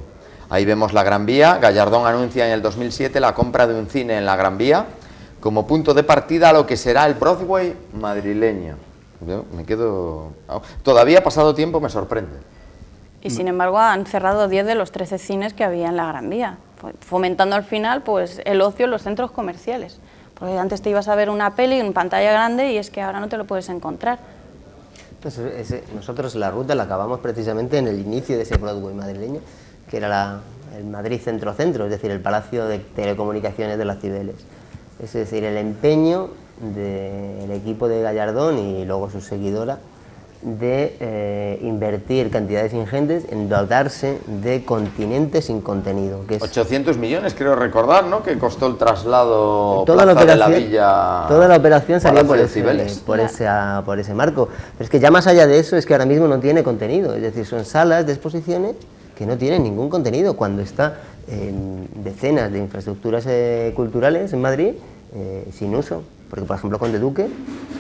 S1: Ahí vemos la Gran Vía, Gallardón anuncia en el 2007 la compra de un cine en la Gran Vía como punto de partida a lo que será el Broadway madrileño. Yo me quedo... Todavía pasado tiempo me sorprende.
S13: Y sin embargo han cerrado 10 de los 13 cines que había en la Gran Vía, fomentando al final pues el ocio en los centros comerciales. Porque antes te ibas a ver una peli en pantalla grande y es que ahora no te lo puedes encontrar.
S10: Pues nosotros la ruta la acabamos precisamente en el inicio de ese Broadway madrileño, que era el Madrid Centro-Centro, es decir, el Palacio de Telecomunicaciones de las Cibeles. Es decir, el empeño del equipo de Gallardón y luego su seguidora de invertir cantidades ingentes en dotarse de continente sin contenido. Que es
S1: 800 millones, creo recordar, ¿no? Que costó el traslado
S10: toda
S1: Plaza
S10: la
S1: de la Villa.
S10: Toda la operación salía por ese marco. Pero es que ya más allá de eso es que ahora mismo no tiene contenido. Es decir, son salas de exposiciones que no tienen ningún contenido cuando está en decenas de infraestructuras culturales en Madrid sin uso. Porque, por ejemplo, Conde Duque,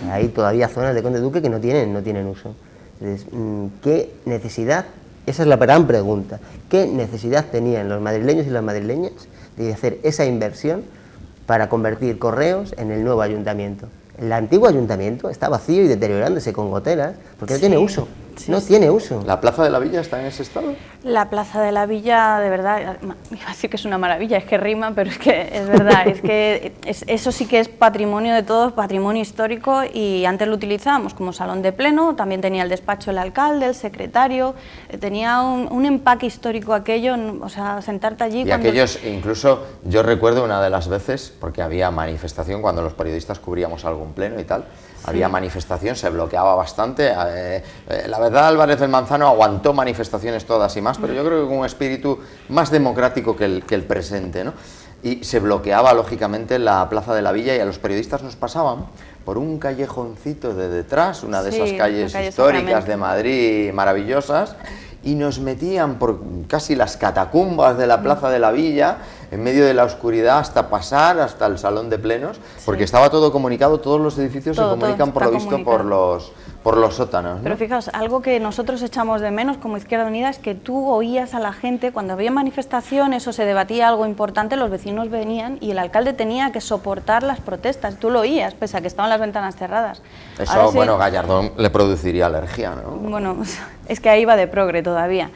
S10: hay todavía zonas de Conde Duque que no tienen uso. Entonces, ¿qué necesidad? Esa es la gran pregunta. ¿Qué necesidad tenían los madrileños y las madrileñas de hacer esa inversión para convertir Correos en el nuevo ayuntamiento. El antiguo ayuntamiento está vacío y deteriorándose con goteras porque no tiene uso. No tiene uso.
S1: ¿La Plaza de la Villa está en ese estado?
S13: La Plaza de la Villa, de verdad, iba a decir que es una maravilla, es que rima, pero es que es verdad, es que eso sí que es patrimonio de todos, patrimonio histórico, y antes lo utilizábamos como salón de pleno, también tenía el despacho del alcalde, el secretario, tenía un empaque histórico aquello, o sea, sentarte allí...
S1: Y aquellos, incluso yo recuerdo una de las veces, porque había manifestación cuando los periodistas cubríamos algún pleno y tal, había manifestación, se bloqueaba bastante. La verdad, Álvarez del Manzano aguantó manifestaciones todas y más, pero yo creo que con un espíritu más democrático que el presente, ¿no? Y se bloqueaba, lógicamente, la Plaza de la Villa y a los periodistas nos pasaban por un callejoncito de detrás, una de esas calles históricas de Madrid maravillosas, y nos metían por casi las catacumbas de la Plaza de la Villa, en medio de la oscuridad, hasta pasar hasta el salón de plenos, porque estaba todo comunicado, todos los edificios se comunican por lo visto por los sótanos, ¿no?
S13: Pero fijaos, algo que nosotros echamos de menos como Izquierda Unida es que tú oías a la gente, cuando había manifestaciones o se debatía algo importante, los vecinos venían y el alcalde tenía que soportar las protestas, tú lo oías, pese a que estaban las ventanas cerradas.
S1: Eso, bueno, Gallardón le produciría alergia, ¿no?
S13: Bueno, es que ahí va de progre todavía.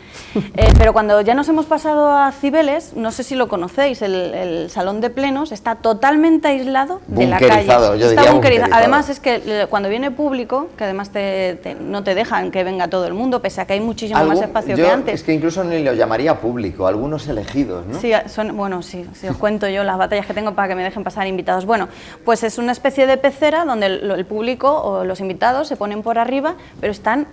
S13: Pero cuando ya nos hemos pasado a Cibeles, no sé si lo conocéis, el salón de plenos está totalmente aislado de la calle.
S1: Yo diría bunkerizado.
S13: Además es que cuando viene público, que además no te dejan que venga todo el mundo, pese a que hay muchísimo más espacio que antes.
S1: Es que incluso ni lo llamaría público, algunos elegidos, ¿no?
S13: Sí, si os cuento yo las batallas que tengo para que me dejen pasar invitados. Bueno, pues es una especie de pecera donde el público o los invitados se ponen por arriba, pero están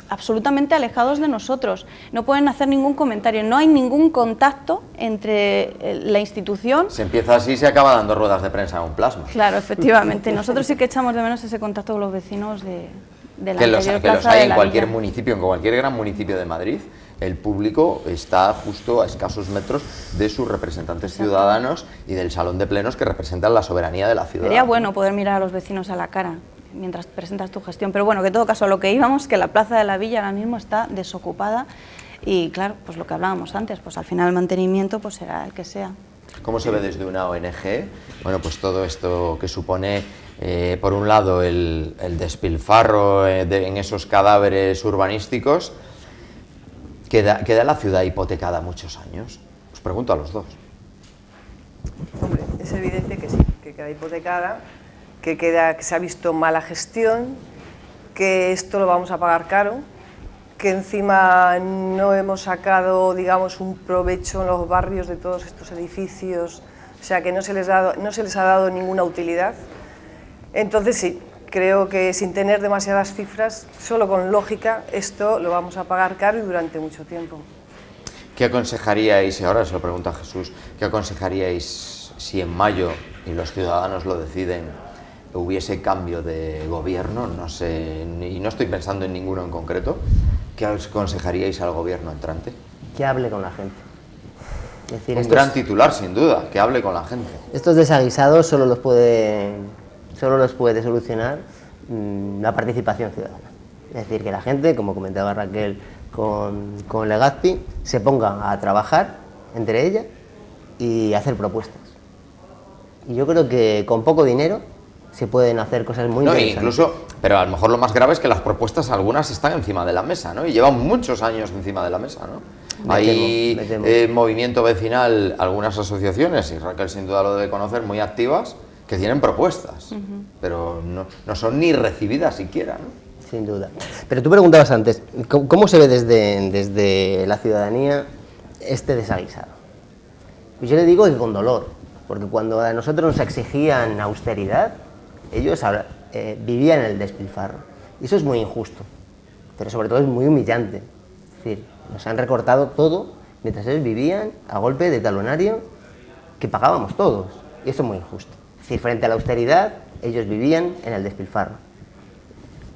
S13: absolutamente alejados de nosotros. No pueden hacer ningún comentario, no hay ningún contacto entre la institución.
S1: Se empieza así y se acaba dando ruedas de prensa en un plasma.
S13: Claro, efectivamente. Nosotros sí que echamos de menos ese contacto con los vecinos de la
S1: que los
S13: Plaza
S1: hay
S13: de
S1: en
S13: la
S1: cualquier
S13: Villa.
S1: municipio, en cualquier gran municipio de Madrid. El público está justo a escasos metros de sus representantes ciudadanos y del salón de plenos que representan la soberanía de la ciudad.
S13: Sería bueno poder mirar a los vecinos a la cara mientras presentas tu gestión, pero bueno, que en todo caso a lo que íbamos, que la Plaza de la Villa ahora mismo está desocupada y claro, pues lo que hablábamos antes, pues al final el mantenimiento pues será el que sea.
S1: ¿Cómo se ve desde una ONG? Bueno, pues todo esto que supone, por un lado, el despilfarro en esos cadáveres urbanísticos, ¿queda la ciudad hipotecada muchos años? Os pregunto a los dos.
S11: Hombre, es evidente que sí, que queda hipotecada, que se ha visto mala gestión, que esto lo vamos a pagar caro, que encima no hemos sacado, digamos, un provecho en los barrios de todos estos edificios, o sea que no se les ha dado ninguna utilidad. Entonces sí, creo que sin tener demasiadas cifras, solo con lógica, esto lo vamos a pagar caro y durante mucho tiempo.
S1: ¿Qué aconsejaríais, y ahora se lo pregunto a Jesús, qué aconsejaríais si en mayo, y los ciudadanos lo deciden, hubiese cambio de gobierno? No sé, y no estoy pensando en ninguno en concreto. ¿Qué aconsejaríais al gobierno entrante?
S10: Que hable con la gente. Es decir,
S1: un gran titular, sin duda, que hable con la gente.
S10: Estos desaguisados solo los puede solucionar la participación ciudadana. Es decir, que la gente, como comentaba Raquel con Legazpi, se ponga a trabajar entre ellas y hacer propuestas. Y yo creo que con poco dinero se pueden hacer cosas muy interesantes.
S1: Incluso, pero a lo mejor lo más grave es que las propuestas, algunas están encima de la mesa, ¿no? Y llevan muchos años encima de la mesa, ¿no? Hay movimiento vecinal, algunas asociaciones, y Raquel sin duda lo debe conocer, muy activas, que tienen propuestas, pero no son ni recibidas siquiera, ¿no?
S10: Sin duda. Pero tú preguntabas antes, ¿cómo se ve desde la ciudadanía este desaguisado? Pues yo le digo que con dolor, porque cuando a nosotros nos exigían austeridad, ellos vivían en el despilfarro. Y eso es muy injusto, pero sobre todo es muy humillante. Es decir, nos han recortado todo mientras ellos vivían a golpe de talonario que pagábamos todos. Y eso es muy injusto. Es decir, frente a la austeridad, ellos vivían en el despilfarro.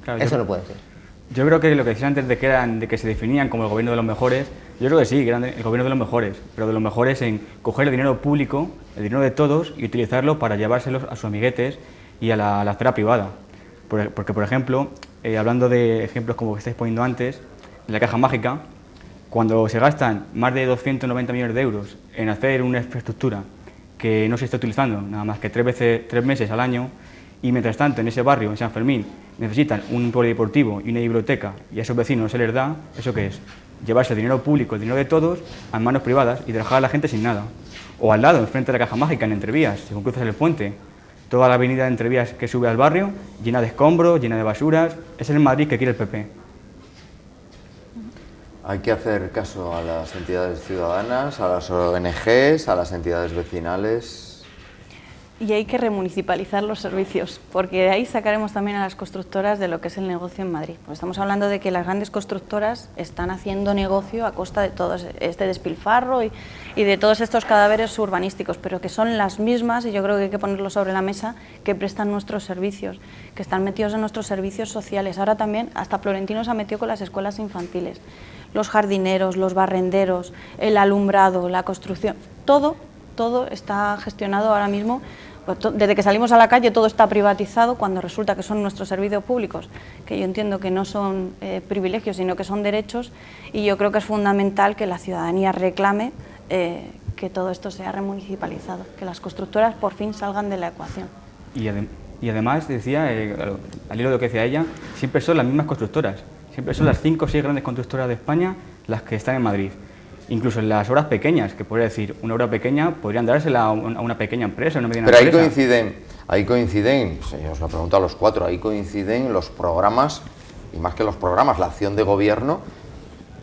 S10: Claro, eso no puede ser.
S12: Yo creo que lo que decían antes de que se definían como el gobierno de los mejores, yo creo que sí, que eran el gobierno de los mejores, pero de los mejores en coger el dinero público, el dinero de todos, y utilizarlo para llevárselos a sus amiguetes y a la esfera privada. Porque, por ejemplo, hablando de ejemplos como que estáis poniendo antes, en la caja mágica, cuando se gastan más de 290 millones de euros en hacer una infraestructura que no se está utilizando nada más que 3 meses al año, y mientras tanto en ese barrio, en San Fermín, necesitan un polideportivo y una biblioteca y a esos vecinos no se les da, ¿eso qué es? Llevarse el dinero público, el dinero de todos, a manos privadas y dejar a la gente sin nada. O al lado, enfrente de la Caja Mágica, en Entrevías, según cruzas el puente, toda la avenida de Entrevías que sube al barrio, llena de escombros, llena de basuras, es el Madrid que quiere el PP.
S1: Hay que hacer caso a las entidades ciudadanas, a las ONGs, a las entidades vecinales.
S13: Y hay que remunicipalizar los servicios, porque de ahí sacaremos también a las constructoras de lo que es el negocio en Madrid. Pues estamos hablando de que las grandes constructoras están haciendo negocio a costa de todo este despilfarro y de todos estos cadáveres urbanísticos, pero que son las mismas, y yo creo que hay que ponerlo sobre la mesa, que prestan nuestros servicios, que están metidos en nuestros servicios sociales. Ahora también, hasta Florentino se ha metido con las escuelas infantiles, los jardineros, los barrenderos, el alumbrado, la construcción, todo está gestionado ahora mismo. Pues desde que salimos a la calle todo está privatizado, cuando resulta que son nuestros servicios públicos, que yo entiendo que no son privilegios, sino que son derechos, y yo creo que es fundamental que la ciudadanía reclame que todo esto sea remunicipalizado, que las constructoras por fin salgan de la ecuación.
S12: Y además, decía, al hilo de lo que decía ella, siempre son las mismas constructoras, siempre son las 5 o 6 grandes constructoras de España las que están en Madrid. Incluso en las obras pequeñas, que podría decir, una obra pequeña podrían dársela a una pequeña empresa, una mediana empresa.
S1: Pero ahí coinciden, pues, os lo pregunto a los 4, ahí coinciden los programas, y más que los programas, la acción de gobierno,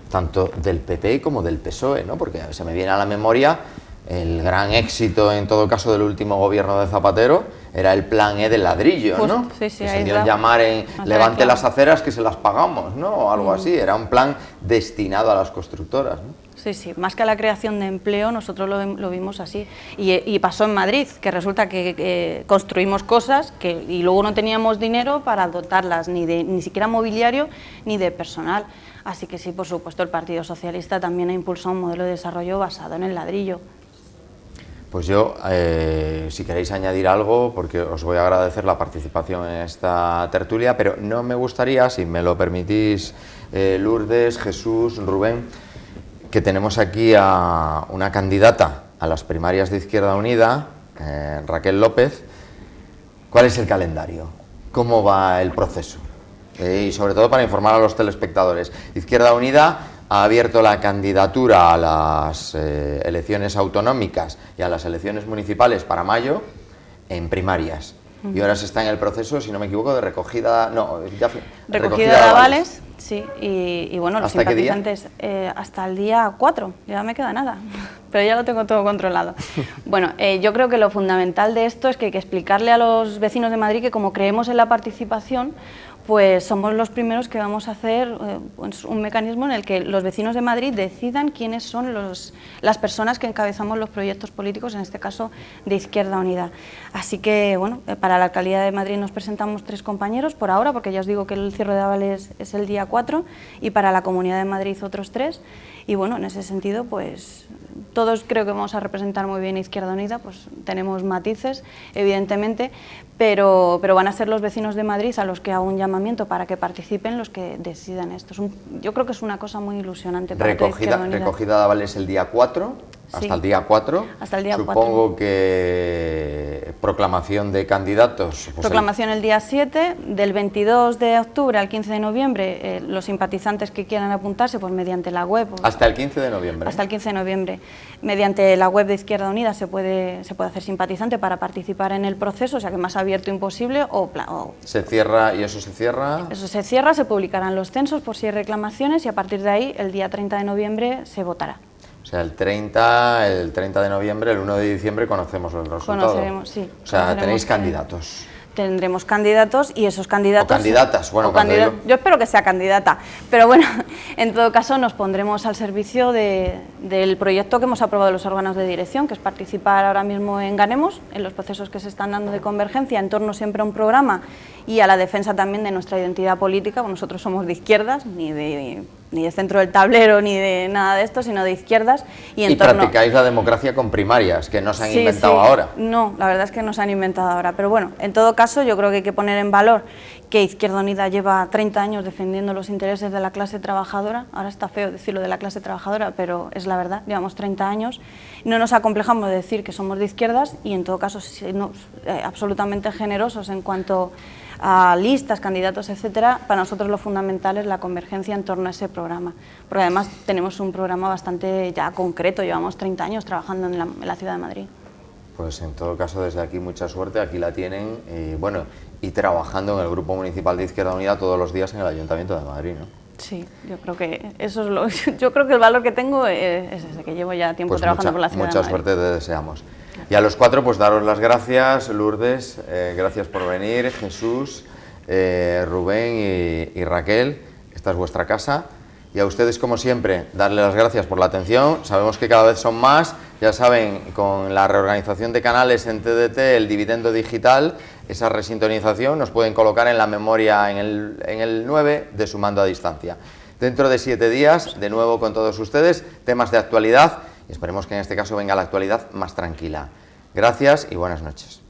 S1: tanto del PP como del PSOE, ¿no? Porque se me viene a la memoria el gran éxito, en todo caso, del último gobierno de Zapatero, era el plan E del ladrillo, ¿no?
S13: Sí, sí,
S1: que se dio a llamar en levante las aceras que se las pagamos, ¿no? O algo así, era un plan destinado a las constructoras, ¿no?
S13: Sí, sí, más que a la creación de empleo, nosotros lo vimos así. Y pasó en Madrid, que resulta que construimos cosas y luego no teníamos dinero para dotarlas, ni siquiera mobiliario ni de personal. Así que sí, por supuesto, el Partido Socialista también ha impulsado un modelo de desarrollo basado en el ladrillo.
S1: Pues yo, si queréis añadir algo, porque os voy a agradecer la participación en esta tertulia, pero no me gustaría, si me lo permitís, Lourdes, Jesús, Rubén, que tenemos aquí a una candidata a las primarias de Izquierda Unida, Raquel López. ¿Cuál es el calendario? ¿Cómo va el proceso? Y sobre todo para informar a los telespectadores. Izquierda Unida ha abierto la candidatura a las elecciones autonómicas y a las elecciones municipales para mayo en primarias. Y ahora se está en el proceso, si no me equivoco, de recogida
S13: de avales. Sí, y bueno, los simpatizantes hasta el día 4, ya me queda nada, pero ya lo tengo todo controlado. Bueno, yo creo que lo fundamental de esto es que hay que explicarle a los vecinos de Madrid que como creemos en la participación, pues somos los primeros que vamos a hacer pues un mecanismo en el que los vecinos de Madrid decidan quiénes son las personas que encabezamos los proyectos políticos, en este caso de Izquierda Unida. Así que, bueno, para la Alcaldía de Madrid nos presentamos 3 compañeros por ahora, porque ya os digo que el cierre de avales es el día 4, y para la Comunidad de Madrid otros 3, y bueno, en ese sentido, pues todos creo que vamos a representar muy bien a Izquierda Unida, pues tenemos matices, evidentemente, pero van a ser los vecinos de Madrid a los que hago un llamamiento para que participen los que decidan esto. Yo creo que es una cosa muy ilusionante para
S1: recogida de avales el día 4, hasta sí, el día 4.
S13: Hasta el día
S1: Supongo
S13: 4.
S1: Que proclamación de candidatos. Pues
S13: proclamación el día 7, del 22 de octubre al 15 de noviembre, los simpatizantes que quieran apuntarse, pues mediante la web.
S1: Hasta el 15 de noviembre.
S13: Hasta el 15 de noviembre. Mediante la web de Izquierda Unida se puede hacer simpatizante para participar en el proceso, o sea que más abierto imposible.
S1: ¿Se cierra y eso se cierra?
S13: Eso se cierra, se publicarán los censos por si hay reclamaciones y a partir de ahí, el día 30 de noviembre, se votará.
S1: O sea, el 30 de noviembre, el 1 de diciembre conocemos los resultados.
S13: Conoceremos, sí.
S1: O sea, tenéis candidatos.
S13: Tendremos candidatos y esos candidatos...
S1: O candidatas, bueno,
S13: yo espero que sea candidata, pero bueno, en todo caso nos pondremos al servicio del proyecto que hemos aprobado los órganos de dirección, que es participar ahora mismo en Ganemos, en los procesos que se están dando de convergencia, en torno siempre a un programa y a la defensa también de nuestra identidad política. Nosotros somos de izquierdas, ni de ni de centro del tablero ni de nada de esto, sino de izquierdas.
S1: Y practicáis la democracia con primarias, que no se han inventado ahora.
S13: No, la verdad es que no se han inventado ahora, pero bueno, en todo caso yo creo que hay que poner en valor que Izquierda Unida lleva 30 años defendiendo los intereses de la clase trabajadora. Ahora está feo decirlo de la clase trabajadora, pero es la verdad, llevamos 30 años. No nos acomplejamos de decir que somos de izquierdas y en todo caso somos absolutamente generosos en cuanto a listas, candidatos, etcétera. Para nosotros lo fundamental es la convergencia en torno a ese programa, porque además tenemos un programa bastante ya concreto, llevamos 30 años trabajando en la ciudad de Madrid.
S1: Pues en todo caso, desde aquí mucha suerte, aquí la tienen, bueno, y trabajando en el Grupo Municipal de Izquierda Unida todos los días en el Ayuntamiento de Madrid, ¿no?
S13: Sí, yo creo que eso es yo creo que el valor que tengo es ese, que llevo ya tiempo trabajando por la ciudad de Madrid.
S1: Mucha suerte te deseamos. Y a los cuatro, pues daros las gracias, Lourdes, gracias por venir, Jesús, Rubén y Raquel, esta es vuestra casa. Y a ustedes, como siempre, darles las gracias por la atención. Sabemos que cada vez son más, ya saben, con la reorganización de canales en TDT, el dividendo digital, esa resintonización nos pueden colocar en la memoria en el 9 de Sumando a Distancia. Dentro de 7 días, de nuevo con todos ustedes, temas de actualidad, y esperemos que en este caso venga la actualidad más tranquila. Gracias y buenas noches.